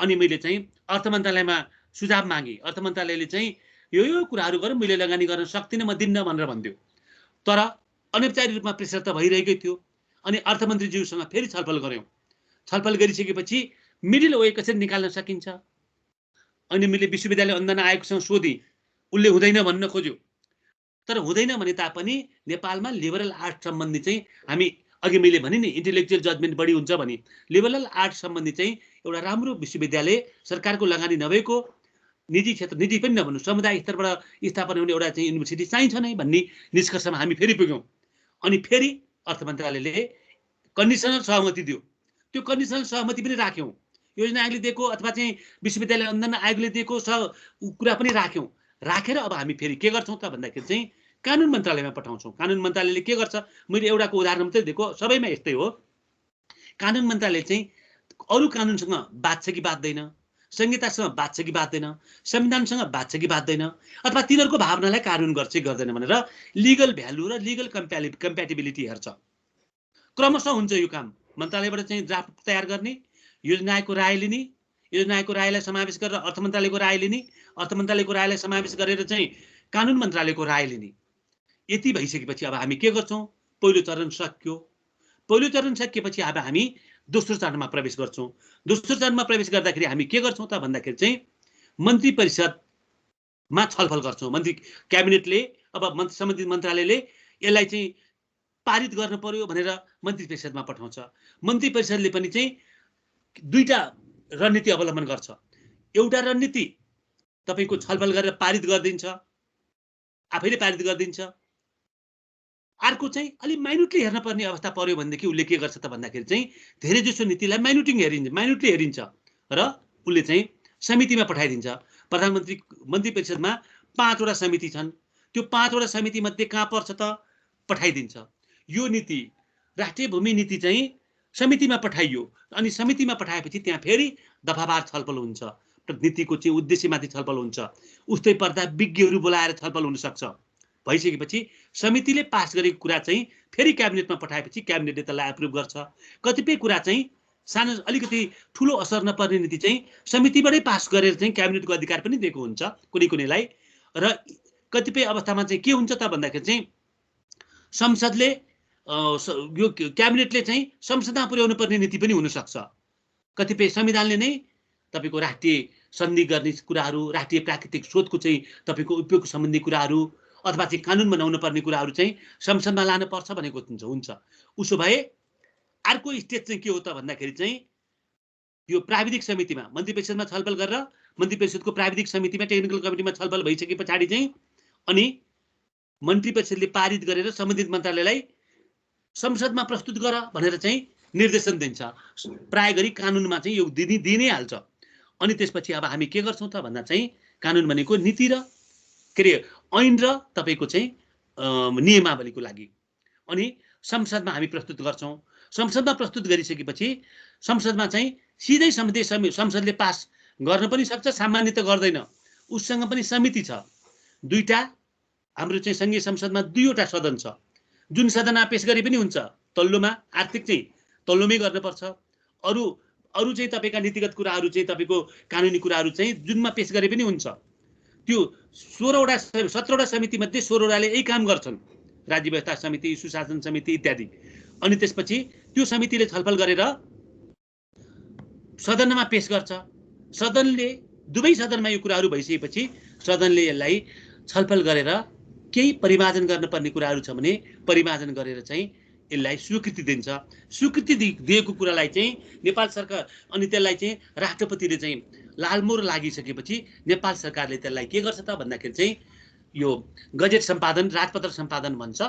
अनि मैले चाहिँ अर्थ मन्त्रालयमा सुझाव मागेँ। अर्थ मन्त्रालयले चाहिँ यो कुराहरू गरौँ, मैले लगानी गर्न सक्दिनँ, म दिन्न भनेर भन्थ्यो। तर अनौपचारिक रूपमा प्रेसर त भइरहेकै थियो। अनि अर्थमन्त्रीज्यूसँग फेरि छलफल गऱ्यौँ। छलफल गरिसकेपछि मिडल वे कसरी निकाल्न सकिन्छ। अनि मैले विश्वविद्यालय अनुदान आयोगसँग सोधेँ, उसले हुँदैन भन्न खोज्यो। तर हुँदैन भने तापनि नेपालमा लिबरल आर्ट सम्बन्धी चाहिँ हामी अघि मैले भने नि इन्टेलेक्चुअल जजमेन्ट बढी हुन्छ भने लिबरल आर्ट सम्बन्धी चाहिँ एउटा राम्रो विश्वविद्यालय, सरकारको लगानी नभएको, निजी क्षेत्र, निजी पनि नभन्नु, समुदाय स्तरबाट स्थापना हुने एउटा चाहिँ युनिभर्सिटी चाहिन्छ नै भन्ने निष्कर्षमा हामी फेरि पुग्यौँ। अनि फेरि अर्थ मन्त्रालयले कन्डिसनल सहमति दियो। त्यो कन्डिसनल सहमति पनि राख्यौँ। योजना आयोगले दिएको अथवा चाहिँ विश्वविद्यालय अनुदान आयोगले दिएको कुरा पनि राख्यौँ। राखेर अब हामी फेरि के गर्छौँ त भन्दाखेरि चाहिँ कानुन मन्त्रालयमा पठाउँछौँ। कानुन मन्त्रालयले के गर्छ? मैले एउटाको उदाहरण मात्रै दिएको, सबैमा यस्तै हो। कानुन मन्त्रालय चाहिँ अरू कानुनसँग बाँध्छ कि बाँध्दैन, संहितासँग बाँध्छ कि बाँध्दैन, संविधानसँग बाँध्छ कि बाँध्दैन, अथवा तिनीहरूको भावनालाई कानुन गर्छ कि गर्दैन भनेर लिगल भ्यालु र लिगल कम्प्याटिबिलिटी हेर्छ। क्रमशः हुन्छ यो काम। मन्त्रालयबाट चाहिँ ड्राफ्ट तयार गर्ने, योजना आयोगको राय लिने, योजना आयोगको रायलाई समावेश गरेर अर्थ मन्त्रालयको राय लिने, अर्थ मन्त्रालयको रायलाई समावेश गरेर चाहिँ कानुन मन्त्रालयको राय लिने। यति भइसकेपछि अब हामी के गर्छौँ? पहिलो चरण सकियो। पहिलो चरण सकिएपछि अब हामी दोस्रो चरणमा प्रवेश गर्छौँ। दोस्रो चरणमा प्रवेश गर्दाखेरि हामी के गर्छौँ त भन्दाखेरि चाहिँ मन्त्री परिषदमा छलफल गर्छौँ। मन्त्री क्याबिनेटले अब सम्बन्धित मन्त्रालयले यसलाई चाहिँ पारित गर्नु पर्यो भनेर मन्त्री परिषदमा पठाउँछ। मन्त्री परिषदले पनि चाहिँ दुईटा रणनीति अवलम्बन गर्छ। एउटा रणनीति तपाईँको छलफल गरेर पारित गरिदिन्छ, आफैले पारित गरिदिन्छ। अर्को चाहिँ अलि माइन्युटली हेर्न पर्ने अवस्था पर्यो भनेदेखि उसले के गर्छ त भन्दाखेरि चाहिँ धेरै जसो नीतिलाई माइन्युटली हेरिन्छ र उसले चाहिँ समितिमा पठाइदिन्छ। प्रधानमन्त्री मन्त्री परिषदमा 5वटा समिति छन्। त्यो 5वटा समिति मध्ये कहाँ पर्छ त पठाइदिन्छ। यो नीति राष्ट्रिय भूमि नीति चाहिँ समितिमा पठाइयो। अनि समितिमा पठाएपछि त्यहाँ फेरि दफावार छलफल हुन्छ, नीतिको चाहिँ उद्देश्यमाथि छलफल हुन्छ। उस्तै पर्दा विज्ञहरू बोलाएर छलफल हुनसक्छ। भइसकेपछि समितिले पास गरेको कुरा चाहिँ फेरि क्याबिनेटमा पठाएपछि क्याबिनेटले त्यसलाई एप्रुभ गर्छ। कतिपय कुरा चाहिँ सानो अलिकति ठुलो असर नपर्ने नीति चाहिँ समितिबाटै पास गरेर चाहिँ क्याबिनेटको अधिकार पनि दिएको हुन्छ कुनै कुनैलाई। र कतिपय अवस्थामा चाहिँ के हुन्छ त भन्दाखेरि चाहिँ संसदले यो क्याबिनेटले चाहिँ संसदमा पुर्याउनु पर्ने नीति पनि हुनसक्छ। कतिपय संविधानले नै तपाईँको राष्ट्रिय सन्धि गर्ने कुराहरू, राष्ट्रिय प्राकृतिक स्रोतको चाहिँ तपाईँको उपयोग सम्बन्धी कुराहरू अथवा चाहिँ कानुन बनाउनु पर्ने कुराहरू चाहिँ संसदमा लानु पर्छ भनेको हुन्छ। उसो भए अर्को स्टेज चाहिँ के हो त भन्दाखेरि चाहिँ यो प्राविधिक समितिमा मन्त्री परिषदमा छलफल गरेर मन्त्री परिषदको प्राविधिक समितिमा टेक्निकल कमिटीमा छलफल भइसके पछाडि चाहिँ अनि मन्त्री परिषदले पारित गरेर सम्बन्धित मन्त्रालयलाई संसदमा प्रस्तुत गर भनेर चाहिँ निर्देशन दिन्छ। प्राय गरी कानुनमा चाहिँ यो दिनै हाल्छ। अनि त्यसपछि अब हामी के गर्छौँ त भन्दा चाहिँ कानुन भनेको नीति र के अरे ऐन र तपाईँको चाहिँ नियमावलीको लागि अनि संसदमा हामी प्रस्तुत गर्छौँ। संसदमा प्रस्तुत गरिसकेपछि संसदमा चाहिँ सिधै संसदले पास गर्न पनि सक्छ, सामान्य त गर्दैन। उससँग पनि समिति छ। दुईटा हाम्रो चाहिँ सङ्घीय संसदमा 2वटा सदन छ। जुन सदनमा पेश गरे पनि हुन्छ। तल्लोमा आर्थिक चाहिँ तल्लोमै गर्नुपर्छ। अरू चाहिँ तपाईँका नीतिगत कुराहरू चाहिँ तपाईँको कानुनी कुराहरू चाहिँ जुनमा पेश गरे पनि हुन्छ। त्यो 17वटा समिति मध्ये 16वटाले यही काम गर्छन्। राज्य व्यवस्था समिति, सुशासन समिति इत्यादि। अनि त्यसपछि त्यो समितिले छलफल गरेर सदनमा पेश गर्छ। सदनले दुवै सदनमा यो कुराहरू भइसकेपछि सदनले यसलाई छलफल गरेर केही परिमार्जन गर्नुपर्ने कुराहरू छ भने परिमार्जन गरेर चाहिँ यसलाई स्वीकृति दिन्छ। स्वीकृति दिएको कुरालाई चाहिँ नेपाल सरकार अनि त्यसलाई चाहिँ राष्ट्रपतिले चाहिँ लालमोहर लागिसकेपछि नेपाल सरकारले त्यसलाई के गर्छ त भन्दाखेरि चाहिँ यो गजेट सम्पादन राजपत्र सम्पादन भन्छ।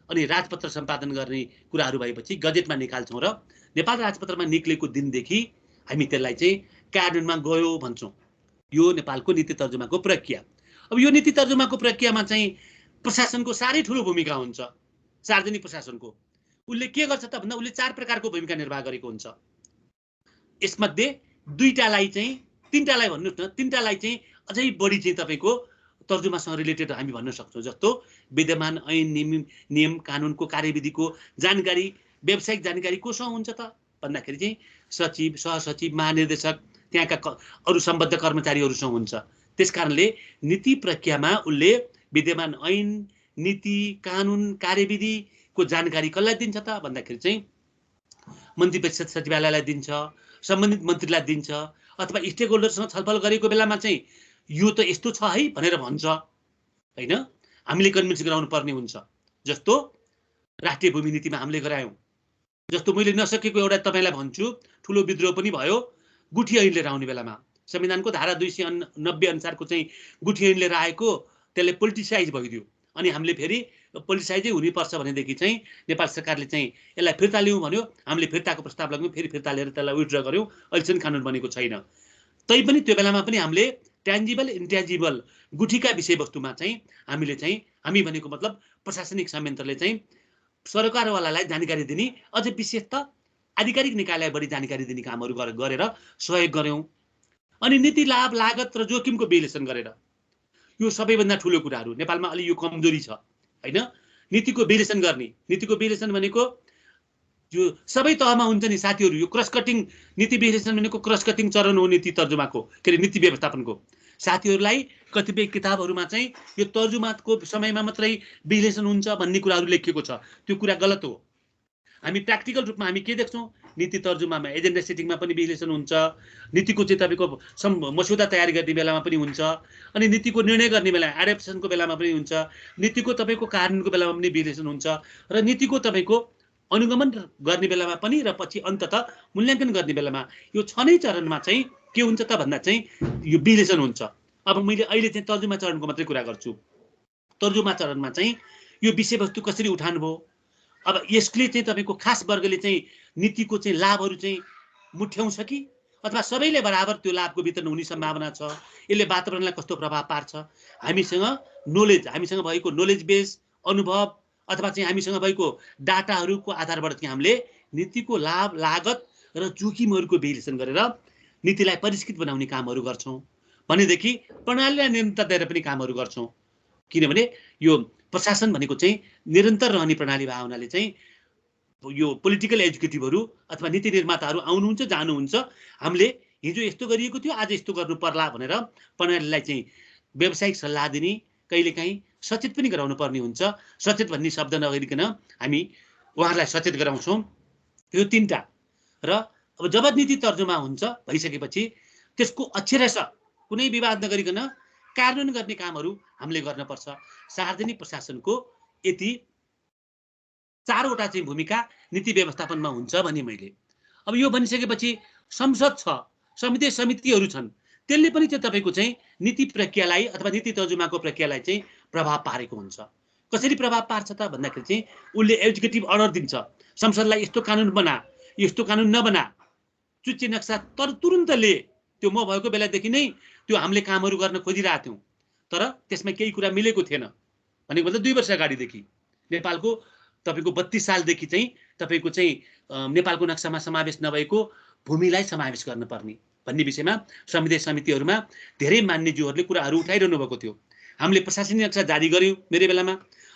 अनि राजपत्र सम्पादन गर्ने कुराहरू भएपछि गजेटमा निकाल्छौँ र नेपाल राजपत्रमा निक्लेको दिनदेखि हामी त्यसलाई चाहिँ कार्यान्वयनमा गयो भन्छौँ। यो नेपालको नीति तर्जुमाको प्रक्रिया। अब यो नीति तर्जुमाको प्रक्रियामा चाहिँ प्रशासनको साह्रै ठुलो भूमिका हुन्छ। सार्वजनिक प्रशासनको उसले के गर्छ त भन्दा उसले 4 प्रकारको भूमिका निर्वाह गरेको हुन्छ। यसमध्ये 2टालाई चाहिँ 3टालाई भन्नुस् न, 3टालाई चाहिँ अझै बढी चाहिँ तपाईको तर्जुमासँग रिलेटेड हामी भन्न सक्छौँ। जस्तो विद्यमान ऐन नियम कानुनको कार्यविधिको जानकारी व्यावसायिक जानकारी कोसँग हुन्छ त भन्दाखेरि चाहिँ सचिव सहसचिव महानिर्देशक त्यहाँका अरू सम्बद्ध कर्मचारीहरूसँग हुन्छ। त्यसकारणले नीति प्रक्रियामा उसले विद्यमान ऐन नीति कानुन कार्यविधिको जानकारी कसलाई दिन्छ त भन्दाखेरि चाहिँ मन्त्री परिषद सचिवालयलाई दिन्छ, सम्बन्धित मन्त्रीलाई दिन्छ, अथवा स्टेक होल्डरसँग छलफल गरेको बेलामा चाहिँ यो त यस्तो छ है भनेर भन्छ हैन। हामीले कन्भिन्स गराउनु पर्ने हुन्छ। जस्तो राष्ट्रिय भूमि नीतिमा हामीले गरायौँ। जस्तो मैले नसकेको एउटा तपाईलाई भन्छु, ठुलो विद्रोह पनि भयो गुठी ऐन लिएर आउने बेलामा। संविधानको धारा 290 अनुसारको चाहिँ गुठी ऐन लिएर आएको त्यसले पोलिटिसाइज भइदियो। अनि हामीले फेरि पोलिटिसाइजै हुनुपर्छ भनेदेखि चाहिँ नेपाल सरकारले चाहिँ यसलाई फिर्ता लिउँ भन्यो। हामीले फिर्ताको प्रस्ताव लाग्यौँ, फेरि फिर्ता लिएर त्यसलाई विथड्र गर्यौँ। अहिलेसम्म कानुन बनेको छैन। तैपनि त्यो बेलामा पनि हामीले ट्यान्जिबल इन्ट्यान्जिबल गुठीका विषयवस्तुमा चाहिँ हामी भनेको मतलब प्रशासनिक संयन्त्रले चाहिँ सरकारवालालाई जानकारी दिने, अझ विशेष त आधिकारिक निकायलाई बढी जानकारी दिने कामहरू गरेर सहयोग गर्यौँ। अनि नीति लाभ लागत र जोखिमको विश्लेषण गरेर यो सबैभन्दा ठुलो कुराहरू नेपालमा अलि यो कमजोरी छ हैन। नीतिको विश्लेषण गर्ने, नीतिको विश्लेषण भनेको यो सबै तहमा हुन्छ नि साथीहरू। यो क्रस कटिङ नीति विश्लेषण भनेको क्रस कटिङ चरण हो नीति तर्जुमाको, के अरे नीति व्यवस्थापनको। साथीहरूलाई कतिपय किताबहरूमा चाहिँ यो तर्जुमाको समयमा मात्रै विश्लेषण हुन्छ भन्ने कुराहरू लेखिएको छ। त्यो कुरा गलत हो। हामी प्र्याक्टिकल रूपमा हामी के देख्छौँ, नीति तर्जुमामा एजेन्डा सेटिङमा पनि विश्लेषण हुन्छ, नीतिको चाहिँ तपाईँको मस्यौदा तयारी गर्ने बेलामा पनि हुन्छ, अनि नीतिको निर्णय गर्ने बेला एडप्टेसनको बेलामा पनि हुन्छ, नीतिको तपाईँको कार्यान्वयनको बेलामा पनि विश्लेषण हुन्छ, र नीतिको तपाईँको अनुगमन गर्ने बेलामा पनि र पछि अन्ततः मूल्याङ्कन गर्ने बेलामा यो 6 नै चरणमा चाहिँ के हुन्छ त भन्दा चाहिँ यो विश्लेषण हुन्छ। अब मैले अहिले चाहिँ तर्जुमा चरणको मात्रै कुरा गर्छु। तर्जुमा चरणमा चाहिँ यो विषयवस्तु कसरी उठान भयो। अब यसले चाहिँ तपाईँको खास वर्गले चाहिँ नीतिको चाहिँ लाभहरू चाहिँ मुठ्याउँछ कि अथवा सबैले बराबर त्यो लाभको वितरण हुने सम्भावना छ। यसले वातावरणलाई कस्तो प्रभाव पार्छ। हामीसँग भएको नोलेज बेस अनुभव अथवा चाहिँ हामीसँग भएको डाटाहरूको आधारबाट चाहिँ हामीले नीतिको लाभ लागत र जोखिमहरूको विश्लेषण गरेर नीतिलाई परिष्कृत बनाउने कामहरू गर्छौँ। भनेदेखि प्रणालीलाई निरन्तर दिएर पनि कामहरू गर्छौँ। किनभने यो प्रशासन भनेको चाहिँ निरन्तर रहने प्रणाली भए हुनाले चाहिँ यो पोलिटिकल एजुकेटिभहरू अथवा नीति निर्माताहरू आउनुहुन्छ जानुहुन्छ, हामीले हिजो यस्तो गरिएको थियो आज यस्तो गर्नु पर्ला भनेर प्रणालीलाई चाहिँ व्यावसायिक सल्लाह दिने, कहिलेकाहीँ सचेत पनि गराउनु पर्ने हुन्छ। सचेत भन्ने शब्द नगरिकन हामी उहाँहरूलाई सचेत गराउँछौँ। यो 3टा। र अब जब नीति तर्जुमा हुन्छ भइसकेपछि त्यसको अक्षरश कुनै विवाद नगरिकन कार्यान्वयन गर्ने कामहरू हामीले गर्नुपर्छ। सार्वजनिक प्रशासनको यति 4वटा चाहिँ भूमिका नीति व्यवस्थापनमा हुन्छ भने मैले। अब यो भनिसकेपछि संसद छ, समितिहरू छन्, त्यसले पनि चाहिँ तपाईँको चाहिँ नीति प्रक्रियालाई अथवा नीति तर्जुमाको प्रक्रियालाई चाहिँ प्रभाव पारेको हुन्छ। कसरी प्रभाव पार्छ त भन्दाखेरि चाहिँ उसले एजुकेटिभ अर्डर दिन्छ संसदलाई, यस्तो कानुन बना, यस्तो कानुन नबना, चुच्चे नक्सा। तर तुरुन्तले त्यो म भएको बेलादेखि नै त्यो हामीले कामहरू गर्न खोजिरहेको थियौँ, तर त्यसमा केही कुरा मिलेको थिएन। भनेको मतलब 2 वर्ष अगाडिदेखि नेपालको तपाईँको 32 सालदेखि चाहिँ तपाईँको चाहिँ नेपालको नक्सामा समावेश नभएको भूमिलाई समावेश गर्नुपर्ने भन्ने विषयमा संविधान समितिहरूमा धेरै मान्यज्यूहरूले कुराहरू उठाइरहनु भएको थियो। हामीले प्रशासनिक नक्सा जारी गर्यौँ मेरो बेलामा,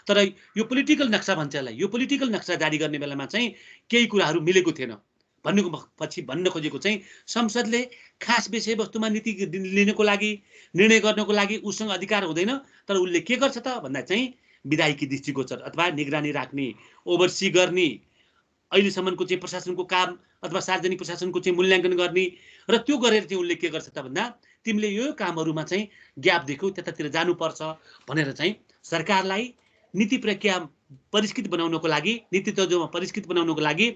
तर यो पोलिटिकल नक्सा भन्छ यसलाई, यो पोलिटिकल नक्सा जारी गर्ने बेलामा चाहिँ केही कुराहरू मिलेको थिएन। भन्न खोजेको चाहिँ संसदले खास विषयवस्तुमा नीति लिनको लागि निर्णय गर्नको लागि उसँग अधिकार हुँदैन, तर उसले के गर्छ त भन्दा चाहिँ विधायिकी दृष्टिगोचर अथवा निगरानी राख्ने, ओभरसी गर्ने, अहिलेसम्मको चाहिँ प्रशासनको काम अथवा सार्वजनिक प्रशासनको चाहिँ मूल्याङ्कन गर्ने र त्यो गरेर चाहिँ उनले के गर्छ त भन्दा तिमीले यो कामहरूमा चाहिँ ग्याप देख्यौ त्यतातिर जानुपर्छ भनेर चाहिँ सरकारलाई नीति प्रक्रिया परिष्कृत बनाउनको लागि नीति तर्जुमा परिष्कृत बनाउनको लागि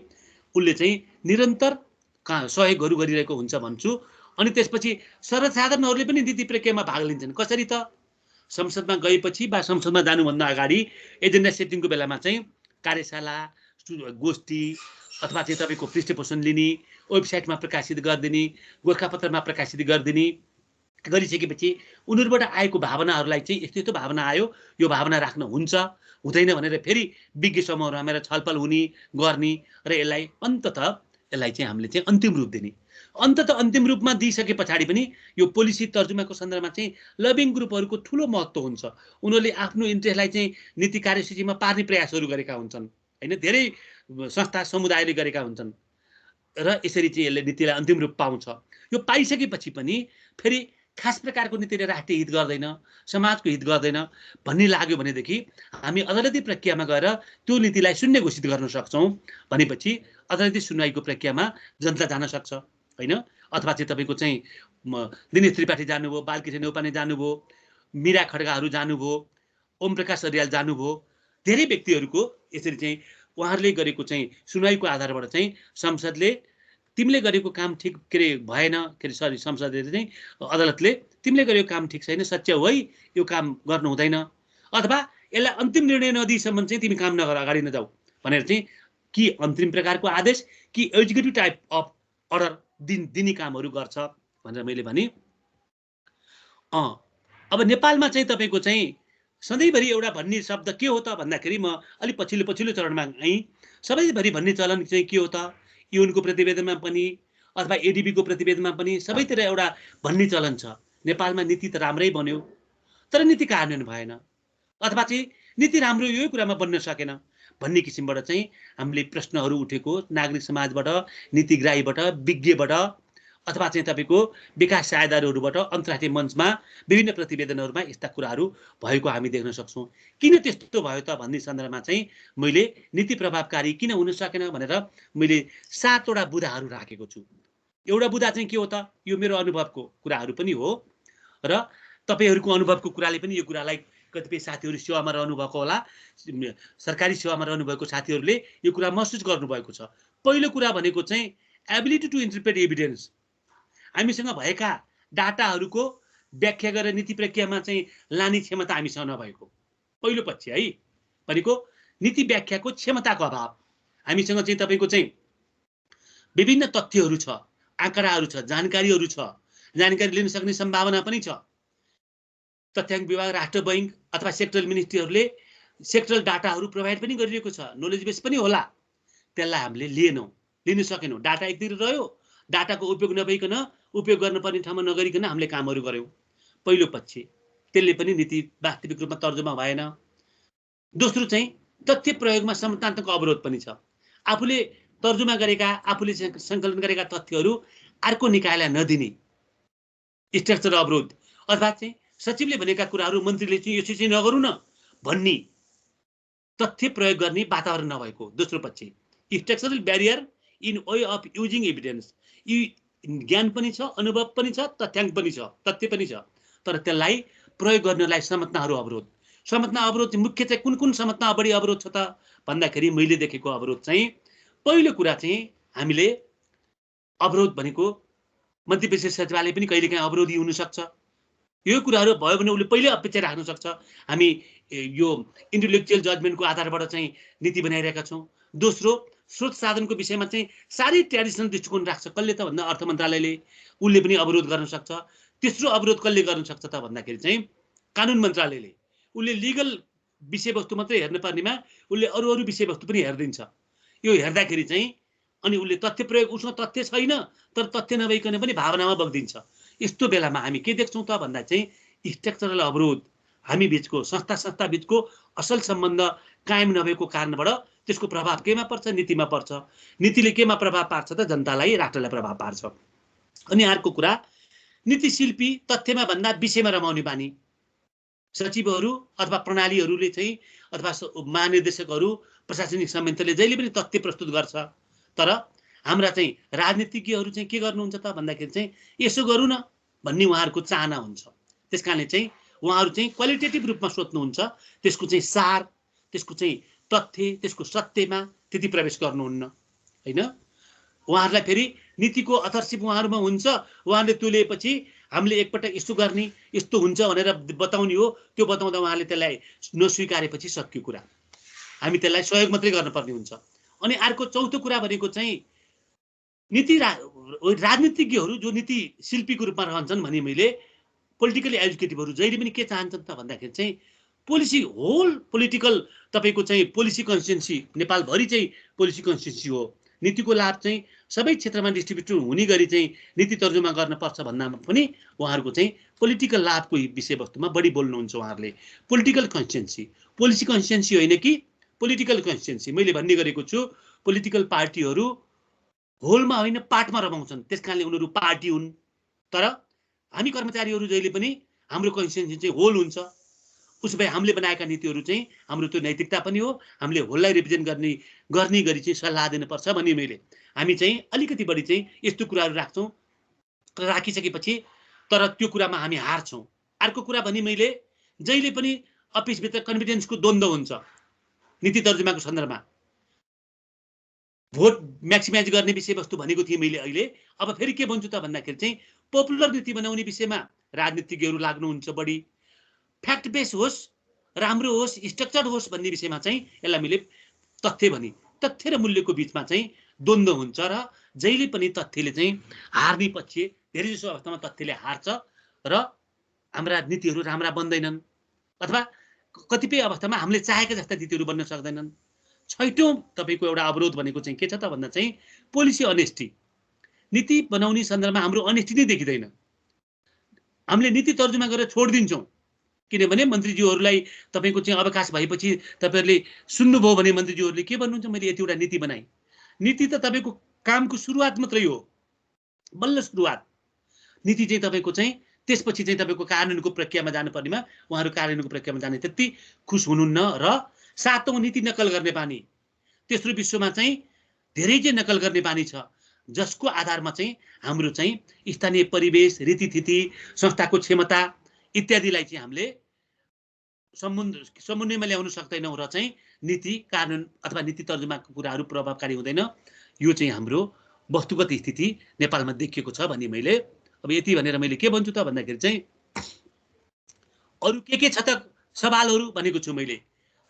उसले चाहिँ निरन्तर सहयोगहरू गरिरहेको हुन्छ भन्छु। अनि त्यसपछि सर्वसाधारणहरूले पनि नीति प्रक्रियामा भाग लिन्छन्। कसरी त संसदमा गएपछि वा संसदमा जानुभन्दा अगाडि एजेन्डा सेटिङको बेलामा चाहिँ कार्यशाला गोष्ठी अथवा चाहिँ तपाईँको पृष्ठपोषण लिने, वेबसाइटमा प्रकाशित गरिदिने, गोर्खापत्रमा प्रकाशित गरिदिने गरिसकेपछि उनीहरूबाट आएको भावनाहरूलाई चाहिँ यस्तो यस्तो भावना आयो, यो भावना राख्न हुन्छ हुँदैन भनेर फेरि विज्ञ समूहमा मेरो छलफल हुने गर्ने र यसलाई यसलाई चाहिँ हामीले चाहिँ अन्तिम रूप दिने। अन्तिम रूपमा दिइसके पछाडि पनि यो पोलिसी तर्जुमाको सन्दर्भमा चाहिँ लबिङ ग्रुपहरूको ठुलो महत्त्व हुन्छ। उनीहरूले आफ्नो इन्ट्रेस्टलाई चाहिँ नीति कार्यसूचीमा पार्ने प्रयासहरू गरेका हुन्छन् हैन, धेरै संस्था समुदायले गरेका हुन्छन् र यसरी चाहिँ यसले नीतिलाई अन्तिम रूप पाउँछ। यो पाइसकेपछि पनि फेरि खास प्रकारको नीतिले राष्ट्रिय हित गर्दैन, समाजको हित गर्दैन भन्ने लाग्यो भनेदेखि हामी अदालती प्रक्रियामा गएर त्यो नीतिलाई शून्य घोषित गर्न सक्छौँ। भनेपछि अदालती सुनवाईको प्रक्रियामा जनता जान सक्छ हैन। अथवा चाहिँ तपाईँको चाहिँ दिनेश त्रिपाठी जानुभयो, बालकृष्ण नेउपाने जानुभयो, मीरा खड्गाहरू जानुभयो, ओम प्रकाश अर्याल जानुभयो, धेरै व्यक्तिहरूको यसरी चाहिँ उहाँहरूले गरेको चाहिँ सुनवाईको आधारबाट चाहिँ संसदले तिमीले गरेको काम ठिक के अरे भएन के अरे सरी संसदले चाहिँ अदालतले तिमीले गरेको काम ठिक छैन, सच्याउ है, यो काम गर्नु हुँदैन अथवा यसलाई अन्तिम निर्णय नदिएसम्म चाहिँ तिमी काम नगर, अगाडि नजाऊ भनेर चाहिँ कि अन्तिम प्रकारको आदेश कि एक्जिक्युटिभ टाइप अफ अर्डर दिने कामहरू गर्छ भनेर मैले भने। अब नेपालमा चाहिँ तपाईँको चाहिँ सधैँभरि एउटा भन्ने शब्द के हो त भन्दाखेरि म अलिक पछिल्लो चरणमा आएँ। सबैभरि भन्ने चलन चाहिँ के हो त, युनको प्रतिवेदनमा पनि अथवा एडिबीको प्रतिवेदनमा पनि सबैतिर एउटा भन्ने चलन छ, नेपालमा नीति त राम्रै बन्यो तर नीति कार्यान्वयन भएन अथवा चाहिँ नीति राम्रो यही कुरामा बन्न सकेन भन्ने किसिमबाट चाहिँ हामीले प्रश्नहरू उठेको नागरिक समाजबाट, नीतिग्राहीबाट, विज्ञबाट अथवा चाहिँ तपाईँको विकास साझेदारहरूबाट अन्तर्राष्ट्रिय मञ्चमा विभिन्न प्रतिवेदनहरूमा यस्ता कुराहरू भएको हामी देख्न सक्छौँ। किन त्यस्तो भयो त भन्ने सन्दर्भमा चाहिँ मैले नीति प्रभावकारी किन हुन सकेन भनेर मैले 7वटा बुँदाहरू राखेको छु। एउटा बुँदा चाहिँ के हो त, यो मेरो अनुभवको कुराहरू पनि हो र तपाईँहरूको अनुभवको कुराले पनि यो कुरालाई कतिपय साथीहरू सेवामा रहनुभएको होला, सरकारी सेवामा रहनुभएको साथीहरूले यो कुरा महसुस गर्नुभएको छ। पहिलो कुरा भनेको चाहिँ एबिलिटी टु इन्टरप्रेट एभिडेन्स, हामीसँग भएका डाटाहरूको व्याख्या गरेर नीति प्रक्रियामा चाहिँ लाने क्षमता हामीसँग नभएको पहिलो पक्ष है। भनेको नीति व्याख्याको क्षमताको अभाव, हामीसँग चाहिँ तपाईँको चाहिँ विभिन्न तथ्यहरू छ, आँकडाहरू छ, जानकारीहरू छ, जानकारी लिन सक्ने सम्भावना पनि छ। तथ्याङ्क विभाग, राष्ट्र बैङ्क अथवा सेक्टरल मिनिस्ट्रीहरूले सेक्टरल डाटाहरू प्रोभाइड पनि गरिरहेको छ, नलेज बेस पनि होला, त्यसलाई हामीले लिन सकेनौँ। डाटा एकतिर रह्यो, डाटाको उपयोग नभइकन उपयोग गर्नुपर्ने ठाउँमा नगरिकन हामीले कामहरू गऱ्यौँ। पहिलो पक्ष त्यसले पनि नीति वास्तविक रूपमा तर्जुमा भएन। दोस्रो चाहिँ तथ्य प्रयोगमा समतान्तक अवरोध पनि छ। आफूले तर्जुमा गरेका, आफूले सङ्कलन गरेका तथ्यहरू अर्को निकायलाई नदिने स्ट्रक्चर अवरोध अथवा चाहिँ सचिवले भनेका कुराहरू मन्त्रीले चाहिँ यो चाहिँ नगरौँ न भन्ने तथ्य प्रयोग गर्ने वातावरण नभएको दोस्रो पक्ष। Structural barrier in way of using evidence, यी ज्ञान पनि छ, अनुभव पनि छ, तथ्याङ्क पनि छ, तथ्य पनि छ, तर त्यसलाई प्रयोग गर्नलाई संरचनाहरू अवरोध। संरचना अवरोध मुख्य चाहिँ कुन कुन संरचना बढी अवरोध छ त भन्दाखेरि मैले देखेको अवरोध चाहिँ पहिलो कुरा चाहिँ हामीले अवरोध भनेको मन्त्री परिषद सचिवालय पनि कहिलेकाहीँ अवरोधी हुनसक्छ। यो कुराहरू भयो भने उसले पहिले अपेक्षा राख्न सक्छ। हामी यो इन्टेलेक्चुअल जजमेन्टको आधारबाट चाहिँ नीति बनाइरहेका छौँ। दोस्रो, स्रोत साधनको विषयमा चाहिँ साह्रै ट्रेडिसनल दृष्टिकोण राख्छ कसले त भन्दा अर्थ मन्त्रालयले, उसले पनि अवरोध गर्न सक्छ। तेस्रो अवरोध कसले गर्न सक्छ त भन्दाखेरि चाहिँ कानुन मन्त्रालयले, उसले लिगल विषयवस्तु मात्रै हेर्नुपर्नेमा उसले अरू विषयवस्तु पनि हेरिदिन्छ। यो हेर्दाखेरि चाहिँ अनि उसले तथ्य प्रयोग, उसमा तथ्य छैन तर तथ्य नभइकन पनि भावनामा बग्दिन्छ। यस्तो बेलामा हामी के देख्छौँ त भन्दा चाहिँ स्ट्रक्चरल अवरोध, हामी बिचको संस्था बिचको असल सम्बन्ध कायम नभएको कारणबाट त्यसको प्रभाव केमा पर्छ? नीतिमा पर्छ। नीतिले केमा प्रभाव पार्छ त? जनतालाई, राष्ट्रलाई प्रभाव पार्छ। अनि अर्को कुरा, नीतिशिल्पी तथ्यमा भन्दा विषयमा रमाउने बानी, सचिवहरू अथवा प्रणालीहरूले चाहिँ अथवा महानिर्देशकहरू प्रशासनिक संयन्त्रले जहिले पनि तथ्य प्रस्तुत गर्छ। तर हाम्रा चाहिँ राजनीतिज्ञहरू चाहिँ के गर्नुहुन्छ त भन्दाखेरि चाहिँ यसो गरौँ न भन्ने उहाँहरूको चाहना हुन्छ। त्यसकारणले चाहिँ उहाँहरू चाहिँ क्वालिटेटिभ रूपमा सोध्नुहुन्छ, त्यसको चाहिँ सार, त्यसको चाहिँ तथ्य, त्यसको सत्यमा त्यति प्रवेश गर्नुहुन्न हैन। उहाँहरूलाई फेरि नीतिको अथरसिप उहाँहरूमा हुन्छ, उहाँले तुलेपछि हामीले एकपटक यस्तो गर्ने, यस्तो हुन्छ भनेर बताउने हो, त्यो बताउँदा उहाँले त्यसलाई नस्वीकारेपछि सकियो कुरा। हामी त्यसलाई सहयोग मात्रै गर्नुपर्ने हुन्छ। अनि अर्को चौथो कुरा भनेको चाहिँ राजनीतिज्ञहरू जो नीति शिल्पीको रूपमा रहन्छन् भने मैले पोलिटिकली एजुकेटिभहरू जहिले पनि के चाहन्छन् त भन्दाखेरि चाहिँ पोलिसी होल पोलिटिकल तपाईँको चाहिँ पोलिसी कन्स्टिट्युन्सी नेपालभरि चाहिँ पोलिसी कन्स्टिट्युन्सी हो। नीतिको लाभ चाहिँ सबै क्षेत्रमा डिस्ट्रिब्युट हुने गरी चाहिँ नीति तर्जुमा गर्नुपर्छ भन्दामा पनि उहाँहरूको चाहिँ पोलिटिकल लाभको विषयवस्तुमा बढी बोल्नुहुन्छ उहाँहरूले। पोलिटिकल कन्स्टिट्युन्सी, पोलिसी कन्स्टिट्युन्सी होइन कि पोलिटिकल कन्स्टिट्युन्सी। मैले भन्ने गरेको छु पोलिटिकल पार्टीहरू होलमा होइन पार्टमा रमाउँछन्, त्यस कारणले उनीहरू पार्टी हुन्। तर हामी कर्मचारीहरू जहिले पनि हाम्रो कन्स्टिट्युन्सी चाहिँ होल हुन्छ। उसो भए हामीले बनाएका नीतिहरू चाहिँ हाम्रो त्यो नैतिकता पनि हो, हामीले होललाई रिप्रेजेन्ट गर्ने गरी चाहिँ सल्लाह दिनुपर्छ भने मैले हामी चाहिँ अलिकति बढी चाहिँ यस्तो कुराहरू राख्छौँ। राखिसकेपछि तर त्यो कुरामा हामी हार्छौँ। अर्को कुरा भने मैले जहिले पनि अफिसभित्र कन्फिडेन्सको द्वन्द्व हुन्छ नीति तर्जुमाको सन्दर्भमा। भोट म्याक्सिमाइज गर्ने विषयवस्तु भनेको थिएँ मैले। अहिले अब फेरि के भन्छु त भन्दाखेरि चाहिँ पपुलर नीति बनाउने विषयमा राजनीतिज्ञहरू लाग्नुहुन्छ बढी। फ्याक्ट बेस होस्, राम्रो होस्, स्ट्रक्चर्ड होस् भन्ने विषयमा चाहिँ यसलाई मैले तथ्य भने तथ्य र मूल्यको बिचमा चाहिँ द्वन्द्व हुन्छ र जहिले पनि तथ्यले चाहिँ हार्ने पक्ष, धेरै जसो अवस्थामा तथ्यले हार्छ र हाम्रा नीतिहरू राम्रा बन्दैनन् अथवा कतिपय अवस्थामा हामीले चाहेका जस्ता नीतिहरू बन्न सक्दैनन्। छैटौँ तपाईँको एउटा अवरोध भनेको चाहिँ के छ त भन्दा चाहिँ पोलिसी अनेस्टी। नीति बनाउने सन्दर्भमा हाम्रो अनेस्टी नै देखिँदैन। हामीले नीति तर्जुमा गरेर छोडिदिन्छौँ, किनभने मन्त्रीज्यूहरूलाई तपाईँको चाहिँ अवकाश भएपछि तपाईँहरूले सुन्नुभयो भने मन्त्रीज्यूहरूले के भन्नुहुन्छ, मैले यतिवटा नीति बनाएँ। नीति त तपाईँको कामको सुरुवात मात्रै हो, बल्ल सुरुवात। नीति चाहिँ तपाईँको चाहिँ त्यसपछि चाहिँ तपाईँको कार्यान्वयनको प्रक्रियामा जानुपर्नेमा उहाँहरू कार्यान्वयनको प्रक्रियामा जाने त्यति खुस हुनुहुन्न। र सातौँ नीति नक्कल गर्ने बानी। तेस्रो विश्वमा चाहिँ धेरै चाहिँ नक्कल गर्ने बानी छ, जसको आधारमा चाहिँ हाम्रो चाहिँ स्थानीय परिवेश, रीतिथिति, संस्थाको क्षमता इत्यादिलाई चाहिँ हामीले समन्वयमा ल्याउन सक्दैनौँ र चाहिँ नीति कार्यान्वयन अथवा नीति तर्जुमाको कुराहरू प्रभावकारी हुँदैन। यो चाहिँ हाम्रो वस्तुगत स्थिति नेपालमा देखिएको छ भने मैले अब यति भनेर मैले के भन्छु त भन्दाखेरि चाहिँ अरू के छ त सवालहरू भनेको छु मैले।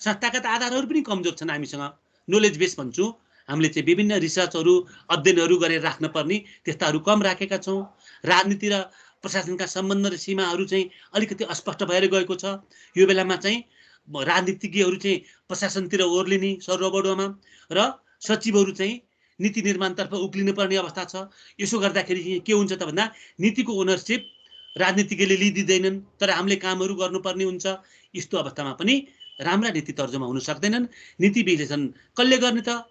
संस्थागत आधारहरू पनि कमजोर छन् हामीसँग, नोलेज बेस भन्छु। हामीले चाहिँ विभिन्न रिसर्चहरू अध्ययनहरू गरेर राख्नुपर्ने त्यस्ताहरू कम राखेका छौँ। राजनीति र प्रशासनका सम्बन्ध र सीमाहरू चाहिँ अलिकति अस्पष्ट भएर गएको छ। यो बेलामा चाहिँ राजनीतिज्ञहरू चाहिँ प्रशासनतिर ओर्लिने सर्वबडोमा र सचिवहरू चाहिँ नीति निर्माणतर्फ उक्लिनु पर्ने अवस्था छ। यसो गर्दाखेरि के हुन्छ त भन्दा नीतिको ओनरसिप राजनीतिज्ञले लिइदिँदैनन्, तर हामीले कामहरू गर्नुपर्ने हुन्छ। यस्तो अवस्थामा पनि राम्रा नीति तर्जुमा हुन सक्दैनन्। नीति विश्लेषण कसले गर्ने त?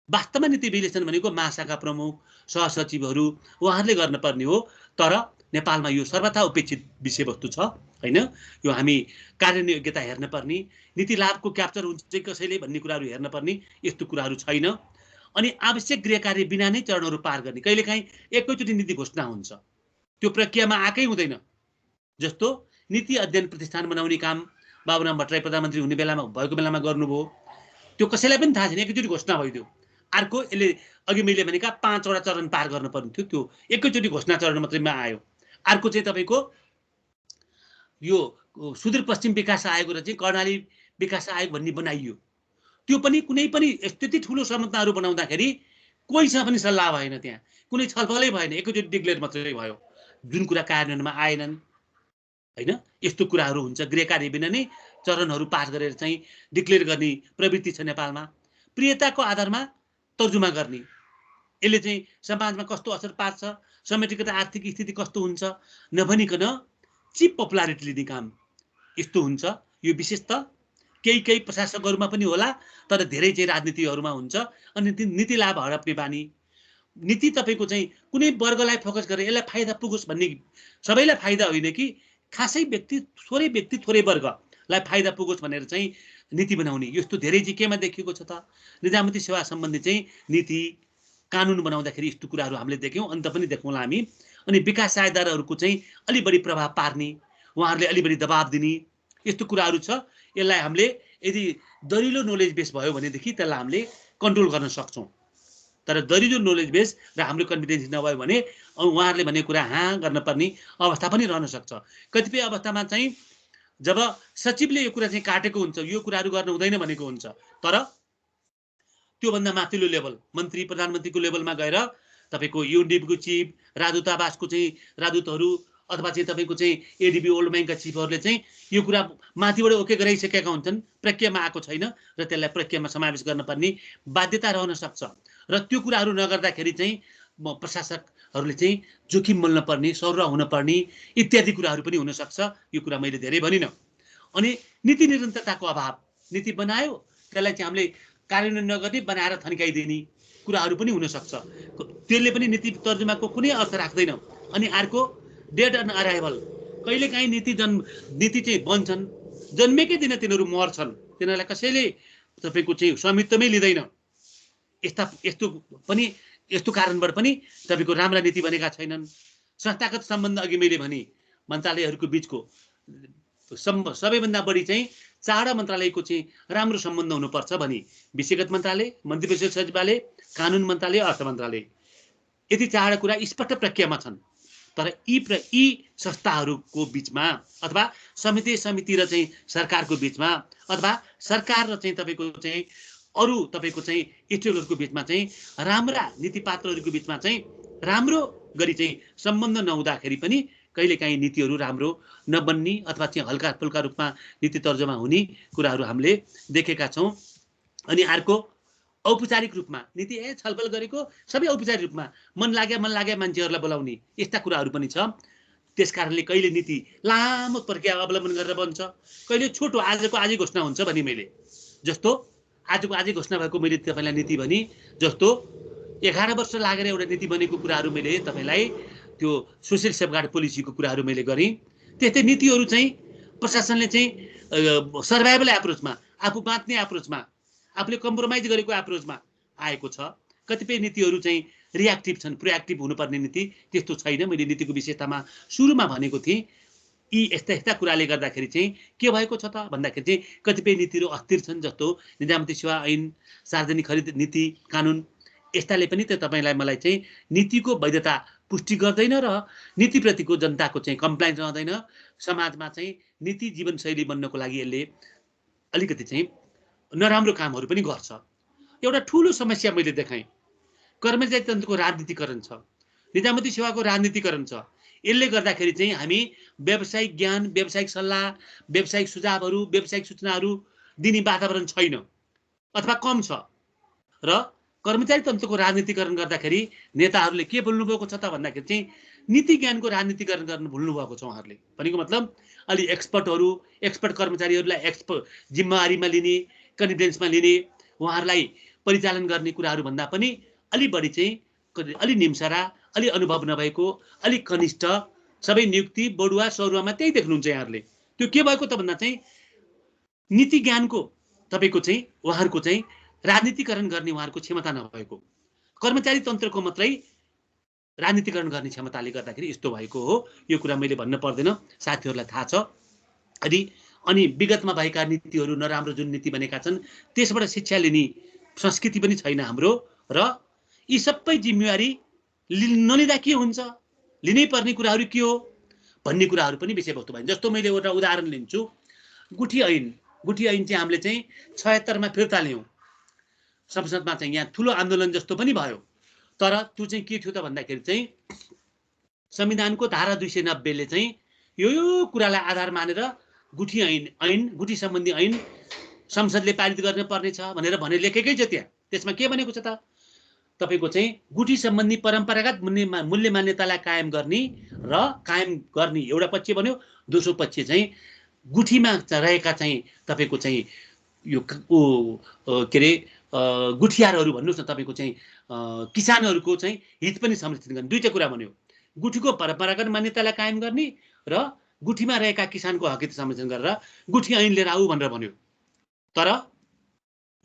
वास्तवमा नीति विश्लेषण भनेको महाशाखा प्रमुख, सहसचिवहरू उहाँहरूले गर्नुपर्ने हो। तर नेपालमा यो सर्वथा उपेक्षित विषयवस्तु छ हैन। यो हामी कार्यान्वयन योग्यता हेर्नुपर्ने, नीति लाभको क्याप्चर हुन्छ चाहिँ कसैले भन्ने कुराहरू हेर्नुपर्ने, यस्तो कुराहरू छैन। अनि आवश्यक गृह कार्य बिना नै चरणहरू पार गर्ने, कहिलेकाहीँ एकैचोटि नीति घोषणा हुन्छ, त्यो प्रक्रियामा आएकै हुँदैन। जस्तो नीति अध्ययन प्रतिष्ठान बनाउने काम बाबुराम भट्टराई प्रधानमन्त्री हुने बेलामा भएको बेलामा गर्नुभयो, त्यो कसैलाई पनि थाहा छैन, एकैचोटि घोषणा भइदियो। अर्को यसले अघि मैले भनेका 5वटा चरण पार गर्नुपर्ने थियो, त्यो एकैचोटि घोषणा चरण मात्रैमा आयो। अर्को चाहिँ तपाईँको यो सुदूरपश्चिम विकास आयोग र चाहिँ कर्णाली विकास आयोग भन्ने बनाइयो। त्यो पनि कुनै पनि यति ठुलो संरचनाहरू बनाउँदाखेरि कोहीसँग पनि सल्लाह भएन, त्यहाँ कुनै छलफलै भएन, एकैचोटि डिक्लेयर मात्रै भयो, जुन कुरा कार्यान्वयनमा आएनन् हैन। यस्तो कुराहरू हुन्छ। गृह कार्य बिना नै चरणहरू पास गरेर चाहिँ डिक्लेयर गर्ने प्रवृत्ति छ नेपालमा। प्रियताको आधारमा तर्जुमा गर्ने, यसले चाहिँ समाजमा कस्तो असर पार्छ, समेटिगत आर्थिक स्थिति कस्तो हुन्छ नभनिकन चिप पपुलारिटी लिने काम यस्तो हुन्छ। यो विशेष त केही प्रशासकहरूमा पनि होला, तर धेरै चाहिँ राजनीतिहरूमा हुन्छ। अनि नीति लाभ हडप्ने बानी। नीति तपाईँको चाहिँ कुनै वर्गलाई फोकस गरेर यसलाई फाइदा पुगोस् भन्ने, सबैलाई फाइदा होइन कि खासै थोरै व्यक्ति थोरै वर्गलाई फाइदा पुगोस् भनेर चाहिँ नीति बनाउने यस्तो धेरै चाहिँ केमा देखिएको छ त निजामती सेवा सम्बन्धी चाहिँ नीति कानुन बनाउँदाखेरि यस्तो कुराहरू हामीले देख्यौँ अन्त पनि देखौँला हामी अनि विकास सहायताहरूको चाहिँ अलि बढी प्रभाव पार्ने उहाँहरूले अलि बढी दबाब दिने यस्तो कुराहरू छ यसलाई हामीले यदि दरिलो नलेज बेस भयो भनेदेखि त्यसलाई हामीले कन्ट्रोल गर्न सक्छौँ तर दरिलो नलेज बेस र हाम्रो कन्फिडेन्स नभयो भने उहाँहरूले भनेको कुरा हाँ गर्न पर्ने अवस्था पनि रहन सक्छ कतिपय अवस्थामा चाहिँ जब सचिवले यो कुरा चाहिँ काटेको हुन्छ यो कुराहरू गर्नु हुँदैन भनेको हुन्छ तर त्योभन्दा माथिल्लो लेभल मन्त्री प्रधानमन्त्रीको लेभलमा गएर तपाईँको युएनडिपीको चिफ राजदूतावासको चाहिँ राजदूतहरू अथवा चाहिँ तपाईँको चाहिँ एडिबी ओल्ड ब्याङ्कका चिफहरूले चाहिँ यो कुरा माथिबाट ओके गराइसकेका हुन्छन् प्रक्रियामा आएको छैन र त्यसलाई प्रक्रियामा समावेश गर्नुपर्ने बाध्यता रहन सक्छ र त्यो कुराहरू नगर्दाखेरि चाहिँ प्रशासकहरूले चाहिँ जोखिम मोल्न पर्ने सरुवा हुन पर्ने इत्यादि कुराहरू पनि हुनसक्छ यो कुरा मैले धेरै भनिनँ अनि नीति निरन्तरताको अभाव नीति बनायो त्यसलाई चाहिँ हामीले कार्यान्वयन नगर्ने बनाएर थन्काइदिने कुराहरू पनि हुनसक्छ त्यसले पनि नीति तर्जुमाको कुनै अर्थ राख्दैन अनि अर्को डेड एन्ड अराइभल कहिलेकाहीँ नीति चाहिँ बन्छन् जन्मेकै दिन तिनीहरू मर्छन् तिनीहरूलाई कसैले तपाईँको चाहिँ स्वामित्वमै लिँदैन यस्तो कारणबाट पनि तपाईँको राम्रा नीति बनेका छैनन् संस्थागत सम्बन्ध अघि मैले भने मन्त्रालयहरूको बिचको सबैभन्दा बढी चाहिँ चारवटा मन्त्रालयको चाहिँ राम्रो सम्बन्ध हुनुपर्छ भने विषयगत मन्त्रालय मन्त्रीपरिषद सचिवालय कानुन मन्त्रालय अर्थ मन्त्रालय यति चारवटा कुरा स्पष्ट प्रक्रियामा छन् तर यी संस्थाहरूको बिचमा अथवा समिति र चाहिँ सरकारको बिचमा अथवा सरकार र चाहिँ तपाईँको चाहिँ अरू तपाईँको चाहिँ स्टेकहोल्डरको बिचमा चाहिँ राम्रा नीतिपात्रहरूको बिचमा चाहिँ राम्रो गरी चाहिँ सम्बन्ध नहुँदाखेरि पनि कहिलेकाहीँ नीतिहरू राम्रो नबन्ने अथवा चाहिँ हल्का फुल्का रूपमा नीति तर्जुमा हुने कुराहरू हामीले देखेका छौँ अनि अर्को औपचारिक रूपमा नीति छलफल गरेको सबै औपचारिक रूपमा मन लागे मान्छेहरूलाई बोलाउने यस्ता कुराहरू पनि छ त्यसकारणले कहिले नीति लामो प्रक्रिया अवलम्बन गरेर बन्छ कहिले छोटो आजको आजै घोषणा हुन्छ भने मैले जस्तो आजको आजै घोषणा भएको मैले तपाईँलाई नीति भने जस्तो 11 वर्ष लागेर एउटा नीति बनेको कुराहरू मैले तपाईँलाई त्यो सोसियल सेफगार्ड पोलिसीको कुराहरू मैले गरेँ त्यस्तै नीतिहरू चाहिँ प्रशासनले चाहिँ सर्भाइभल एप्रोचमा आफू बाँच्ने एप्रोचमा आफूले कम्प्रोमाइज गरेको एप्रोचमा आएको छ कतिपय नीतिहरू चाहिँ रियाक्टिभ छन् प्रोएक्टिभ हुनुपर्ने नीति त्यस्तो छैन मैले नीतिको विशेषतामा सुरुमा भनेको थिएँ यी यस्ता कुराले गर्दाखेरि चाहिँ के भएको छ त भन्दाखेरि चाहिँ कतिपय नीतिहरू अस्थिर छन् जस्तो निजामती सेवा ऐन सार्वजनिक खरिद नीति कानुन यस्ताले पनि त तपाईँलाई मलाई चाहिँ नीतिको वैधता पुष्टि गर्दैन र नीतिप्रतिको जनताको चाहिँ कम्प्लाइन्स रहँदैन समाजमा चाहिँ नीति जीवनशैली बन्नको लागि यसले अलिकति चाहिँ नराम्रो कामहरू पनि गर्छ एउटा ठुलो समस्या मैले देखाएँ कर्मचारी तन्त्रको राजनीतिकरण छ निजामती सेवाको राजनीतिकरण छ यसले गर्दाखेरि चाहिँ हामी व्यावसायिक ज्ञान व्यावसायिक सल्लाह व्यावसायिक सुझावहरू व्यावसायिक सूचनाहरू दिने वातावरण छैन अथवा कम छ र कर्मचारी तन्त्रको राजनीतिकरण गर्दाखेरि नेताहरूले के बोल्नुभएको छ त भन्दाखेरि चाहिँ नीति ज्ञानको राजनीतिकरण गर्न भुल्नुभएको छ उहाँहरूले भनेको मतलब अलि एक्सपर्ट कर्मचारीहरूलाई जिम्मेवारीमा लिने कन्फिडेन्समा लिने उहाँहरूलाई परिचालन गर्ने कुराहरू भन्दा पनि अलि बढी चाहिँ अलि निम्सरा अलि अनुभव नभएको अलिक कनिष्ठ सबै नियुक्ति बढुवा सरुवामा त्यही देख्नुहुन्छ यहाँहरूले त्यो के भएको त भन्दा चाहिँ नीति ज्ञानको तपाईँको चाहिँ उहाँहरूको चाहिँ राजनीतिकरण गर्ने उहाँहरूको क्षमता नभएको कर्मचारी तन्त्रको मात्रै राजनीतिकरण गर्ने क्षमताले गर्दाखेरि यस्तो भएको हो यो कुरा मैले भन्न पर्दैन साथीहरूलाई थाहा छ अनि विगतमा भएका नीतिहरू नराम्रो जुन नीति बनेका छन् त्यसबाट शिक्षा लिने संस्कृति पनि छैन हाम्रो र यी सबै जिम्मेवारी नलिँदा के हुन्छ लिनै पर्ने कुराहरू के हो भन्ने कुराहरू पनि विषयवस्तु भयो जस्तो मैले एउटा उदाहरण लिन्छु गुठी ऐन चाहिँ हामीले चाहिँ 76 मा फिर्ता ल्यायौँ संसदमा चाहिँ यहाँ ठुलो आन्दोलन जस्तो पनि भयो तर त्यो चाहिँ के थियो त भन्दाखेरि चाहिँ संविधानको धारा 290 ले चाहिँ यो कुरालाई आधार मानेर गुठी सम्बन्धी ऐन संसदले पारित गर्न पर्ने छ भनेर लेखेकै छ त्यसमा के भनेको छ त तपाईको चाहिँ गुठी सम्बन्धी परम्परागत मूल्य मान्यतालाई कायम गर्ने एउटा पक्ष बन्यो दोस्रो पक्ष चाहिँ गुठीमा रहेका चाहिँ तपाईको चाहिँ यो के रे गुठियारहरू भन्नुस् न तपाईको चाहिँ किसानहरूको चाहिँ हित पनि संरक्षण गर्ने दुईटा कुरा भन्यो गुठीको परम्परागत मान्यतालाई कायम गर्ने र गुठीमा रहेका किसानको हक हित संरक्षण गरेर गुठी ऐन लिएर आऊ भनेर भन्यो तर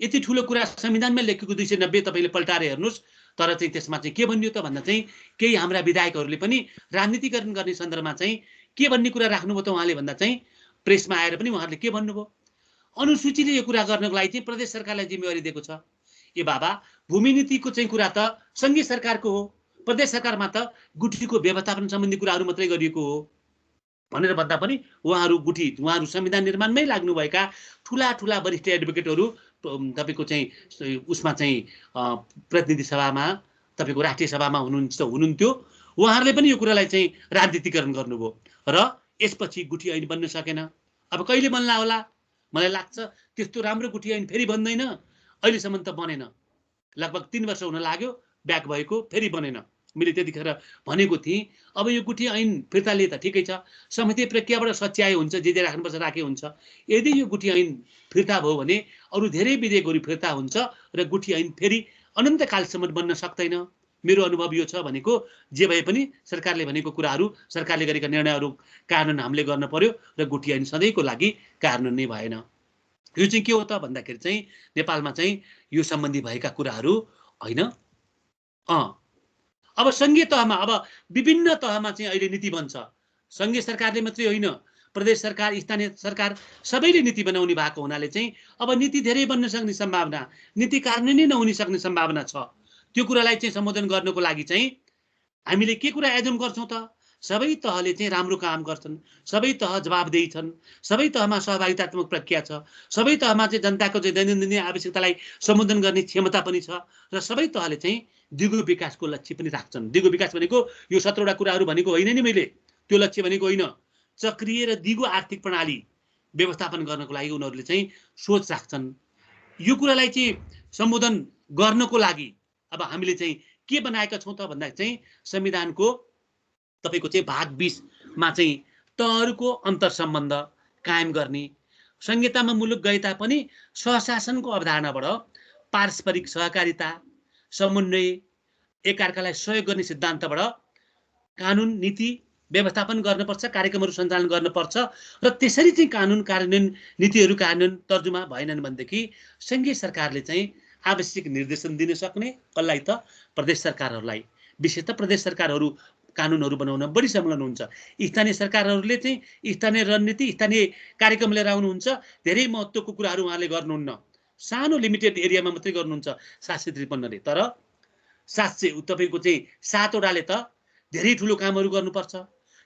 यति ठुलो कुरा संविधानमै लेखेको 290 तपाईँले पल्टाएर हेर्नुहोस्, तर चाहिँ त्यसमा चाहिँ के भनियो त भन्दा चाहिँ केही हाम्रा विधायकहरूले पनि राजनीतिकरण गर्ने सन्दर्भमा चाहिँ के भन्ने कुरा राख्नुभयो त उहाँले भन्दा चाहिँ प्रेसमा आएर पनि उहाँहरूले के भन्नुभयो, अनुसूचीले यो कुरा गर्नको लागि चाहिँ प्रदेश सरकारलाई जिम्मेवारी दिएको छ। ए बाबा, भूमि नीतिको चाहिँ कुरा त सङ्घीय सरकारको हो, प्रदेश सरकारमा त गुठीको व्यवस्थापन सम्बन्धी कुराहरू मात्रै गरिएको हो भनेर भन्दा पनि उहाँहरू संविधान निर्माणमै लाग्नुभएका ठुला ठुला वरिष्ठ एडभोकेटहरू तपाईँको चाहिँ उसमा चाहिँ प्रतिनिधि सभामा तपाईँको राष्ट्रिय सभामा हुनुहुन्थ्यो, उहाँहरूले पनि यो कुरालाई चाहिँ राजनीतिकरण गर्नुभयो र यसपछि गुठी ऐन बन्न सकेन। अब कहिले बन्ला होला, मलाई लाग्छ त्यस्तो राम्रो गुठी ऐन फेरि बन्दैन, अहिलेसम्म त बनेन, लगभग 3 वर्ष हुन लाग्यो ब्याक भएको, फेरि बनेन। मैले त्यतिखेर भनेको थिएँ अब यो गुठी ऐन फिर्ता लिए त ठिकै छ, समिति प्रक्रियाबाट सच्याए हुन्छ, जे राख्नुपर्छ राखे हुन्छ। यदि यो गुठी ऐन फिर्ता भयो भने अरू धेरै विधेयकहरू फिर्ता हुन्छ र गुठी ऐन फेरि अनन्तकालसम्म बन्न सक्दैन। मेरो अनुभव यो छ भनेको जे भए पनि सरकारले भनेको कुराहरू, सरकारले गरेका निर्णयहरू कानुन हामीले गर्न पर्यो र गुठी ऐन सधैँको लागि कानुन नै भएन। यो चाहिँ के हो त भन्दाखेरि चाहिँ नेपालमा चाहिँ यो सम्बन्धी भएका कुराहरू होइन। अब सङ्घीय तहमा, अब विभिन्न तहमा चाहिँ अहिले नीति बन्छ। सङ्घीय सरकारले मात्रै होइन, प्रदेश सरकार, स्थानीय सरकार सबैले नीति बनाउने भएको हुनाले चाहिँ अब नीति धेरै बन्न सक्ने सम्भावना, नीति कार्यान्वयन नहुन सक्ने सम्भावना छ। त्यो कुरालाई चाहिँ सम्बोधन गर्नको लागि चाहिँ हामीले के कुरा एजुम गर्छौँ त, सबै तहले चाहिँ राम्रो काम गर्छन्, सबै तह जवाबदेही छन्, सबै तहमा सहभागितात्मक प्रक्रिया छ, सबै तहमा चाहिँ जनताको चाहिँ दैनन्दिन आवश्यकतालाई सम्बोधन गर्ने क्षमता पनि छ र सबै तहले चाहिँ दिगो विकासको लक्ष्य पनि राख्छन्। दिगो विकास भनेको यो 17वटा कुराहरू भनेको होइन नि, मैले त्यो लक्ष्य भनेको होइन। चक्रिय र दिगो आर्थिक प्रणाली व्यवस्थापन गर्नको लागि उनीहरूले चाहिँ सोच राख्छन्। यो कुरालाई चाहिँ सम्बोधन गर्नको लागि अब हामीले चाहिँ के बनाएका छौँ त भन्दा चाहिँ संविधानको तपाईँको चाहिँ भाग 20 मा चाहिँ तहहरूको अन्तर्सम्बन्ध कायम गर्ने, संहितामा मुलुक गए तापनि सहशासनको अवधारणाबाट पारस्परिक सहकारिता, समन्वय, एकअर्कालाई सहयोग गर्ने सिद्धान्तबाट कानुन नीति व्यवस्थापन गर्नुपर्छ, कार्यक्रमहरू सञ्चालन गर्नुपर्छ र त्यसरी चाहिँ कानुन कार्यान्वयन, नीतिहरू कार्यान्वयन तर्जुमा भएनन् भनेदेखि सङ्घीय सरकारले चाहिँ आवश्यक निर्देशन दिन सक्ने, कसलाई त प्रदेश सरकारहरूलाई। विशेषतः प्रदेश सरकारहरू कानुनहरू बनाउन बढी संलग्न हुन्छ। स्थानीय सरकारहरूले चाहिँ स्थानीय रणनीति, स्थानीय कार्यक्रम लिएर आउनुहुन्छ, धेरै महत्त्वको कुराहरू उहाँले गर्नुहुन्न, सानो लिमिटेड एरियामा मात्रै गर्नुहुन्छ 753ले। तर 700 तपाईँको चाहिँ 7वटाले त धेरै ठुलो कामहरू गर्नुपर्छ।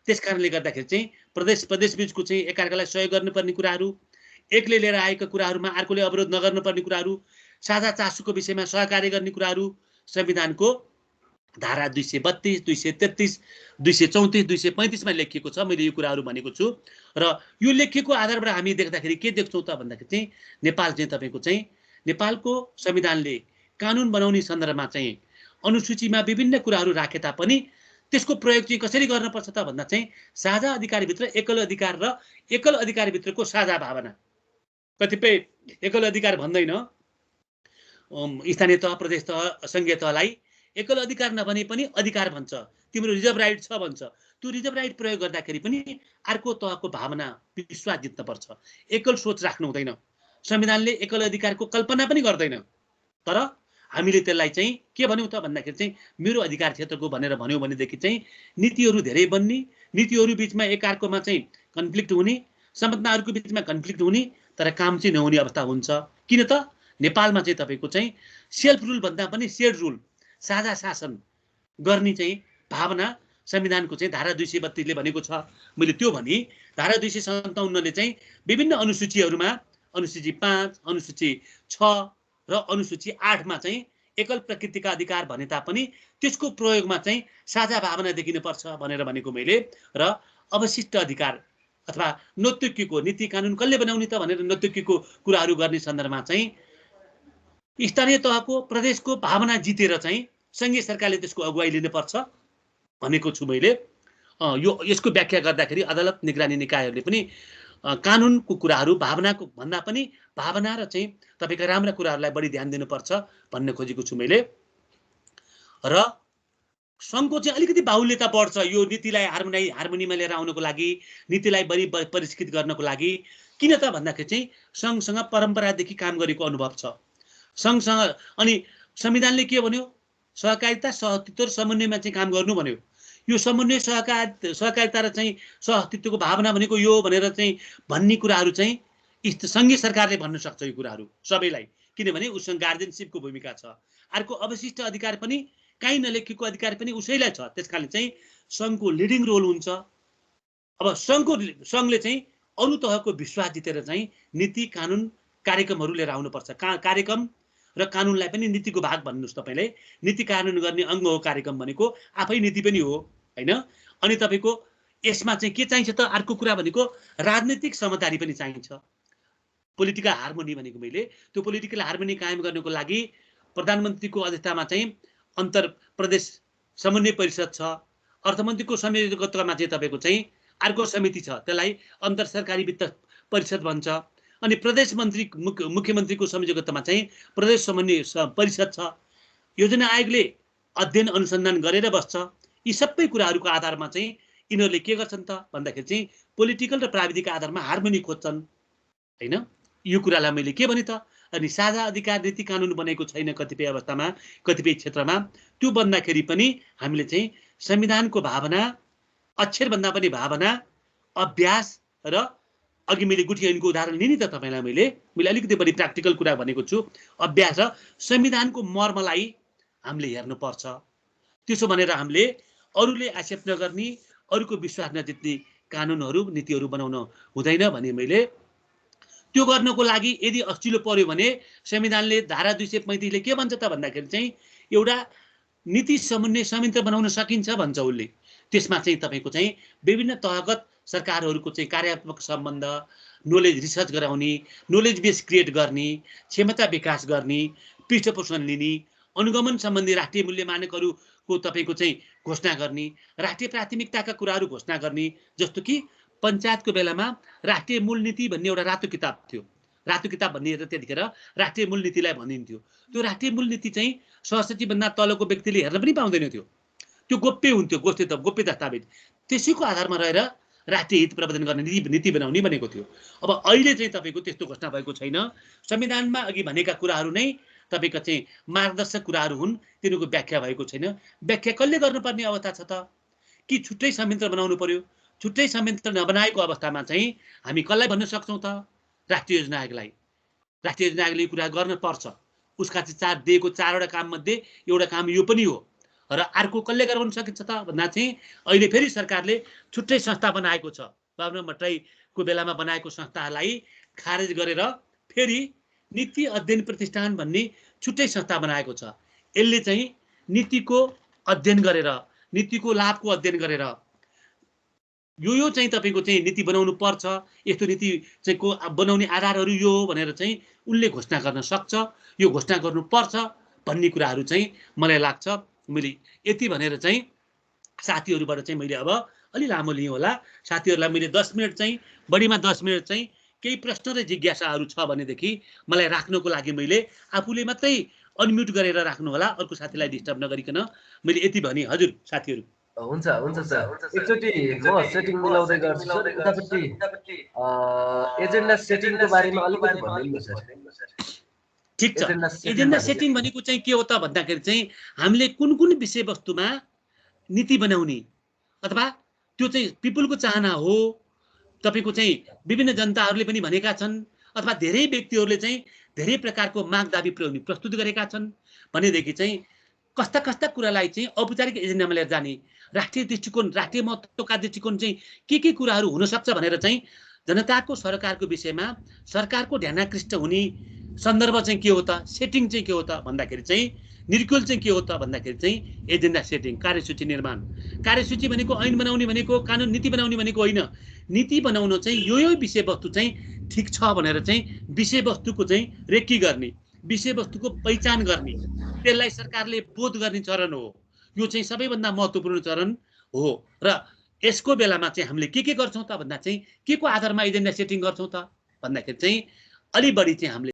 त्यस कारणले गर्दाखेरि चाहिँ प्रदेश बीचको चाहिँ एकअर्कालाई सहयोग गर्नुपर्ने कुराहरू, एकले लिएर आएका कुराहरूमा अर्कोले अवरोध नगर्नुपर्ने कुराहरू, साझा चासोको विषयमा सहकार्य गर्ने कुराहरू संविधानको धारा 232, 233, 234, 235 मा लेखिएको छ। मैले यो कुराहरू भनेको छु र यो लेखिएको आधारबाट हामी देख्दाखेरि के देख्छौँ त भन्दाखेरि चाहिँ नेपाल चाहिँ तपाईँको चाहिँ नेपालको संविधानले कानुन बनाउने सन्दर्भमा चाहिँ अनुसूचीमा विभिन्न कुराहरू राखे तापनि त्यसको प्रयोग चाहिँ कसरी गर्नुपर्छ त भन्दा चाहिँ साझा अधिकारभित्र एकल अधिकार र एकल अधिकारभित्रको साझा भावना। कतिपय एकल अधिकार भन्दैन, स्थानीय तह, प्रदेश तह, सङ्घीय तहलाई एकल अधिकार नभने पनि अधिकार भन्छ, तिम्रो रिजर्भ राइट छ भन्छ। त्यो रिजर्भ राइट प्रयोग गर्दाखेरि पनि अर्को तहको भावना, विश्वास जित्नुपर्छ, एकल सोच राख्नु हुँदैन। संविधानले एकल अधिकारको कल्पना पनि गर्दैन। तर हामीले त्यसलाई चाहिँ के भन्यौँ त भन्दाखेरि चाहिँ मेरो अधिकार क्षेत्रको भनेर भन्यौँ भनेदेखि चाहिँ नीतिहरू धेरै बन्ने, नीतिहरू बिचमा एकअर्कोमा चाहिँ कन्फ्लिक्ट हुने, संरचनाहरूको बिचमा कन्फ्लिक्ट हुने, तर काम चाहिँ नहुने अवस्था हुन्छ। किन त नेपालमा चाहिँ तपाईँको चाहिँ सेल्फ रुल भन्दा पनि सेड रुल, साझा शासन गर्ने चाहिँ भावना संविधानको चाहिँ धारा 232ले भनेको छ। मैले त्यो भने धारा 257ले चाहिँ विभिन्न अनुसूचीहरूमा अनुसूची 5, अनुसूची 6 र अनुसूची 8 मा चाहिँ एकल प्रकृतिका अधिकार भने तापनि त्यसको प्रयोगमा चाहिँ साझा भावना देखिनुपर्छ भनेर भनेको मैले। र अवशिष्ट अधिकार अथवा नौतुकीको नीति कानुन कसले बनाउने त भनेर नौतुकीको कुराहरू गर्ने सन्दर्भमा चाहिँ स्थानीय तहको, प्रदेशको भावना जितेर चाहिँ सङ्घीय सरकारले त्यसको अगुवाई लिनुपर्छ भनेको छु मैले। यसको व्याख्या गर्दाखेरि अदालत निगरानी निकायहरूले पनि कानुनको कुराहरू भावनाको भन्दा पनि भावना र चाहिँ तपाईँका राम्रा कुराहरूलाई बढी ध्यान दिनुपर्छ भन्ने खोजेको छु मैले। र सङ्घको चाहिँ अलिकति बाहुल्यता बढ्छ यो नीतिलाई हार्मोनीमा लिएर आउनको लागि, नीतिलाई बढी परिष्कृत गर्नको लागि किन त भन्दाखेरि चाहिँ सङ्घसँग परम्परादेखि काम गरेको अनुभव छ। सङ्घसँग अनि संविधानले के भन्यो, सहकारिता सहअस्तित्व र समन्वयमा चाहिँ काम गर्नु भन्यो। यो समन्वय सहकारिता र चाहिँ सहअस्तित्वको भावना भनेको यो भनेर चाहिँ भन्ने कुराहरू चाहिँ सङ्घीय सरकारले भन्न सक्छ यो कुराहरू सबैलाई, किनभने उसँग गार्जियनसिपको भूमिका छ। अर्को अवशिष्ट अधिकार पनि कहीँ नलेखेको अधिकार पनि उसैलाई छ। त्यसकारणले चाहिँ सङ्घको लिडिङ रोल हुन्छ। अब सङ्घले चाहिँ अरू तहको विश्वास जितेर चाहिँ नीति कानुन कार्यक्रमहरू लिएर आउनुपर्छ। कार्यक्रम र कानुनलाई पनि नीतिको भाग भन्नुहोस् तपाईँले। नीति कानुन गर्ने अङ्ग हो कार्यक्रम भनेको, आफै नीति पनि हो होइन। अनि तपाईँको यसमा चाहिँ के चाहिन्छ त, अर्को कुरा भनेको राजनीतिक समझदारी पनि चाहिन्छ। पोलिटिकल हार्मोनी भनेको मैले त्यो पोलिटिकल हार्मोनी कायम गर्नको लागि प्रधानमन्त्रीको अध्यक्षतामा चाहिँ अन्तर प्रदेश समन्वय परिषद छ। अर्थमन्त्रीको संयोजकत्वमा चाहिँ तपाईँको चाहिँ अर्को समिति छ, त्यसलाई अन्तर सरकारी वित्त परिषद भन्छ। अनि प्रदेश मन्त्री मुख्यमन्त्रीको संयोजकत्वमा चाहिँ प्रदेश समन्वय परिषद छ। योजना आयोगले अध्ययन अनुसन्धान गरेर बस्छ। यी सबै कुराहरूको आधारमा चाहिँ यिनीहरूले के गर्छन् त भन्दाखेरि चाहिँ पोलिटिकल र प्राविधिक आधारमा हार्मोनी खोज्छन् होइन। यो कुरालाई मैले के भने त, अनि साझा अधिकार नीति कानुन बनेको छैन कतिपय अवस्थामा, कतिपय क्षेत्रमा। त्यो बन्दाखेरि पनि हामीले चाहिँ संविधानको भावना, अक्षरभन्दा पनि भावना, अभ्यास र अघि मैले गुठी ऐनको उदाहरण लिने त तपाईँलाई मैले अलिकति बढी प्र्याक्टिकल कुरा भनेको छु। अभ्यास र संविधानको मर्मलाई हामीले हेर्नुपर्छ। त्यसो भनेर हामीले अरूले एक्सेप्ट नगर्ने, अरूको विश्वास नजित्ने कानुनहरू नीतिहरू बनाउन हुँदैन भने मैले त्यो गर्नको लागि यदि अस्चिलो पर्यो भने संविधानले धारा 235ले के भन्छ त भन्दाखेरि चाहिँ एउटा नीति समन्वय संयन्त्र बनाउन सकिन्छ भन्छ उसले। त्यसमा चाहिँ तपाईँको चाहिँ विभिन्न तहगत सरकारहरूको चाहिँ कार्यात्मक सम्बन्ध, नोलेज रिसर्च गराउने, नोलेज बेस क्रिएट गर्ने, क्षमता विकास गर्ने, पृष्ठपोषण लिने, अनुगमन सम्बन्धी राष्ट्रिय मूल्य मानकहरूको तपाईँको चाहिँ घोषणा गर्ने, राष्ट्रिय प्राथमिकताका कुराहरू घोषणा गर्ने। जस्तो कि पञ्चायतको बेलामा राष्ट्रिय मूल नीति भन्ने एउटा रातो किताब थियो। रातो किताब भन्ने त्यतिखेर राष्ट्रिय मूल नीतिलाई भनिन्थ्यो। त्यो राष्ट्रिय मूल नीति चाहिँ सहसचिवभन्दा तलको व्यक्तिले हेर्न पनि पाउँदैन थियो। त्यो गोप्य हुन्थ्यो, गोप्य दस्तावेज। त्यसैको आधारमा रहेर राष्ट्रिय हित प्रवर्धन गर्ने नीति बनाउने भनेको थियो। अब अहिले चाहिँ तपाईँको त्यस्तो घोषणा भएको छैन। संविधानमा अघि भनेका कुराहरू नै तपाईँको चाहिँ मार्गदर्शक कुराहरू हुन्, तिनीहरूको व्याख्या भएको छैन। व्याख्या कसले गर्नुपर्ने अवस्था छ त, कि छुट्टै संयन्त्र बनाउनु पर्यो? छुट्टै संयन्त्र नबनाएको अवस्थामा चाहिँ हामी कसलाई भन्न सक्छौँ त? राष्ट्रिय योजना आयोगलाई। राष्ट्रिय योजना आयोगले यो कुरा गर्न पर्छ। उसका चाहिँ दिएको 4वटा काममध्ये एउटा काम यो पनि हो। र अर्को कसले गराउन सकिन्छ त भन्दा चाहिँ अहिले फेरि सरकारले छुट्टै संस्था बनाएको छ। बाबुराम भट्टराईको बेलामा बनाएको संस्थालाई खारेज गरेर फेरि नीति अध्ययन प्रतिष्ठान भन्ने छुट्टै संस्था बनाएको छ। यसले चाहिँ नीतिको अध्ययन गरेर, नीतिको लाभको अध्ययन गरेर यो चाहिँ तपाईँको चाहिँ नीति बनाउनु पर्छ, यस्तो नीति चाहिँ को बनाउने आधारहरू यो हो भनेर चाहिँ उनले घोषणा गर्न सक्छ। यो घोषणा गर्नुपर्छ भन्ने कुराहरू चाहिँ मलाई लाग्छ। मैले यति भनेर चाहिँ साथीहरूबाट चाहिँ मैले अब अलि लामो लिएँ होला। साथीहरूलाई मैले 10 मिनट चाहिँ बढीमा 10 मिनट चाहिँ केही प्रश्न र जिज्ञासाहरू छ भनेदेखि मलाई राख्नको लागि मैले आफूले मात्रै अनम्युट गरेर राख्नु होला, अर्को साथीलाई डिस्टर्ब नगरिकन। मैले यति भने। हजुर साथीहरू। हुन्छ सर, एकचोटि म सेटिङ मिलाउँदै गर्छु सर। उतापट्टि एजेन्डा सेटिङको बारेमा अलिकति भनिदिनु सर। ठिक छ। एजेन्डा सेटिङ भनेको चाहिँ के हो त भन्दाखेरि चाहिँ हामीले कुन विषयवस्तुमा नीति बनाउने, अथवा त्यो चाहिँ पिपुलको चाहना हो, तपाईँको चाहिँ विभिन्न जनताहरूले पनि भनेका छन्, अथवा धेरै व्यक्तिहरूले चाहिँ धेरै प्रकारको माग दाबी प्रस्तुत गरेका छन् भनेदेखि चाहिँ कस्ता कस्ता कुरालाई चाहिँ औपचारिक एजेन्डामा लिएर जाने, राष्ट्रिय दृष्टिकोण, राष्ट्रिय महत्त्वका दृष्टिकोण चाहिँ के कुराहरू हुनसक्छ भनेर चाहिँ जनताको सरकारको विषयमा सरकारको ध्यानाकृष्ट हुने सन्दर्भ चाहिँ के हो त, सेटिङ चाहिँ के हो त भन्दाखेरि चाहिँ निर्कुल चाहिँ के हो त भन्दाखेरि चाहिँ एजेन्डा सेटिङ, कार्यसूची निर्माण। कार्यसूची भनेको ऐन बनाउने भनेको, कानुन नीति बनाउने भनेको होइन। नीति बनाउन चाहिँ यो विषयवस्तु चाहिँ ठिक छ भनेर चाहिँ विषयवस्तुको चाहिँ रेकी गर्ने, विषयवस्तुको पहिचान गर्ने, त्यसलाई सरकारले बोध गर्ने चरण हो। यो चाहिँ सबैभन्दा महत्त्वपूर्ण चरण हो। र यसको बेलामा चाहिँ हामीले के गर्छौँ त भन्दा चाहिँ के को आधारमा एजेन्डा सेटिङ गर्छौँ त भन्दाखेरि चाहिँ अलि बढी चाहिँ हामीले